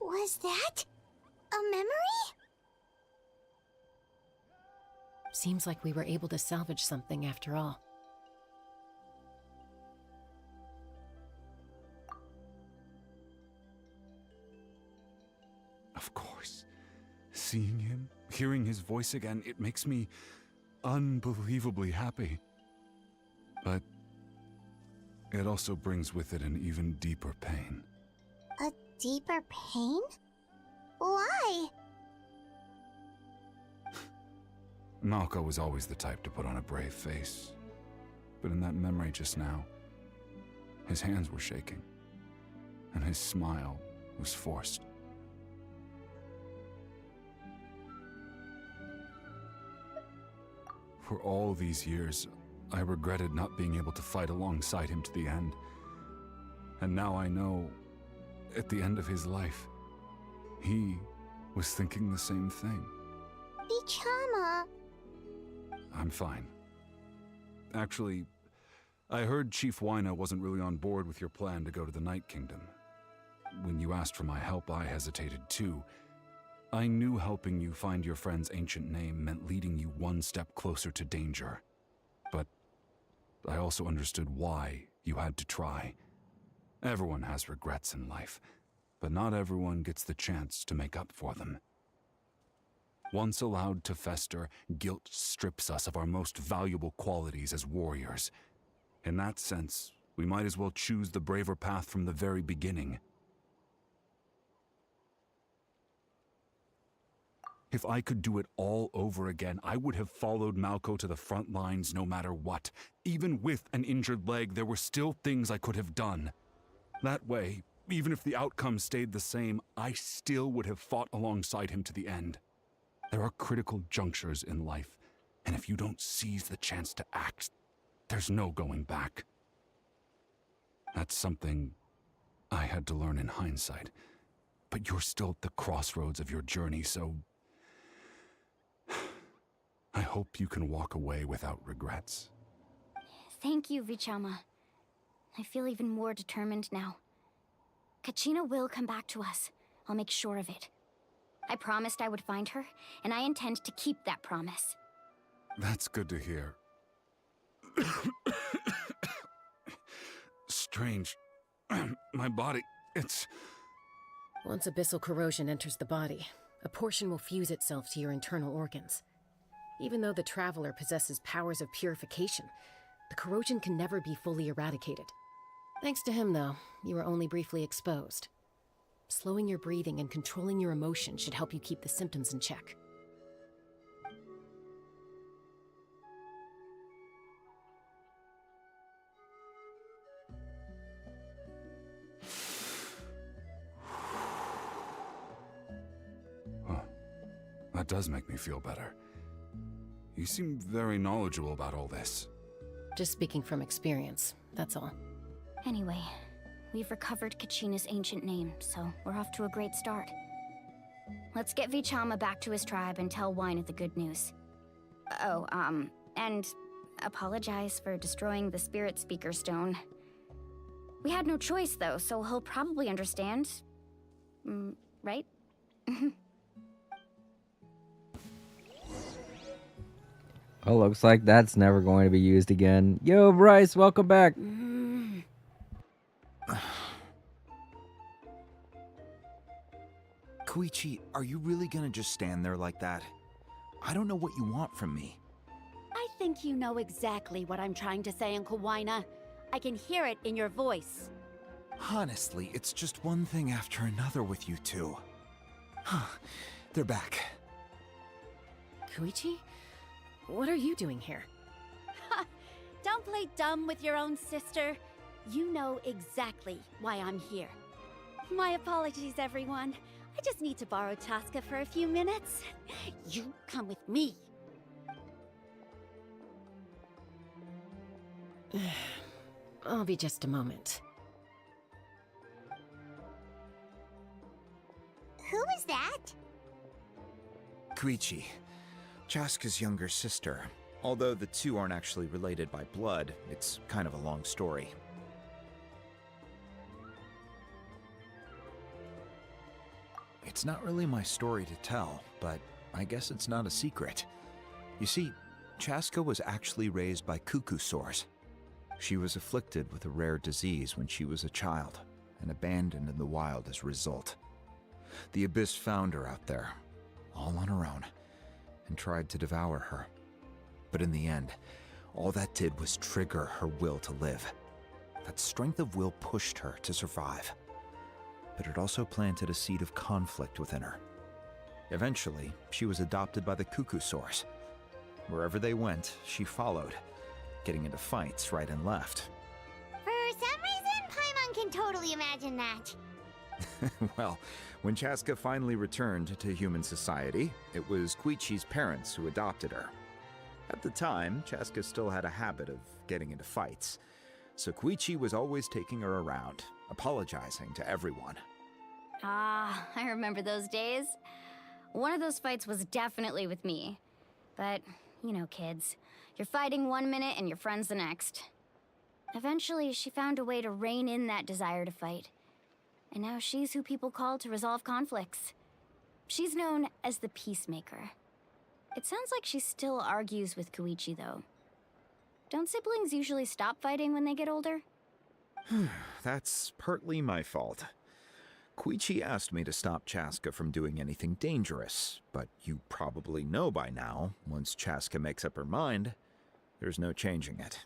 Was that... a memory? Seems like we were able to salvage something after all. Of course. Seeing him, hearing his voice again, it makes me unbelievably happy. But it also brings with it an even deeper pain. A deeper pain? Why? Malko was always the type to put on a brave face. But in that memory just now, his hands were shaking, and his smile was forced. For all these years, I regretted not being able to fight alongside him to the end. And now I know, at the end of his life, he was thinking the same thing. Vichama... I'm fine. Actually, I heard Chief Wyna wasn't really on board with your plan to go to the Night Kingdom. When you asked for my help, I hesitated too. I knew helping you find your friend's ancient name meant leading you one step closer to danger. But I also understood why you had to try. Everyone has regrets in life, but not everyone gets the chance to make up for them. Once allowed to fester, guilt strips us of our most valuable qualities as warriors. In that sense, we might as well choose the braver path from the very beginning. If I could do it all over again, I would have followed Malco to the front lines no matter what. Even with an injured leg, there were still things I could have done. That way, even if the outcome stayed the same, I still would have fought alongside him to the end. There are critical junctures in life, and if you don't seize the chance to act, there's no going back. That's something I had to learn in hindsight, but you're still at the crossroads of your journey, so I hope you can walk away without regrets. Thank you, Vichama. I feel even more determined now. Kachina will come back to us. I'll make sure of it. I promised I would find her, and I intend to keep that promise. That's good to hear. Strange. My body, it's... Once abyssal corrosion enters the body, a portion will fuse itself to your internal organs. Even though the Traveler possesses powers of purification, the corrosion can never be fully eradicated. Thanks to him, though, you were only briefly exposed. Slowing your breathing and controlling your emotions should help you keep the symptoms in check. Huh. That does make me feel better. You seem very knowledgeable about all this. Just speaking from experience, that's all. Anyway, we've recovered Kachina's ancient name, so we're off to a great start. Let's get Vichama back to his tribe and tell Wyneth the good news. Oh, and apologize for destroying the Spirit Speaker Stone. We had no choice, though, so he'll probably understand. Right? Oh, looks like that's never going to be used again. Yo, Bryce, welcome back. Koichi, are you really gonna just stand there like that? I don't know what you want from me. I think you know exactly what I'm trying to say, Uncle Wyna. I can hear it in your voice. Honestly, it's just one thing after another with you two. They're back. Koichi? What are you doing here? Don't play dumb with your own sister. You know exactly why I'm here. My apologies, everyone. I just need to borrow Chaska for a few minutes. You come with me. I'll be just a moment. Who is that? Koichi, Chaska's younger sister. Although the two aren't actually related by blood, it's kind of a long story. It's not really my story to tell, but I guess it's not a secret. You see, Chaska was actually raised by cuckoo sores. She was afflicted with a rare disease when she was a child, and abandoned in the wild as a result. The Abyss found her out there, all on her own, and tried to devour her. But in the end, all that did was trigger her will to live. That strength of will pushed her to survive. But it also planted a seed of conflict within her. Eventually, she was adopted by the cuckoo sores. Wherever they went, she followed, getting into fights right and left. For some reason, Paimon can totally imagine that. Well, when Chaska finally returned to human society, it was Koichi's parents who adopted her. At the time, Chaska still had a habit of getting into fights, so Koichi was always taking her around, apologizing to everyone. Ah, I remember those days. One of those fights was definitely with me. But, you know, kids. You're fighting one minute and your friend's the next. Eventually, she found a way to rein in that desire to fight. And now she's who people call to resolve conflicts. She's known as the Peacemaker. It sounds like she still argues with Koichi, though. Don't siblings usually stop fighting when they get older? That's partly my fault. Koichi asked me to stop Chaska from doing anything dangerous, but you probably know by now, once Chaska makes up her mind, there's no changing it.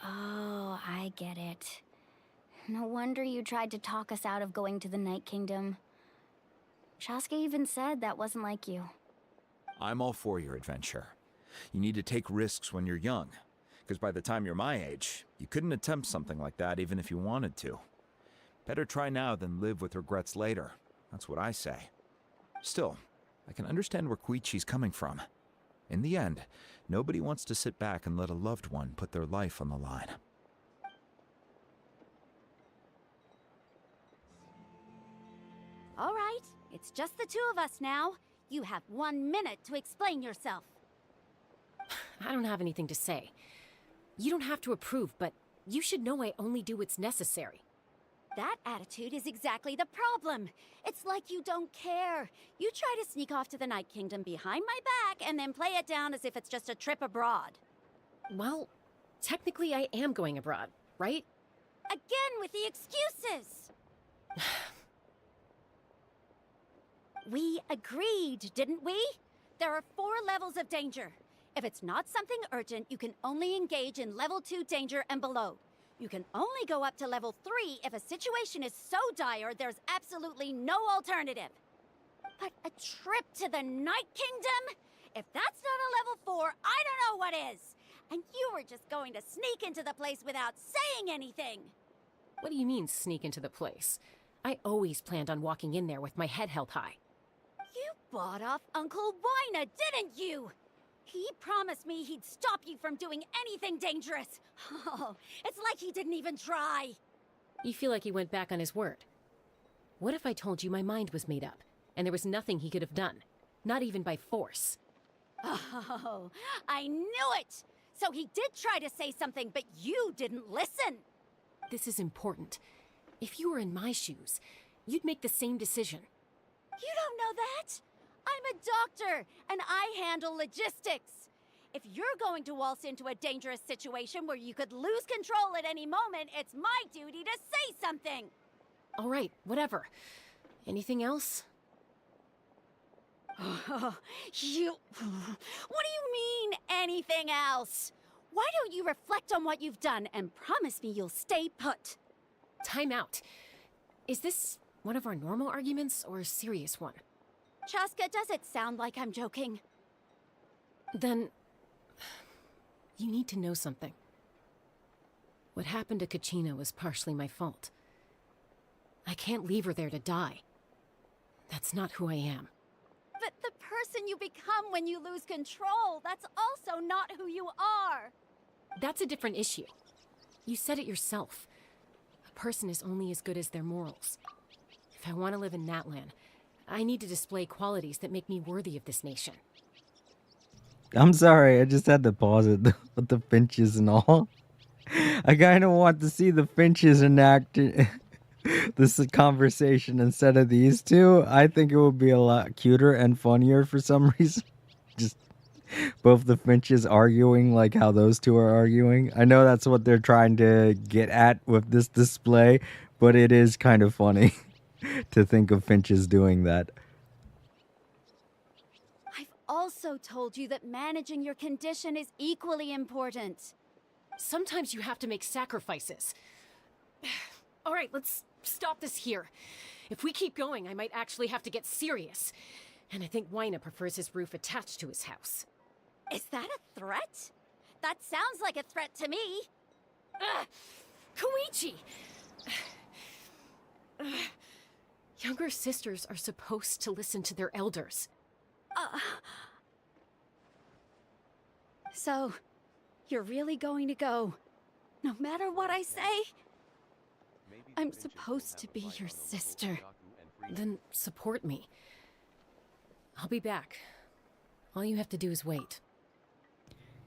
Oh, I get it. No wonder you tried to talk us out of going to the Night Kingdom. Chaska even said that wasn't like you. I'm all for your adventure. You need to take risks when you're young, because by the time you're my age, you couldn't attempt something like that even if you wanted to. Better try now than live with regrets later. That's what I say. Still, I can understand where Koichi's coming from. In the end, nobody wants to sit back and let a loved one put their life on the line. All right, it's just the two of us now. You have 1 minute to explain yourself. I don't have anything to say. You don't have to approve, but you should know I only do what's necessary. That attitude is exactly the problem. It's like you don't care. You try to sneak off to the Night Kingdom behind my back and then play it down as if it's just a trip abroad. Well, technically I am going abroad, right? Again with the excuses! We agreed, didn't we? There are 4 levels of danger. If it's not something urgent, you can only engage in level 2 danger and below. You can only go up to level 3 if a situation is so dire there's absolutely no alternative. But a trip to the Night Kingdom? If that's not a level 4, I don't know what is. And you were just going to sneak into the place without saying anything. What do you mean, sneak into the place? I always planned on walking in there with my head held high. You bought off Uncle Wina, didn't you? He promised me he'd stop you from doing anything dangerous. Oh, it's like he didn't even try. You feel like he went back on his word. What if I told you my mind was made up, and there was nothing he could have done? Not even by force. Oh, I knew it! So he did try to say something, but you didn't listen. This is important. If you were in my shoes, you'd make the same decision. You don't know that? I'm a doctor, and I handle logistics. If you're going to waltz into a dangerous situation where you could lose control at any moment, it's my duty to say something. All right, whatever. Anything else? What do you mean, anything else? Why don't you reflect on what you've done and promise me you'll stay put? Time out. Is this one of our normal arguments or a serious one? Chaska, does it sound like I'm joking? Then, you need to know something. What happened to Kachina was partially my fault. I can't leave her there to die. That's not who I am. But the person you become when you lose control, that's also not who you are. That's a different issue. You said it yourself. A person is only as good as their morals. If I want to live in Natlan, I need to display qualities that make me worthy of this nation. I'm sorry, I just had to pause it with the Finches and all. I kind of want to see the Finches enact this conversation instead of these two. I think it would be a lot cuter and funnier for some reason. Just both the Finches arguing like how those two are arguing. I know that's what they're trying to get at with this display, but it is kind of funny to think of Finches doing that. I've also told you that managing your condition is equally important. Sometimes you have to make sacrifices. All right, let's stop this here. If we keep going, I might actually have to get serious. And I think Wina prefers his roof attached to his house. Is that a threat? That sounds like a threat to me. Koichi! Younger sisters are supposed to listen to their elders. So, you're really going to go, no matter what I say? I'm supposed to be your sister. Then support me. I'll be back. All you have to do is wait.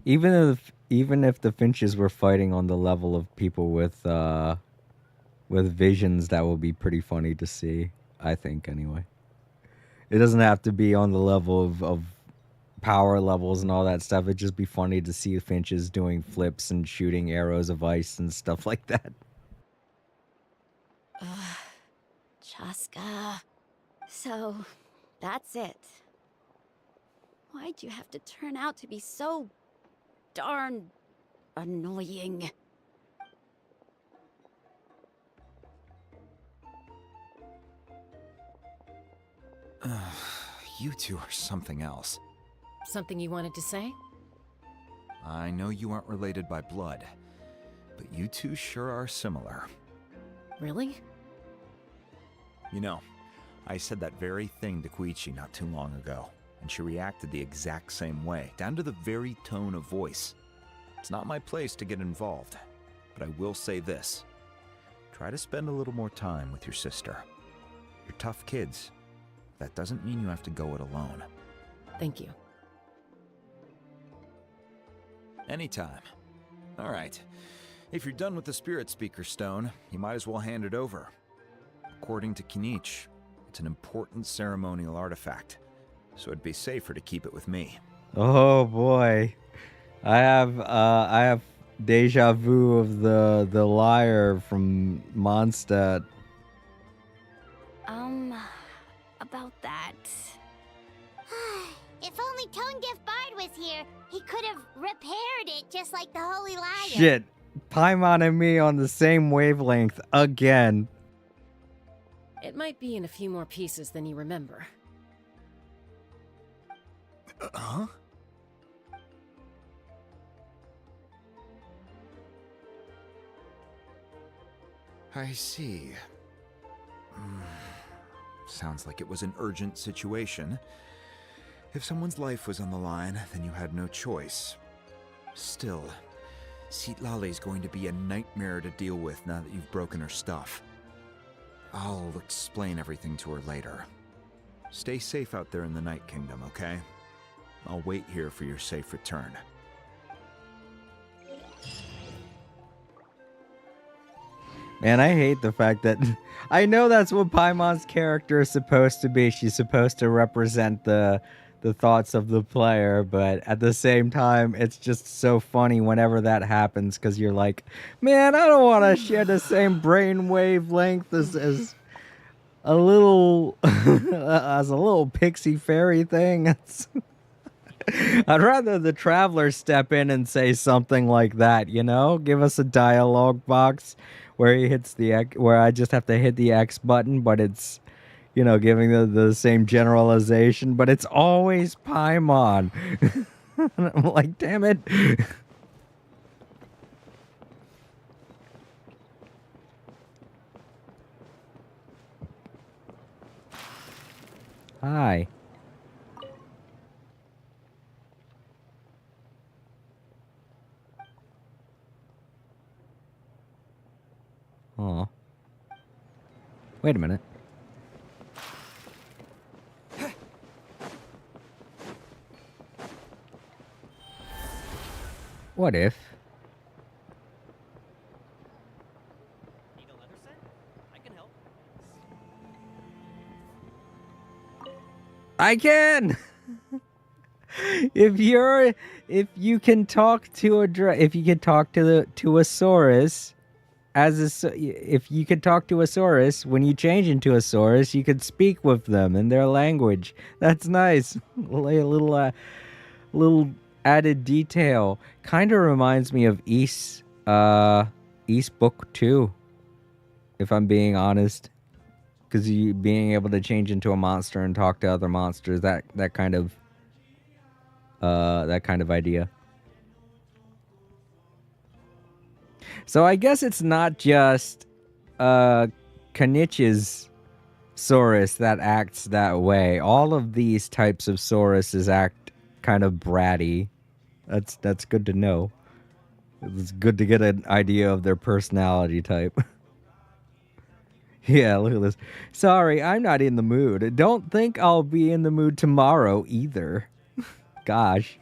Even if the Finches were fighting on the level of people with visions, that will be pretty funny to see. I think anyway. It doesn't have to be on the level of power levels and all that stuff. It'd just be funny to see the Finches doing flips and shooting arrows of ice and stuff like that. Tosca. So, that's it. Why'd you have to turn out to be so darn annoying? You two are something else. Something you wanted to say? I know you aren't related by blood, but you two sure are similar. Really? You know, I said that very thing to Koichi not too long ago, and she reacted the exact same way, down to the very tone of voice. It's not my place to get involved, but I will say this. Try to spend a little more time with your sister. You're tough kids. That doesn't mean you have to go it alone. Thank you. Anytime. All right. If you're done with the Spirit Speaker Stone, you might as well hand it over. According to Kinich, it's an important ceremonial artifact, so it'd be safer to keep it with me. Oh boy, I have deja vu of the liar from Mondstadt. About that. If only Tone Deaf Bard was here, he could have repaired it just like the Holy Liar. Shit, Paimon and me on the same wavelength again. It might be in a few more pieces than you remember. Huh? I see. Sounds like it was an urgent situation. If someone's life was on the line, then you had no choice. Still, Citlali's going to be a nightmare to deal with now that you've broken her stuff. I'll explain everything to her later. Stay safe out there in the Night Kingdom, okay? I'll wait here for your safe return. Man, I hate the fact that I know that's what Paimon's character is supposed to be. She's supposed to represent the thoughts of the player, but at the same time, it's just so funny whenever that happens because you're like, man, I don't want to share the same brain wavelength as a little as a little pixie fairy thing. I'd rather the traveler step in and say something like that, you know? Give us a dialogue box where he hits the X, where I just have to hit the X button, but it's, you know, giving the same generalization, but it's always Paimon. And I'm like, damn it. Hi. Oh. Wait a minute. What if? Need a leather set? I can help. I can. If you can talk to if you can talk to a Saurus, if you could talk to a Saurus, when you change into a Saurus, you could speak with them in their language. That's nice. A little added detail. Kind of reminds me of East Book 2, if I'm being honest. Because you being able to change into a monster and talk to other monsters, that kind of idea. So I guess it's not just Kanich's Saurus that acts that way. All of these types of Sauruses act kind of bratty. That's good to know. It's good to get an idea of their personality type. Yeah, look at this. Sorry, I'm not in the mood. Don't think I'll be in the mood tomorrow either. Gosh.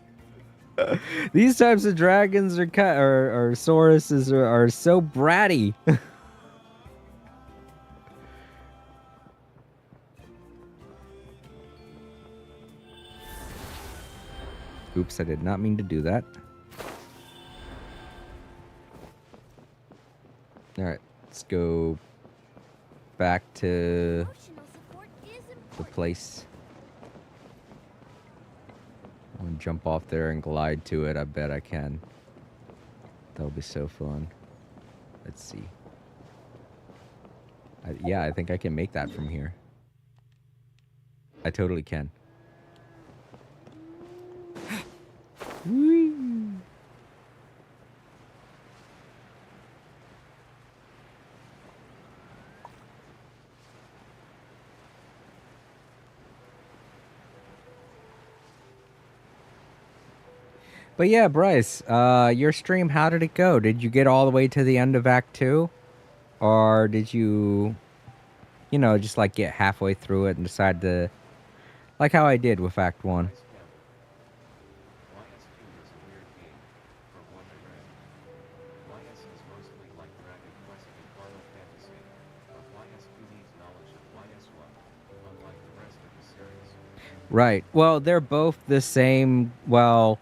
These types of dragons or Sauruses are so bratty. Oops, I did not mean to do that. Alright, let's go back to the place. I'm gonna jump off there and glide to it. I bet I can. That'll be so fun. Let's see. Yeah, I think I can make that from here. I totally can. Whee! But yeah, Bryce, your stream, how did it go? Did you get all the way to the end of Act 2? Or did you, just like get halfway through it and decide to, like how I did with Act 1? Right. Well, they're both the same. Well,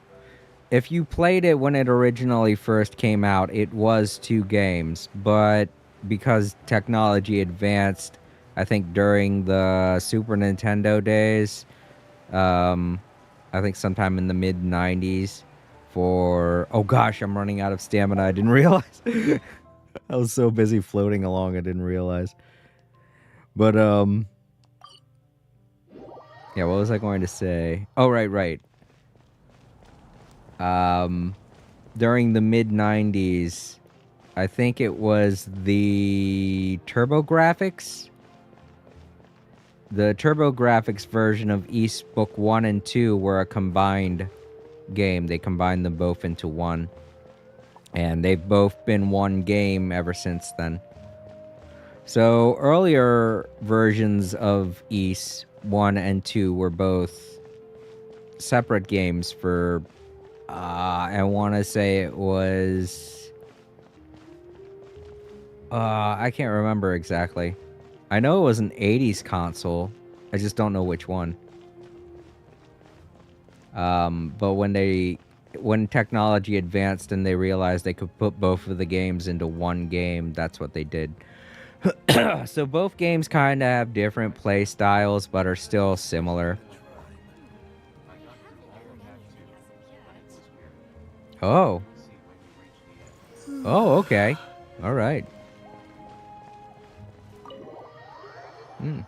if you played it when it originally first came out, it was 2 games. But because technology advanced, I think during the Super Nintendo days, I think sometime in the mid-90s for... Oh gosh, I'm running out of stamina. I didn't realize. I was so busy floating along, I didn't realize. But, yeah, what was I going to say? Oh, right. During the mid-90s, I think it was the TurboGrafx. The TurboGrafx version of East Book 1 and 2 were a combined game. They combined them both into one. And they've both been one game ever since then. So earlier versions of East 1 and 2 were both separate games for, I want to say it was, I can't remember exactly. I know it was an 80s console. I just don't know which one. But when technology advanced and they realized they could put both of the games into one game, that's what they did. So both games kind of have different play styles, but are still similar. Oh. Oh, okay. All right. Hmm.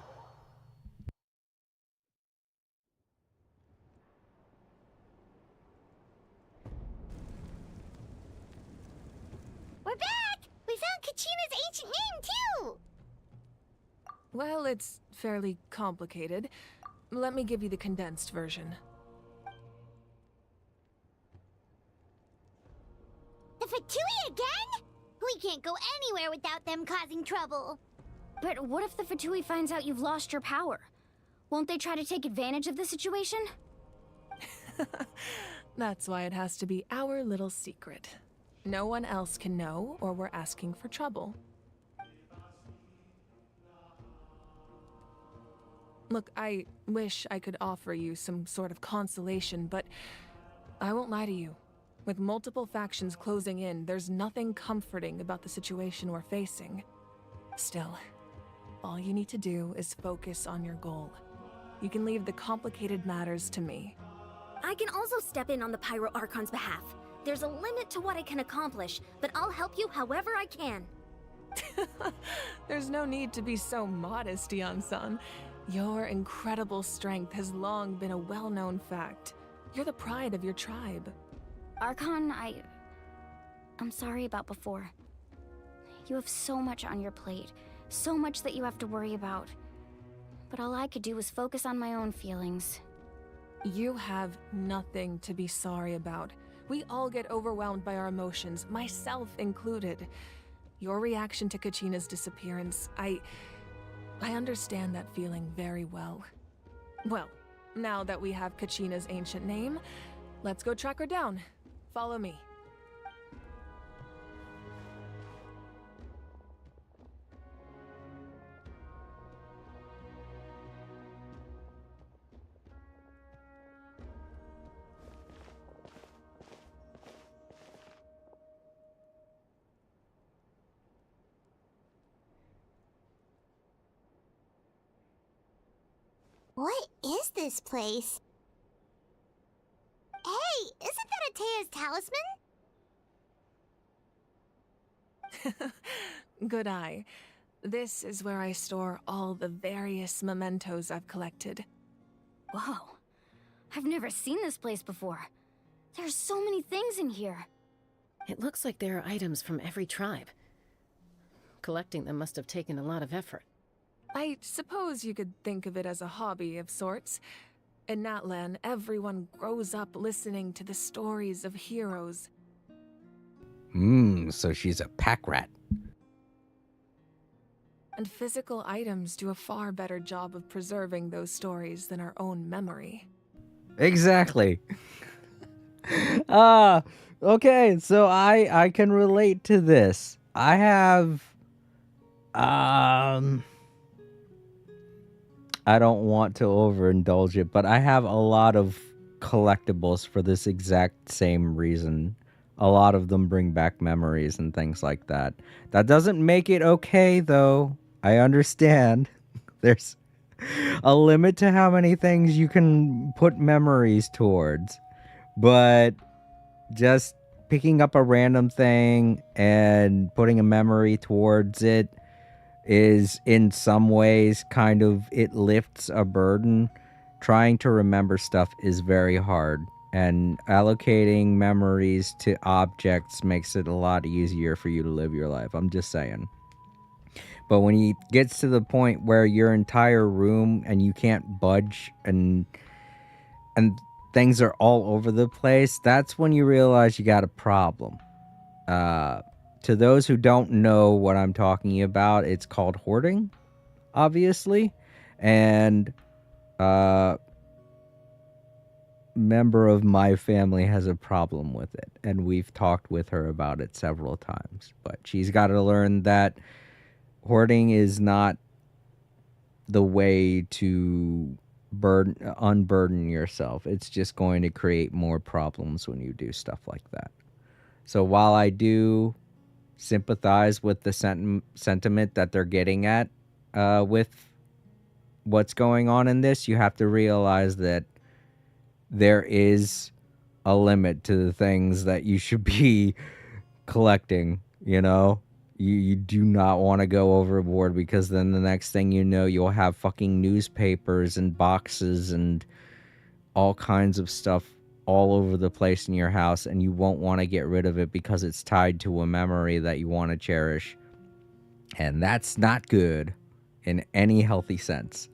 We're back! We found Kachina's ancient name, too! Well, it's fairly complicated. Let me give you the condensed version. The Fatui again? We can't go anywhere without them causing trouble. But what if the Fatui finds out you've lost your power? Won't they try to take advantage of the situation? That's why it has to be our little secret. No one else can know, or we're asking for trouble. Look, I wish I could offer you some sort of consolation, but I won't lie to you. With multiple factions closing in, there's nothing comforting about the situation we're facing. Still, all you need to do is focus on your goal. You can leave the complicated matters to me. I can also step in on the Pyro Archon's behalf. There's a limit to what I can accomplish, but I'll help you however I can. There's no need to be so modest, Yan-san. Your incredible strength has long been a well-known fact. You're the pride of your tribe. Archon, I'm sorry about before. You have so much on your plate, so much that you have to worry about. But all I could do was focus on my own feelings. You have nothing to be sorry about. We all get overwhelmed by our emotions, myself included. Your reaction to Kachina's disappearance, I understand that feeling very well. Well, now that we have Kachina's ancient name, let's go track her down. Follow me. What is this place? Hey, isn't that Atea's talisman? Good eye. This is where I store all the various mementos I've collected. Whoa. I've never seen this place before. There's so many things in here. It looks like there are items from every tribe. Collecting them must have taken a lot of effort. I suppose you could think of it as a hobby of sorts. In Natlan, everyone grows up listening to the stories of heroes. So she's a pack rat. And physical items do a far better job of preserving those stories than our own memory. Exactly. Okay, so I can relate to this. I have I don't want to overindulge it, but I have a lot of collectibles for this exact same reason. A lot of them bring back memories and things like that. That doesn't make it okay, though. I understand. There's a limit to how many things you can put memories towards. But just picking up a random thing and putting a memory towards it is in some ways kind of, it lifts a burden. Trying to remember stuff is very hard, and allocating memories to objects makes it a lot easier for you to live your life. I'm just saying. But when it gets to the point where your entire room and you can't budge and things are all over the place, that's when you realize you got a problem. To those who don't know what I'm talking about, it's called hoarding, obviously. And member of my family has a problem with it, and we've talked with her about it several times. But she's got to learn that hoarding is not the way to unburden yourself. It's just going to create more problems when you do stuff like that. So while I do sympathize with the sentiment that they're getting at with what's going on in this, you have to realize that there is a limit to the things that you should be collecting, you know? You do not want to go overboard, because then the next thing you know, you'll have fucking newspapers and boxes and all kinds of stuff all over the place in your house, and you won't want to get rid of it because it's tied to a memory that you want to cherish. And that's not good in any healthy sense.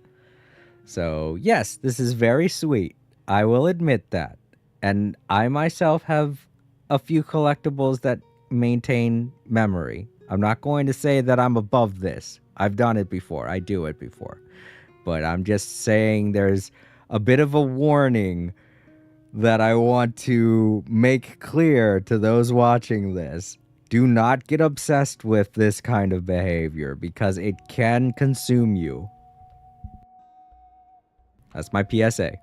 So, yes, this is very sweet. I will admit that. And I myself have a few collectibles that maintain memory. I'm not going to say that I'm above this. I've done it before. I do it before. But I'm just saying there's a bit of a warning that I want to make clear to those watching this. Do not get obsessed with this kind of behavior, because it can consume you. That's my PSA.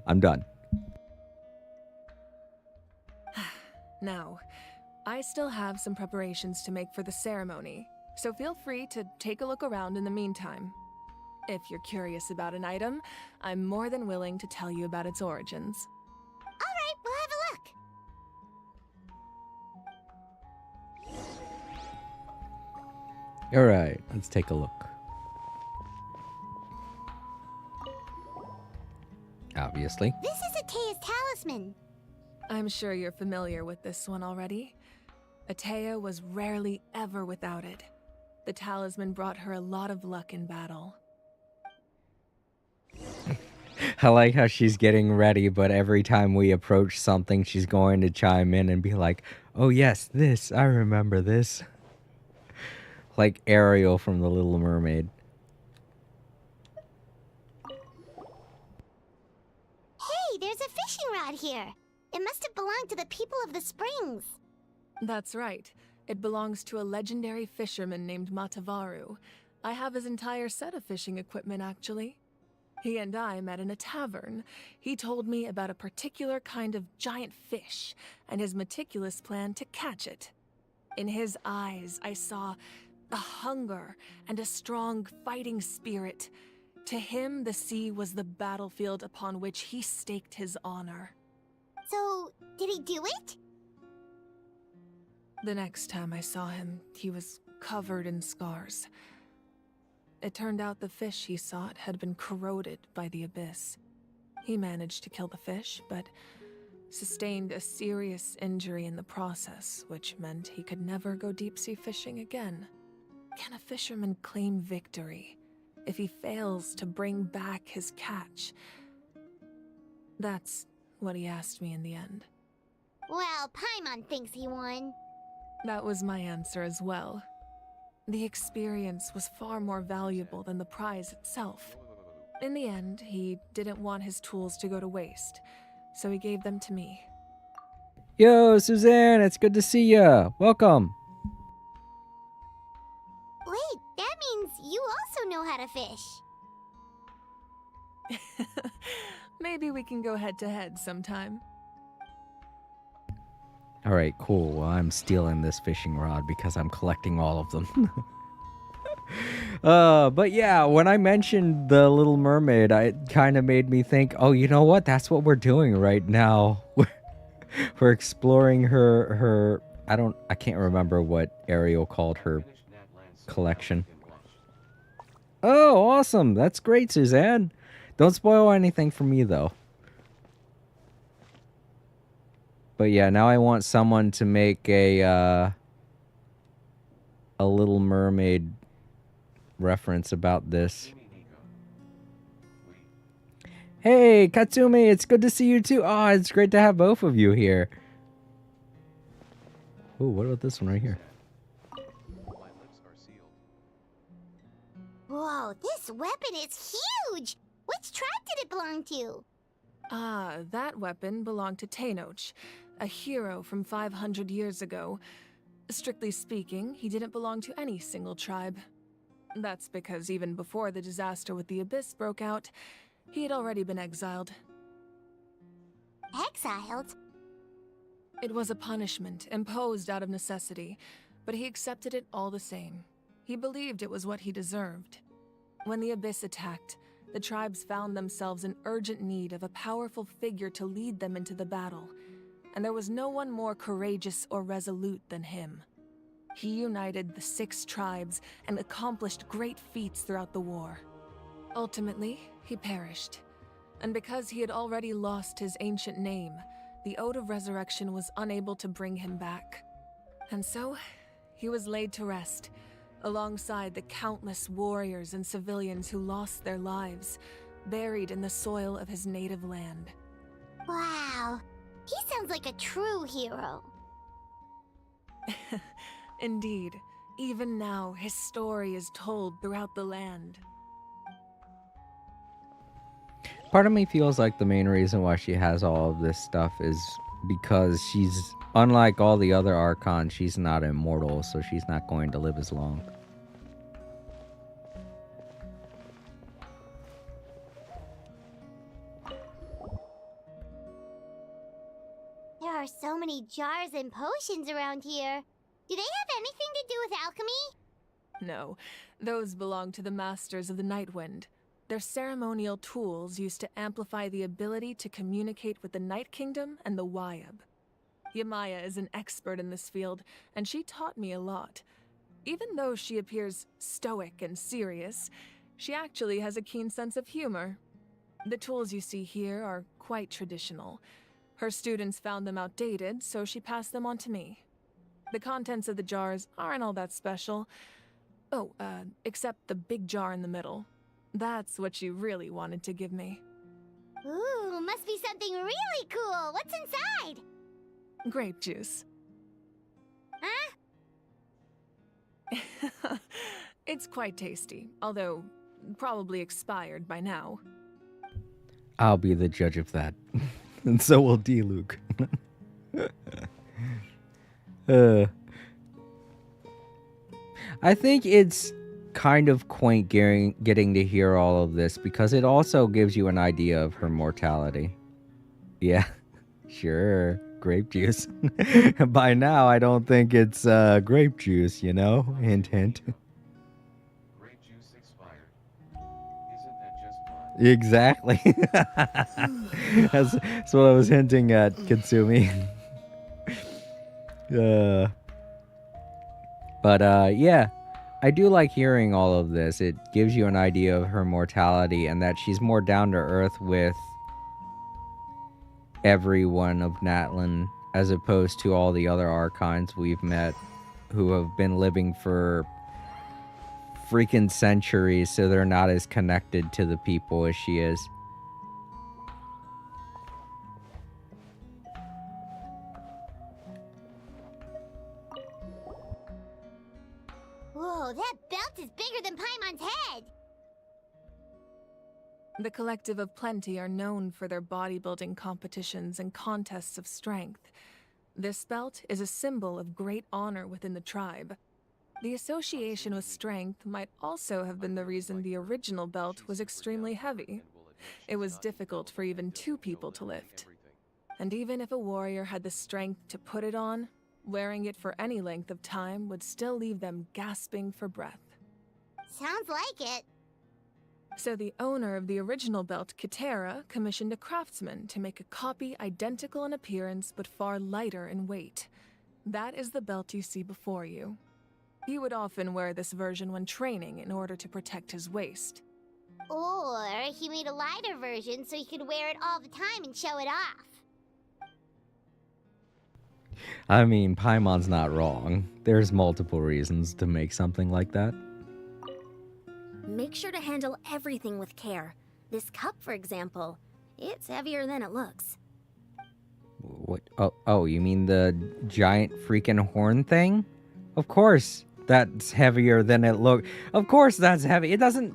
I'm done. Now, I still have some preparations to make for the ceremony, so feel free to take a look around in the meantime. If you're curious about an item, I'm more than willing to tell you about its origins. Alright, we'll have a look. Alright, let's take a look. Obviously. This is Atea's talisman. I'm sure you're familiar with this one already. Atea was rarely ever without it. The talisman brought her a lot of luck in battle. I like how she's getting ready, but every time we approach something, she's going to chime in and be like, oh yes, this, I remember this. Like Ariel from The Little Mermaid. Hey, there's a fishing rod here. It must have belonged to the people of the springs. That's right. It belongs to a legendary fisherman named Matavaru. I have his entire set of fishing equipment, actually. He and I met in a tavern. He told me about a particular kind of giant fish and his meticulous plan to catch it. In his eyes, I saw a hunger and a strong fighting spirit. To him, the sea was the battlefield upon which he staked his honor. So, did he do it? The next time I saw him, he was covered in scars. It turned out the fish he sought had been corroded by the abyss. He managed to kill the fish, but sustained a serious injury in the process, which meant he could never go deep-sea fishing again. Can a fisherman claim victory if he fails to bring back his catch? That's what he asked me in the end. Well, Paimon thinks he won. That was my answer as well. The experience was far more valuable than the prize itself. In the end, he didn't want his tools to go to waste, so he gave them to me. Yo, Suzanne, it's good to see ya. Welcome. Wait, that means you also know how to fish. Maybe we can go head-to-head sometime. All right, cool. Well, I'm stealing this fishing rod because I'm collecting all of them. But yeah, when I mentioned the Little Mermaid, it kind of made me think, oh, you know what? That's what we're doing right now. We're exploring her I can't remember what Ariel called her collection. Oh, awesome. That's great, Suzanne. Don't spoil anything for me, though. But yeah, now I want someone to make a Little Mermaid reference about this. Hey, Katsumi, it's good to see you too. Oh, it's great to have both of you here. Ooh, what about this one right here? Whoa, this weapon is huge! Which tribe did it belong to? Ah, that weapon belonged to Tenoch, a hero from 500 years ago. Strictly speaking, he didn't belong to any single tribe. That's because even before the disaster with the Abyss broke out, he had already been exiled. Exiled? It was a punishment imposed out of necessity, but he accepted it all the same. He believed it was what he deserved. When the Abyss attacked, the tribes found themselves in urgent need of a powerful figure to lead them into the battle, and there was no one more courageous or resolute than him. He united the 6 tribes and accomplished great feats throughout the war. Ultimately, he perished, and because he had already lost his ancient name, the Ode of Resurrection was unable to bring him back. And so, he was laid to rest, alongside the countless warriors and civilians who lost their lives, buried in the soil of his native land. Wow, he sounds like a true hero. Indeed, even now, his story is told throughout the land. Part of me feels like the main reason why she has all of this stuff is because she's, unlike all the other Archons, she's not immortal, so she's not going to live as long. There are so many jars and potions around here. Do they have anything to do with alchemy? No, those belong to the Masters of the Nightwind. They're ceremonial tools used to amplify the ability to communicate with the Night Kingdom and the Wyab. Yamaya is an expert in this field, and she taught me a lot. Even though she appears stoic and serious, she actually has a keen sense of humor. The tools you see here are quite traditional. Her students found them outdated, so she passed them on to me. The contents of the jars aren't all that special. Oh, except the big jar in the middle. That's what she really wanted to give me. Ooh, must be something really cool. What's inside? Grape juice. Huh? It's quite tasty, although probably expired by now. I'll be the judge of that. And so will D. Luke. I think it's kind of quaint getting to hear all of this because it also gives you an idea of her mortality. Yeah, sure, grape juice. By now, I don't think it's grape juice, you know? Hint, hint. Grape juice expired. Isn't that Exactly. That's what I was hinting at, Katsumi. Yeah, I do like hearing all of this. It gives you an idea of her mortality and that she's more down to earth with everyone of Natlan as opposed to all the other Archons we've met who have been living for freaking centuries, so they're not as connected to the people as she is. Whoa, that belt is bigger than Paimon's head! The Collective of Plenty are known for their bodybuilding competitions and contests of strength. This belt is a symbol of great honor within the tribe. The association with strength might also have been the reason the original belt was extremely heavy. It was difficult for even 2 people to lift. And even if a warrior had the strength to put it on, wearing it for any length of time would still leave them gasping for breath. Sounds like it. So the owner of the original belt, Kitera, commissioned a craftsman to make a copy identical in appearance but far lighter in weight. That is the belt you see before you. He would often wear this version when training in order to protect his waist. Or he made a lighter version so he could wear it all the time and show it off. I mean, Paimon's not wrong. There's multiple reasons to make something like that. Make sure to handle everything with care. This cup, for example, it's heavier than it looks. What? Oh, you mean the giant freaking horn thing? Of course, that's heavier than it looks. Of course that's heavy. It doesn't...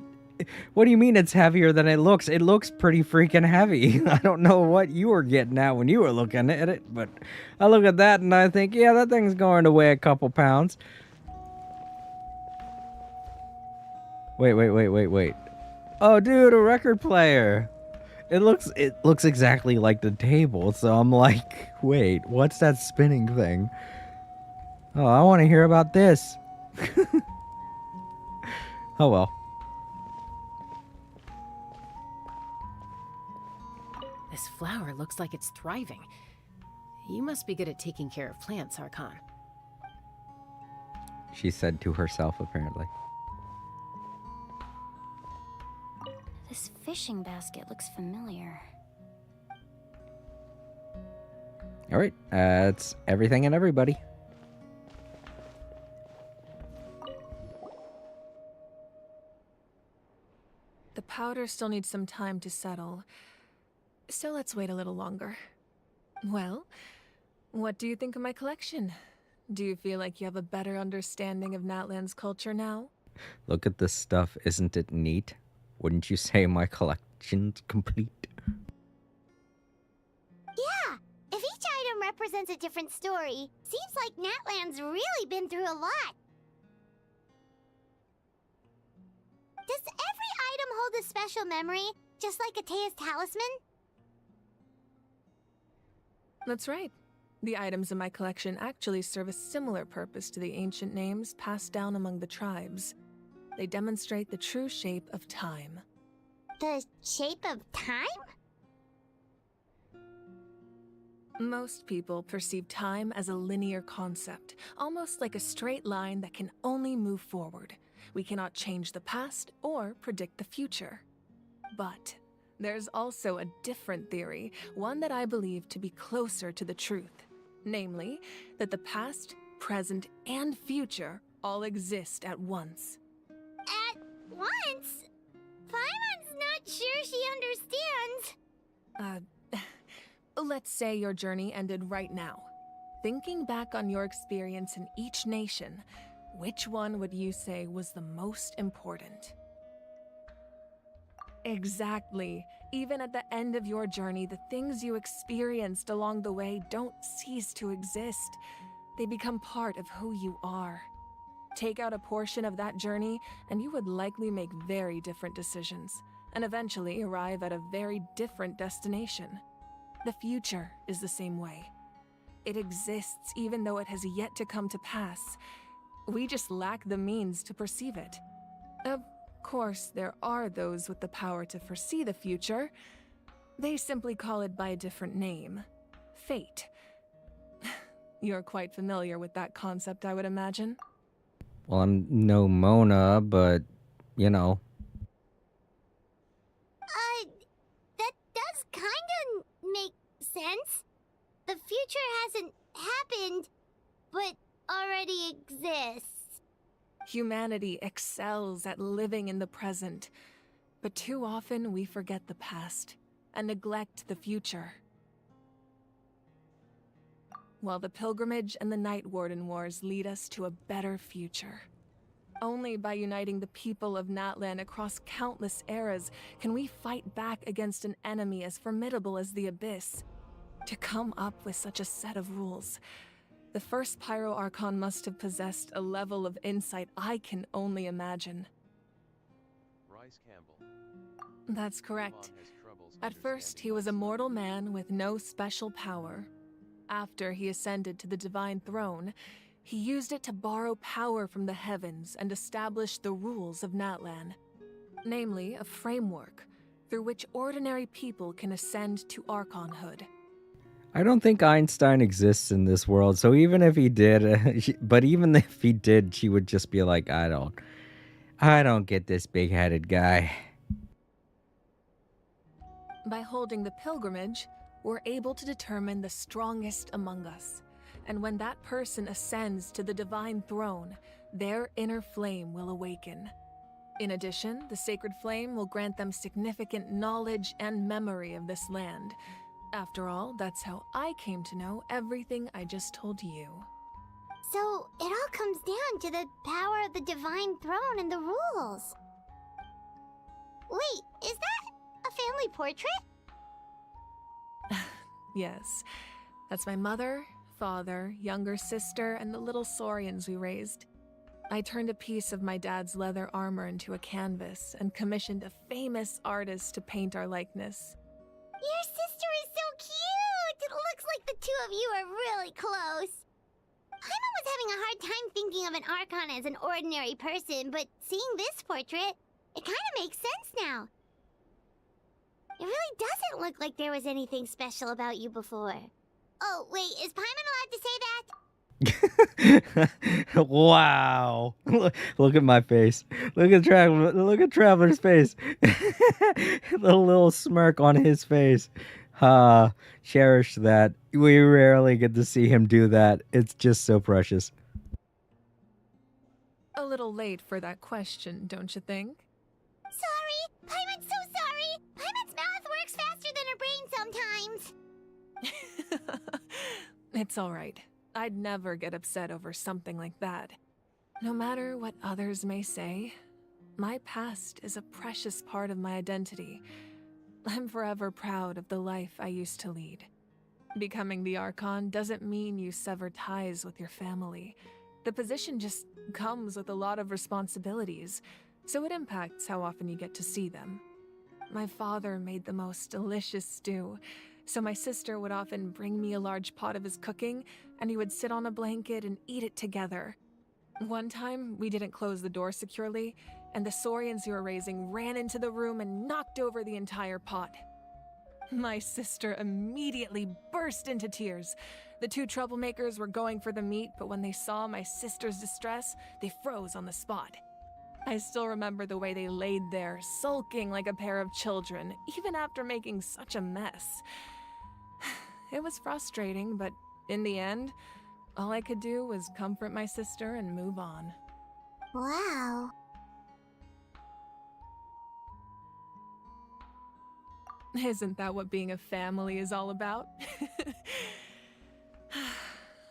What do you mean it's heavier than it looks? It looks pretty freaking heavy. I don't know what you were getting at when you were looking at it, but I look at that and I think, yeah, that thing's going to weigh a couple pounds. Wait. Oh, dude, a record player. It looks exactly like the table, so I'm like, wait, what's that spinning thing? Oh, I want to hear about this. Oh well. This flower looks like it's thriving. You must be good at taking care of plants, Archon. She said to herself, apparently. This fishing basket looks familiar. Alright, that's everything and everybody. The powder still needs some time to settle, so let's wait a little longer. Well, what do you think of my collection? Do you feel like you have a better understanding of Natlan's culture now? Look at this stuff, isn't it neat? Wouldn't you say my collection's complete? Yeah, if each item represents a different story, seems like Natlan's really been through a lot. Does every item hold a special memory, just like Atea's talisman? That's right. The items in my collection actually serve a similar purpose to the ancient names passed down among the tribes. They demonstrate the true shape of time. The shape of time? Most people perceive time as a linear concept, almost like a straight line that can only move forward. We cannot change the past or predict the future. But there's also a different theory, one that I believe to be closer to the truth. Namely, that the past, present, and future all exist at once. At once? Paimon's not sure she understands. Let's say your journey ended right now. Thinking back on your experience in each nation, which one would you say was the most important? Exactly. Even at the end of your journey, the things you experienced along the way don't cease to exist. They become part of who you are. Take out a portion of that journey, and you would likely make very different decisions, and eventually arrive at a very different destination. The future is the same way. It exists even though it has yet to come to pass. We just lack the means to perceive it. Of course, there are those with the power to foresee the future. They simply call it by a different name. Fate. You're quite familiar with that concept, I would imagine. Well, I'm no Mona, but, you know. That does kinda make sense. The future hasn't happened, but already exists. Humanity excels at living in the present, but too often we forget the past and neglect the future. While the pilgrimage and the Night Warden Wars lead us to a better future. Only by uniting the people of Natlan across countless eras can we fight back against an enemy as formidable as the Abyss. To come up with such a set of rules, the first Pyro Archon must have possessed a level of insight I can only imagine. Bryce Campbell. That's correct. At first, he was a mortal man with no special power. After he ascended to the Divine Throne, he used it to borrow power from the heavens and establish the rules of Natlan. Namely, a framework through which ordinary people can ascend to Archonhood. I don't think Einstein exists in this world, so even if he did, but even if he did, she would just be like, I don't get this big-headed guy. By holding the pilgrimage, we're able to determine the strongest among us. And when that person ascends to the Divine Throne, their inner flame will awaken. In addition, the sacred flame will grant them significant knowledge and memory of this land. After all, that's how I came to know everything I just told you. So, it all comes down to the power of the Divine Throne and the rules. Wait, is that a family portrait? Yes, that's my mother, father, younger sister, and the little saurians we raised. I turned a piece of my dad's leather armor into a canvas and commissioned a famous artist to paint our likeness. Your sister is so cute! It looks like the two of you are really close. Paimon was having a hard time thinking of an Archon as an ordinary person, but seeing this portrait, it kind of makes sense now. It really doesn't look like there was anything special about you before. Oh, wait, is Paimon allowed to say that? Wow. Look at my face. Look at Traveler's face. The little smirk on his face. Cherish that. We rarely get to see him do that. It's just so precious. A little late for that question, don't you think? Sorry! Paimon's so sorry! Paimon's mouth works faster than her brain sometimes! It's alright. I'd never get upset over something like that. No matter what others may say, my past is a precious part of my identity. I'm forever proud of the life I used to lead. Becoming the Archon doesn't mean you sever ties with your family. The position just comes with a lot of responsibilities, so it impacts how often you get to see them. My father made the most delicious stew, so my sister would often bring me a large pot of his cooking, and he would sit on a blanket and eat it together. One time, we didn't close the door securely, and the saurians you were raising ran into the room and knocked over the entire pot. My sister immediately burst into tears. The two troublemakers were going for the meat, but when they saw my sister's distress, they froze on the spot. I still remember the way they laid there, sulking like a pair of children, even after making such a mess. It was frustrating, but in the end, all I could do was comfort my sister and move on. Wow. Isn't that what being a family is all about?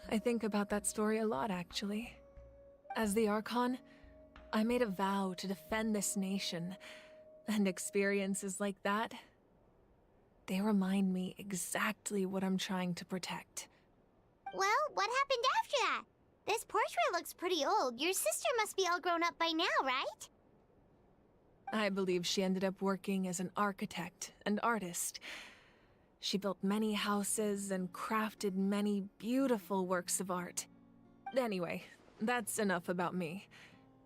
I think about that story a lot, actually. As the Archon, I made a vow to defend this nation, and experiences like that, they remind me exactly what I'm trying to protect. Well, what happened after that? This portrait looks pretty old. Your sister must be all grown up by now, right? I believe she ended up working as an architect and artist. She built many houses and crafted many beautiful works of art. Anyway, that's enough about me.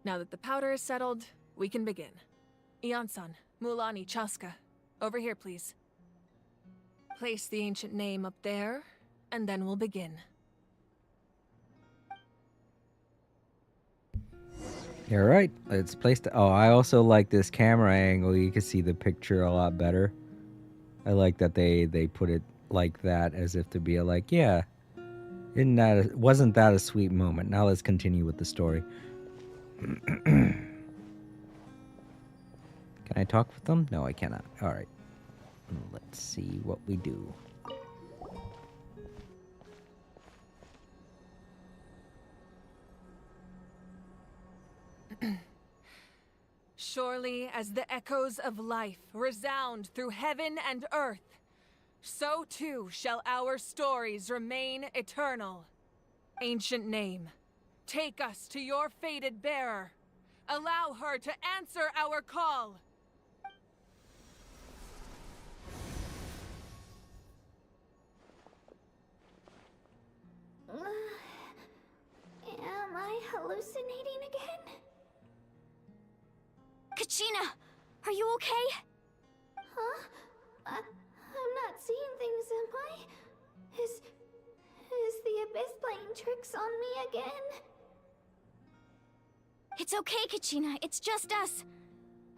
Now that the powder is settled, we can begin. Iansan, Mulani, Chaska. Over here, please. Place the ancient name up there, and then we'll begin. You're right. It's placed. Oh, I also like this camera angle. You can see the picture a lot better. I like that they put it like that, as if to be like, yeah, wasn't that a sweet moment? Now let's continue with the story. Can I talk with them? No, I cannot. All right. Let's see what we do. Surely as the echoes of life resound through heaven and earth, so too shall our stories remain eternal. Ancient name, take us to your fated bearer. Allow her to answer our call. Am I hallucinating again? Kachina, are you okay? Huh? I'm not seeing things, am I? Is the Abyss playing tricks on me again? It's okay, Kachina. It's just us.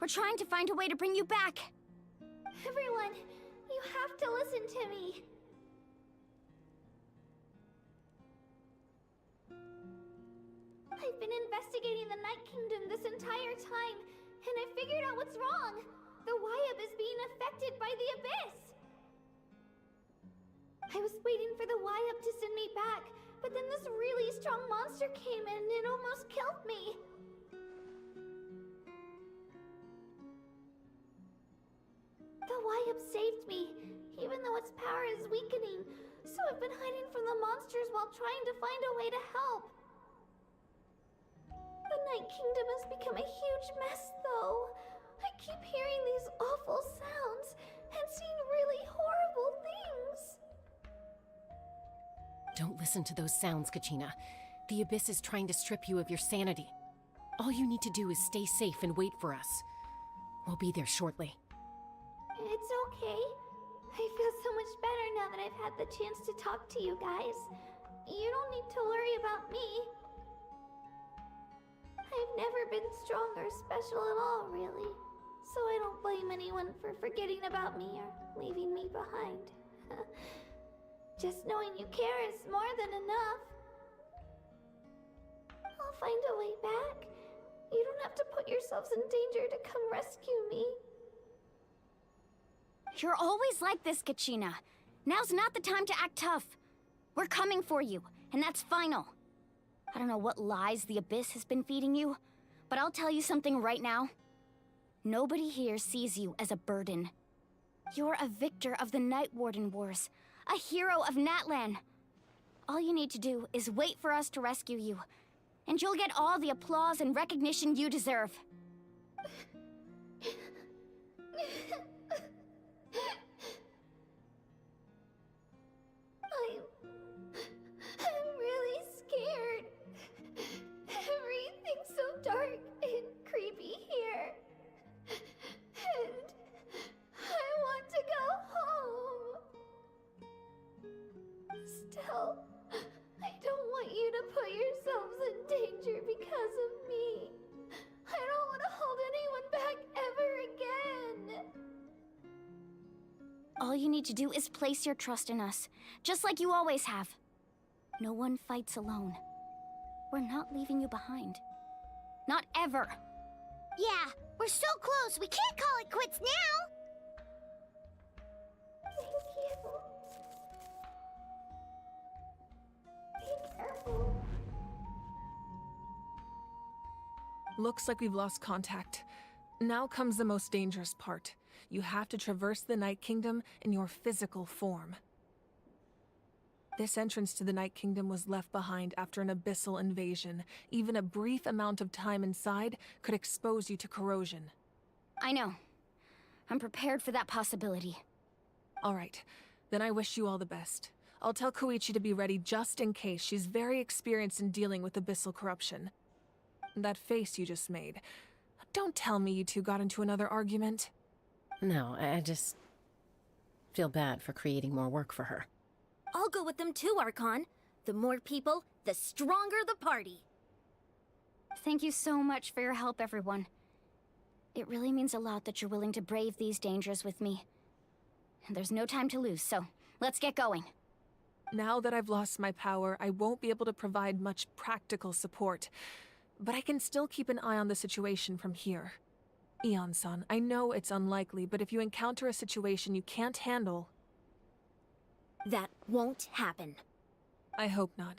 We're trying to find a way to bring you back. Everyone, you have to listen to me. I've been investigating the Night Kingdom this entire time, and I figured out what's wrong. The Wyab is being affected by the Abyss. I was waiting for the Wyab to send me back, but then this really strong monster came in and it almost killed me. The Wyab saved me, even though its power is weakening, so I've been hiding from the monsters while trying to find a way to help. The Night Kingdom has become a huge mess, though. I keep hearing these awful sounds and seeing really horrible things. Don't listen to those sounds, Kachina. The Abyss is trying to strip you of your sanity. All you need to do is stay safe and wait for us. We'll be there shortly. It's okay. I feel so much better now that I've had the chance to talk to you guys. You don't need to worry about me. I've never been strong or special at all, really. So I don't blame anyone for forgetting about me or leaving me behind. Just knowing you care is more than enough. I'll find a way back. You don't have to put yourselves in danger to come rescue me. You're always like this, Kachina. Now's not the time to act tough. We're coming for you, and that's final. I don't know what lies the Abyss has been feeding you, but I'll tell you something right now. Nobody here sees you as a burden. You're a victor of the Night Warden Wars, a hero of Natlan. All you need to do is wait for us to rescue you, and you'll get all the applause and recognition you deserve. I'm really scared. Everything's so dark and creepy here. And I want to go home. Still, I don't want you to put yourselves in danger because of me. I don't want to hold anyone back ever again. All you need to do is place your trust in us, just like you always have. No one fights alone. We're not leaving you behind. Not ever. Yeah, we're so close. We can't call it quits now. Thank you. Be careful. Looks like we've lost contact. Now comes the most dangerous part. You have to traverse the Night Kingdom in your physical form. This entrance to the Night Kingdom was left behind after an abyssal invasion. Even a brief amount of time inside could expose you to corrosion. I know. I'm prepared for that possibility. All right, then I wish you all the best. I'll tell Koichi to be ready just in case. She's very experienced in dealing with abyssal corruption. That face you just made. Don't tell me you two got into another argument. No, I just feel bad for creating more work for her. I'll go with them too, Archon. The more people, the stronger the party. Thank you so much for your help, everyone. It really means a lot that you're willing to brave these dangers with me. And there's no time to lose, so let's get going. Now that I've lost my power, I won't be able to provide much practical support. But I can still keep an eye on the situation from here. Eon-san, I know it's unlikely, but if you encounter a situation you can't handle... That won't happen. I hope not.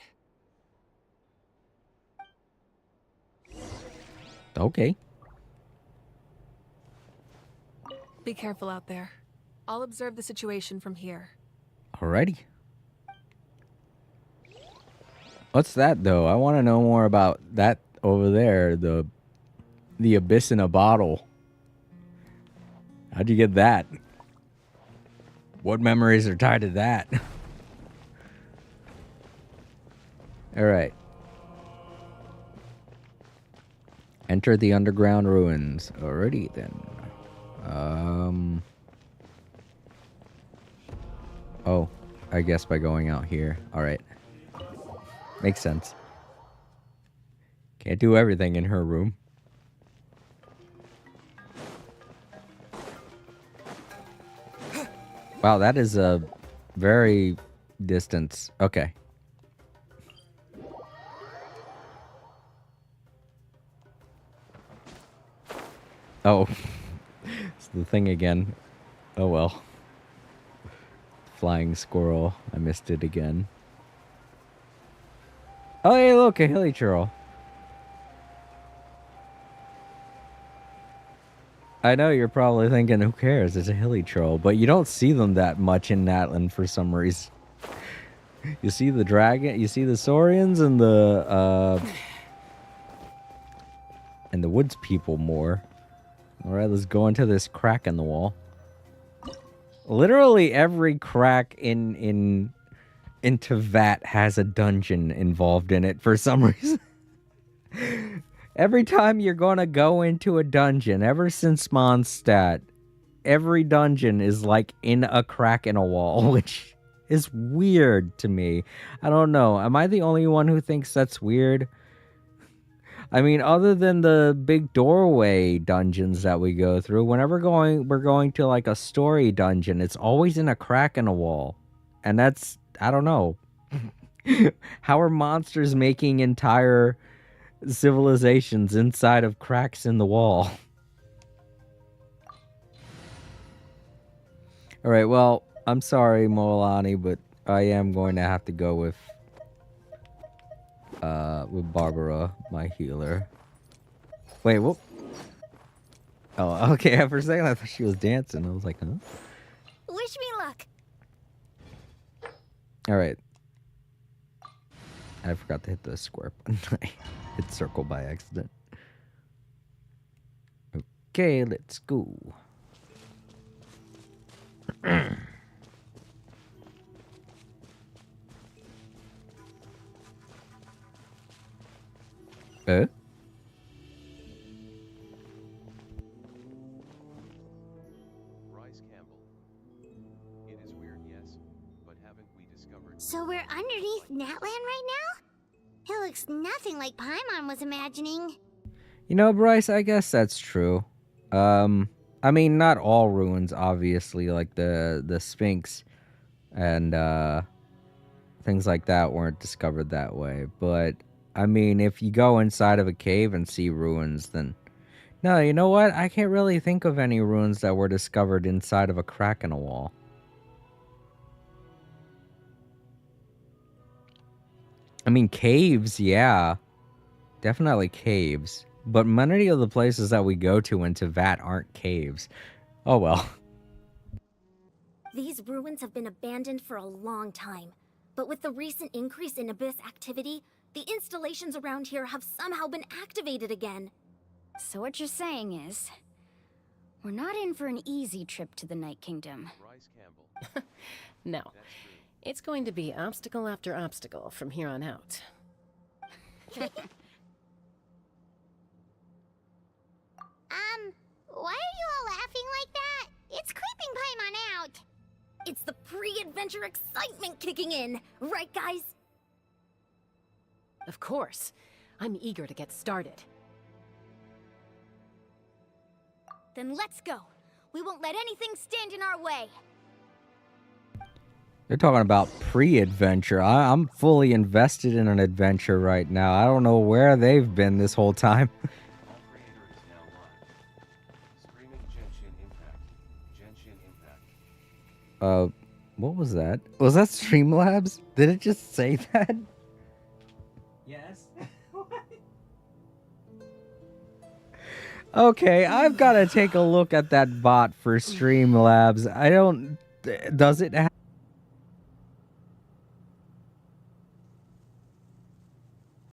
Okay. Be careful out there. I'll observe the situation from here. Alrighty. What's that, though? I want to know more about that over there. The abyss in a bottle. How'd you get that? What memories are tied to that? Alright. Enter the underground ruins. Alrighty, then. Oh, I guess by going out here. Alright. Makes sense. Can't do everything in her room. Wow, that is a very distance. Okay. Oh. It's the thing again. Oh well. Flying squirrel. I missed it again. Oh, hey, look, a hilly churl. I know you're probably thinking, who cares? It's a hilly troll, but you don't see them that much in Natlan for some reason. You see the dragon, you see the Saurians and the woods people more. All right, let's go into this crack in the wall. Literally every crack into Vat has a dungeon involved in it for some reason. Every time you're gonna go into a dungeon, ever since Mondstadt, every dungeon is like in a crack in a wall, which is weird to me. I don't know. Am I the only one who thinks that's weird? I mean, other than the big doorway dungeons that we go through, whenever we're going to like a story dungeon, it's always in a crack in a wall. And that's, I don't know. How are monsters making entire civilizations inside of cracks in the wall? Alright, well, I'm sorry, Moalani, but I am going to have to go with Barbara, my healer. Wait, what? Oh, okay, for a second I thought she was dancing. I was like, huh? Wish me luck. Alright. I forgot to hit the square button. I hit circle by accident. Okay, let's go. Rice Campbell. It is weird, yes, but haven't we discovered... So we're underneath Natlan right now? It looks nothing like Paimon was imagining. You know, Bryce, I guess that's true. I mean, not all ruins, obviously, like the Sphinx and things like that weren't discovered that way. But, I mean, if you go inside of a cave and see ruins, then... No, you know what? I can't really think of any ruins that were discovered inside of a crack in a wall. I mean, caves, yeah. Definitely caves. But many of the places that we go to into Vat aren't caves. Oh well. These ruins have been abandoned for a long time. But with the recent increase in Abyss activity, the installations around here have somehow been activated again. So what you're saying is, we're not in for an easy trip to the Night Kingdom. Rice Campbell. No. It's going to be obstacle after obstacle from here on out. pre-adventure excitement kicking in. Right, guys? Of course. I'm eager to get started. Then let's go. We won't let anything stand in our way. They're talking about pre-adventure. I'm fully invested in an adventure right now. I don't know where they've been this whole time. All creator is now live. Streaming Genshin Impact. Genshin Impact. What was that? Was that Streamlabs? Did it just say that? Yes. Okay, I've got to take a look at that bot for Streamlabs. I don't... Does it have...